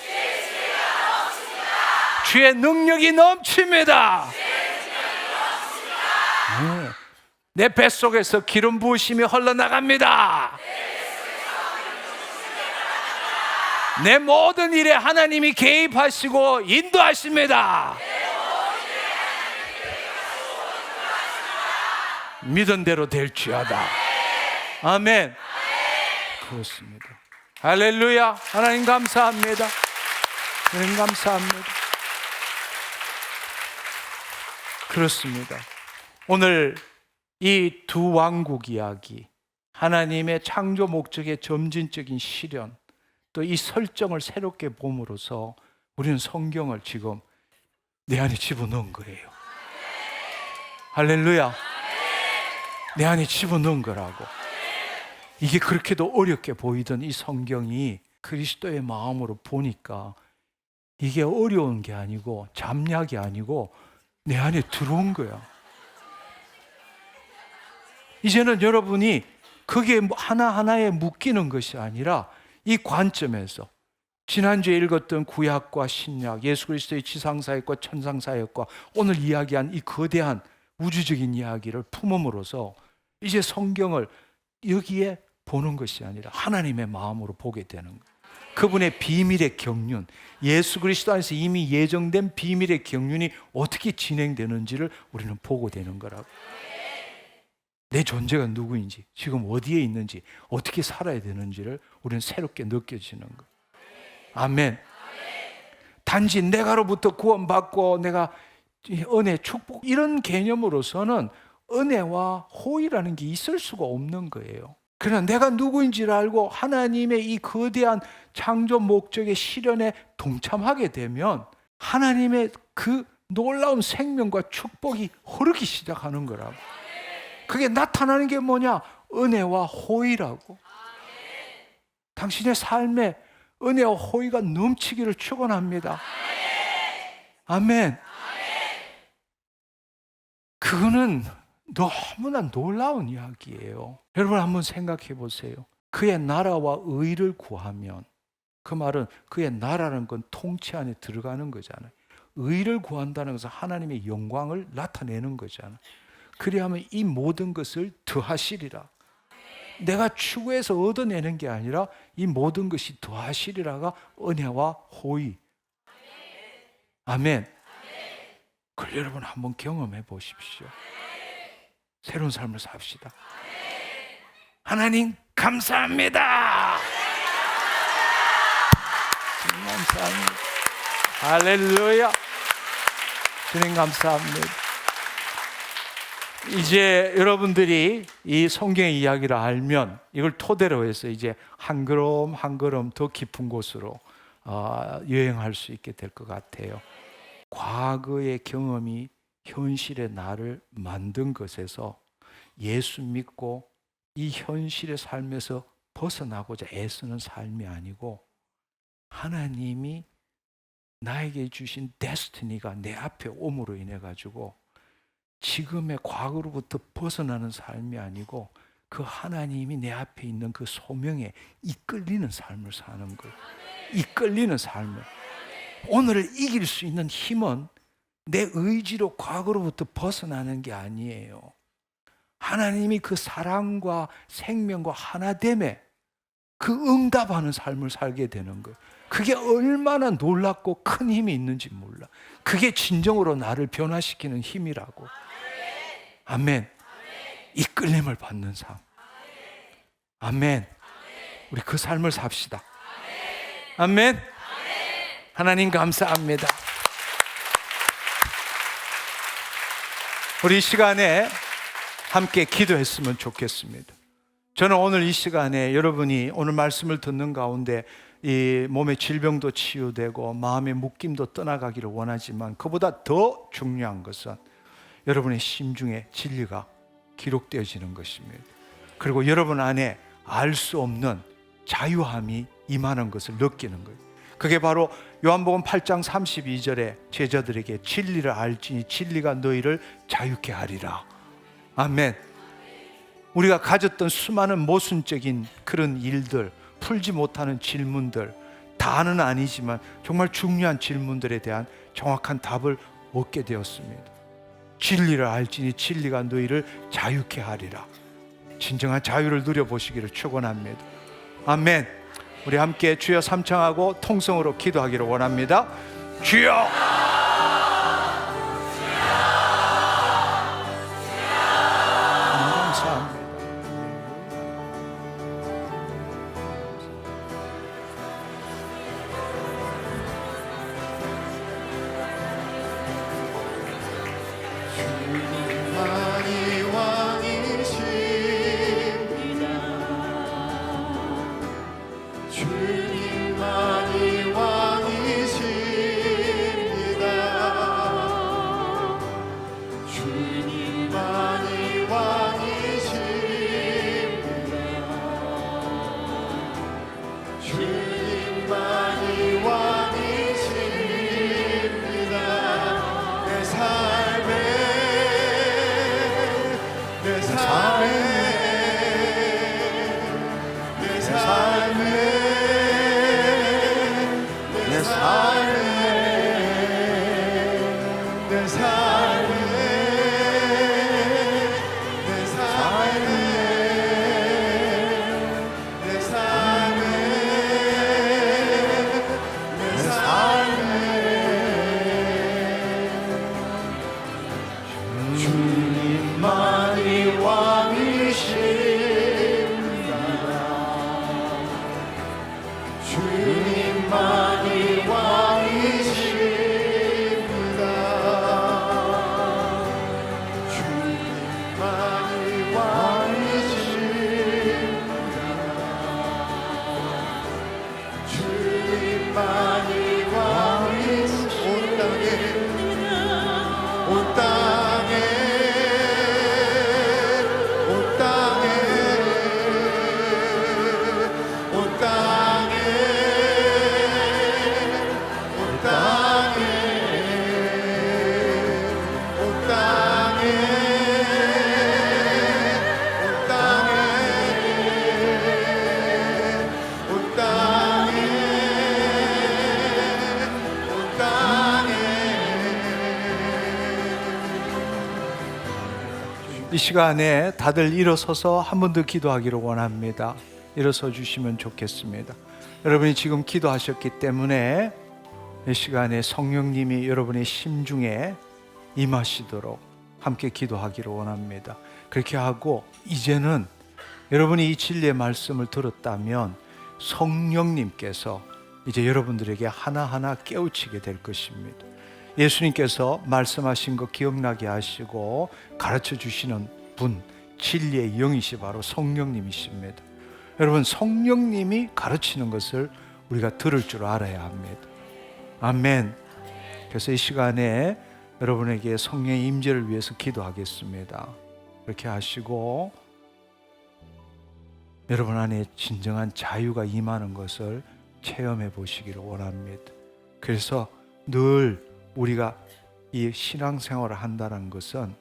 Speaker 1: 주의 능력이 넘칩니다. 내 뱃속에서 기름 부으심이 흘러나갑니다. 내 모든 일에 하나님이 개입하시고 인도하십니다. 믿은 대로 될지어다. 아멘. 그렇습니다. 할렐루야. 하나님 감사합니다. 하나님 감사합니다. 그렇습니다. 오늘 이 두 왕국 이야기, 하나님의 창조 목적의 점진적인 실현, 또 이 설정을 새롭게 봄으로써 우리는 성경을 지금 내 안에 집어넣은 거예요. 할렐루야. 내 안에 집어넣은 거라고. 이게 그렇게도 어렵게 보이던 이 성경이 그리스도의 마음으로 보니까 이게 어려운 게 아니고 잡약이 아니고 내 안에 들어온 거야. 이제는 여러분이 그게 하나하나에 묶이는 것이 아니라 이 관점에서 지난주에 읽었던 구약과 신약, 예수 그리스도의 지상사역과 천상사역과 오늘 이야기한 이 거대한 우주적인 이야기를 품음으로써 이제 성경을 여기에 보는 것이 아니라 하나님의 마음으로 보게 되는 거예요. 그분의 비밀의 경륜, 예수 그리스도 안에서 이미 예정된 비밀의 경륜이 어떻게 진행되는지를 우리는 보고 되는 거라고. 내 존재가 누구인지, 지금 어디에 있는지, 어떻게 살아야 되는지를 우리는 새롭게 느껴지는 거예요. 아멘. 단지 내가로부터 구원받고 내가 은혜, 축복 이런 개념으로서는 은혜와 호의라는 게 있을 수가 없는 거예요. 그러나 내가 누구인지를 알고 하나님의 이 거대한 창조 목적의 실현에 동참하게 되면 하나님의 그 놀라운 생명과 축복이 흐르기 시작하는 거라고. 그게 나타나는 게 뭐냐? 은혜와 호의라고. 당신의 삶에 은혜와 호의가 넘치기를 축원합니다. 아멘. 그거는 너무나 놀라운 이야기예요. 여러분 한번 생각해 보세요. 그의 나라와 의를 구하면, 그 말은 그의 나라라는 건 통치 안에 들어가는 거잖아요. 의를 구한다는 것은 하나님의 영광을 나타내는 거잖아요. 그리하면 이 모든 것을 더하시리라. 내가 추구해서 얻어내는 게 아니라 이 모든 것이 더하시리라가 은혜와 호의. 아멘. 그걸 여러분 한번 경험해 보십시오. 새로운 삶을 삽시다. 하나님 감사합니다. 주님 감사합니다. 할렐루야. 주님 감사합니다. 이제 여러분들이 이 성경의 이야기를 알면 이걸 토대로 해서 이제 한 걸음 한 걸음 더 깊은 곳으로 여행할 수 있게 될 것 같아요. 과거의 경험이 현실의 나를 만든 것에서 예수 믿고 이 현실의 삶에서 벗어나고자 애쓰는 삶이 아니고 하나님이 나에게 주신 데스티니가 내 앞에 옴으로 인해 가지고 지금의 과거로부터 벗어나는 삶이 아니고 그 하나님이 내 앞에 있는 그 소명에 이끌리는 삶을 사는 거예요. 이끌리는 삶을. 오늘을 이길 수 있는 힘은 내 의지로 과거로부터 벗어나는 게 아니에요. 하나님이 그 사랑과 생명과 하나됨에 그 응답하는 삶을 살게 되는 거예요. 그게 얼마나 놀랍고 큰 힘이 있는지 몰라. 그게 진정으로 나를 변화시키는 힘이라고. 아멘. 이끌림을 받는 삶. 아멘. 우리 그 삶을 삽시다. 아멘. 하나님 감사합니다. 우리 이 시간에 함께 기도했으면 좋겠습니다. 저는 오늘 이 시간에 여러분이 오늘 말씀을 듣는 가운데 이 몸의 질병도 치유되고 마음의 묶임도 떠나가기를 원하지만 그보다 더 중요한 것은 여러분의 심중에 진리가 기록되어지는 것입니다. 그리고 여러분 안에 알 수 없는 자유함이 임하는 것을 느끼는 거예요. 그게 바로 요한복음 8장 32절에 제자들에게 진리를 알지니 진리가 너희를 자유케 하리라. 아멘. 우리가 가졌던 수많은 모순적인 그런 일들, 풀지 못하는 질문들, 다는 아니지만 정말 중요한 질문들에 대한 정확한 답을 얻게 되었습니다. 진리를 알지니 진리가 너희를 자유케 하리라. 진정한 자유를 누려보시기를 축원합니다. 아멘. 우리 함께 주여 삼창하고 통성으로 기도하기를 원합니다. 주여! 감사합니다.
Speaker 2: 주님만이 왕이십니다. 주님만이 왕이십니다. 주님만이 왕이십니다. 주님만이 왕이십니다. 내 삶에 내 삶에 내 삶에 내 삶에 내 삶에 내 삶에 내 삶에 내 삶에 주님만이 왕이십니다. 주님만이 왕이십니다. 주님만이 왕이십니다. 주님만이 왕이십니다. 온 땅에 온 땅에 온 땅에 온 땅에 온 땅에 온 땅에 온 땅에 온 땅에
Speaker 1: 이 시간에 다들 일어서서 한 번 더 기도하기를 원합니다. 일어서 주시면 좋겠습니다. 여러분이 지금 기도하셨기 때문에 이 시간에 성령님이 여러분의 심중에 임하시도록 함께 기도하기를 원합니다. 그렇게 하고 이제는 여러분이 이 진리의 말씀을 들었다면 성령님께서 이제 여러분들에게 하나하나 깨우치게 될 것입니다. 예수님께서 말씀하신 거 기억나게 하시고 가르쳐 주시는 분, 진리의 영이시 바로 성령님이십니다. 여러분, 성령님이 가르치는 것을 우리가 들을 줄 알아야 합니다. 아멘. 그래서 이 시간에 여러분에게 성령의 임재를 위해서 기도하겠습니다. 그렇게 하시고 여러분 안에 진정한 자유가 임하는 것을 체험해 보시기를 원합니다. 그래서 늘 우리가 이 신앙생활을 한다는 것은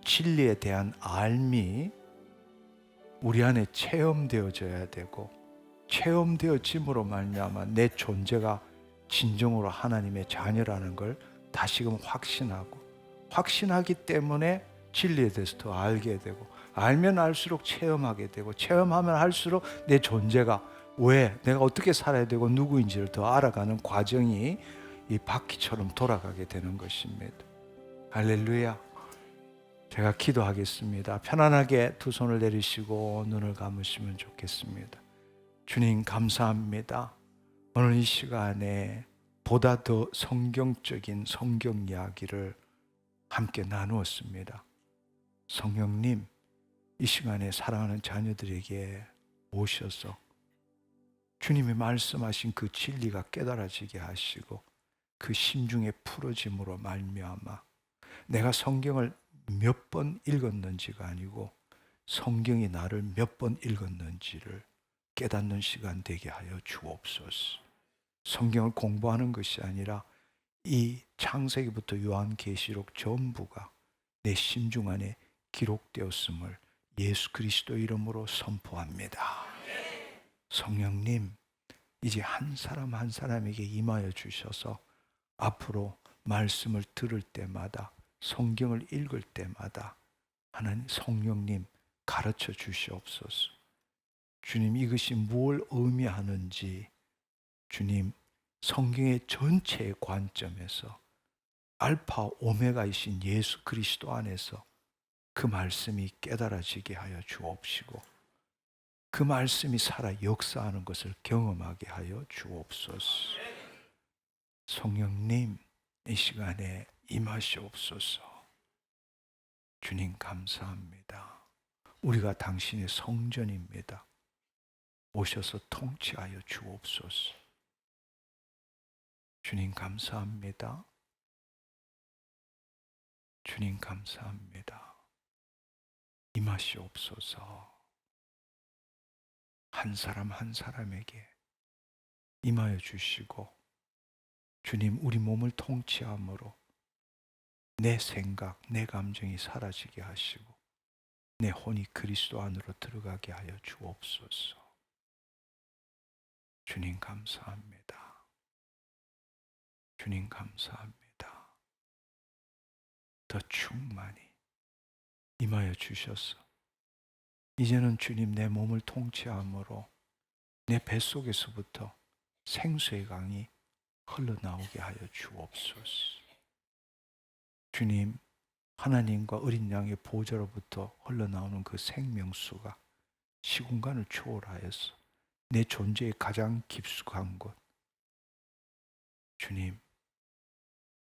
Speaker 1: 진리에 대한 알미 우리 안에 체험되어져야 되고, 체험되어짐으로 말미암아 내 존재가 진정으로 하나님의 자녀라는 걸 다시금 확신하기 때문에 진리에 대해서 더 알게 되고, 알면 알수록 체험하게 되고, 체험하면 할수록 내 존재가 왜 내가 어떻게 살아야 되고 누구인지를 더 알아가는 과정이 이 바퀴처럼 돌아가게 되는 것입니다. 할렐루야. 제가 기도하겠습니다. 편안하게 두 손을 내리시고 눈을 감으시면 좋겠습니다. 주님 감사합니다. 오늘 이 시간에 보다 더 성경적인 성경 이야기를 함께 나누었습니다. 성령님, 이 시간에 사랑하는 자녀들에게 오셔서 주님이 말씀하신 그 진리가 깨달아지게 하시고, 그 심중에 풀어짐으로 말미암아 내가 성경을 몇 번 읽었는지가 아니고 성경이 나를 몇 번 읽었는지를 깨닫는 시간 되게 하여 주옵소서. 성경을 공부하는 것이 아니라 이 창세기부터 요한계시록 전부가 내 심중 안에 기록되었음을 예수 그리스도 이름으로 선포합니다. 성령님, 이제 한 사람 한 사람에게 임하여 주셔서 앞으로 말씀을 들을 때마다, 성경을 읽을 때마다 하나님 성령님 가르쳐 주시옵소서. 주님, 이것이 뭘 의미하는지 주님 성경의 전체의 관점에서 알파 오메가이신 예수 그리스도 안에서 그 말씀이 깨달아지게 하여 주옵시고, 그 말씀이 살아 역사하는 것을 경험하게 하여 주옵소서. 성령님, 이 시간에 임하시옵소서. 주님 감사합니다. 우리가 당신의 성전입니다. 오셔서 통치하여 주옵소서. 주님 감사합니다. 주님 감사합니다. 임하시옵소서. 한 사람 한 사람에게 임하여 주시고, 주님 우리 몸을 통치함으로 내 생각, 내 감정이 사라지게 하시고 내 혼이 그리스도 안으로 들어가게 하여 주옵소서. 주님 감사합니다. 주님 감사합니다. 더 충만히 임하여 주셔서 이제는 주님 내 몸을 통치함으로 내 뱃속에서부터 생수의 강이 흘러나오게 하여 주옵소서. 주님, 하나님과 어린 양의 보좌로부터 흘러나오는 그 생명수가 시공간을 초월하여서 내 존재의 가장 깊숙한 곳, 주님,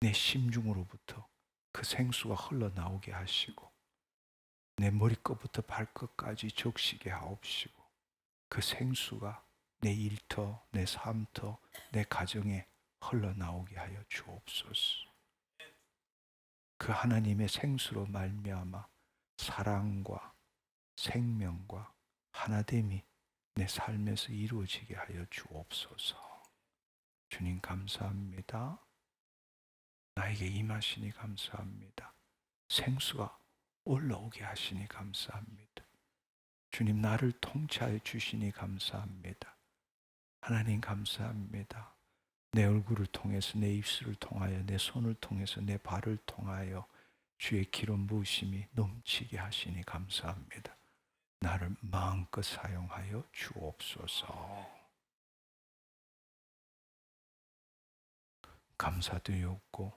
Speaker 1: 내 심중으로부터 그 생수가 흘러나오게 하시고 내 머리끝부터 발끝까지 적시게 하옵시고, 그 생수가 내 일터, 내 삶터, 내 가정에 흘러나오게 하여 주옵소서. 그 하나님의 생수로 말미암아 사랑과 생명과 하나됨이 내 삶에서 이루어지게 하여 주옵소서. 주님 감사합니다. 나에게 임하시니 감사합니다. 생수가 올라오게 하시니 감사합니다. 주님 나를 통치하여 주시니 감사합니다. 하나님 감사합니다. 내 얼굴을 통해서, 내 입술을 통하여, 내 손을 통해서, 내 발을 통하여 주의 기름 부으심이 넘치게 하시니 감사합니다. 나를 마음껏 사용하여 주옵소서. 감사드리옵고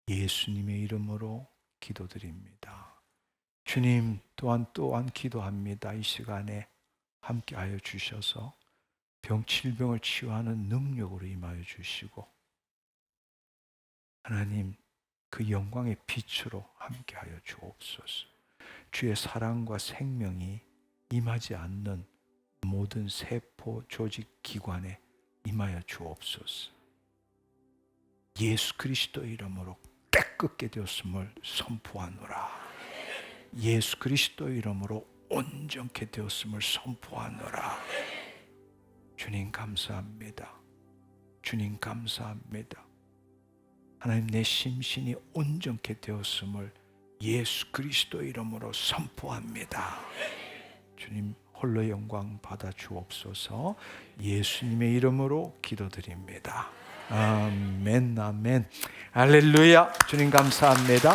Speaker 1: 예수님의 이름으로 기도드립니다. 주님 또한 기도합니다. 이 시간에 함께하여 주셔서 질병을 치유하는 능력으로 임하여 주시고, 하나님 그 영광의 빛으로 함께하여 주옵소서. 주의 사랑과 생명이 임하지 않는 모든 세포, 조직, 기관에 임하여 주옵소서. 예수 그리스도 이름으로 떼끄게 되었음을 선포하노라. 예수 그리스도 이름으로 온전케 되었음을 선포하노라. 주님 감사합니다. 주님 감사합니다. 하나님, 내 심신이 온전케 되었음을 예수 그리스도 이름으로 선포합니다. 주님 홀로 영광 받아 주옵소서. 예수님의 이름으로 기도드립니다. 아멘, 아멘. 할렐루야. 주님 감사합니다.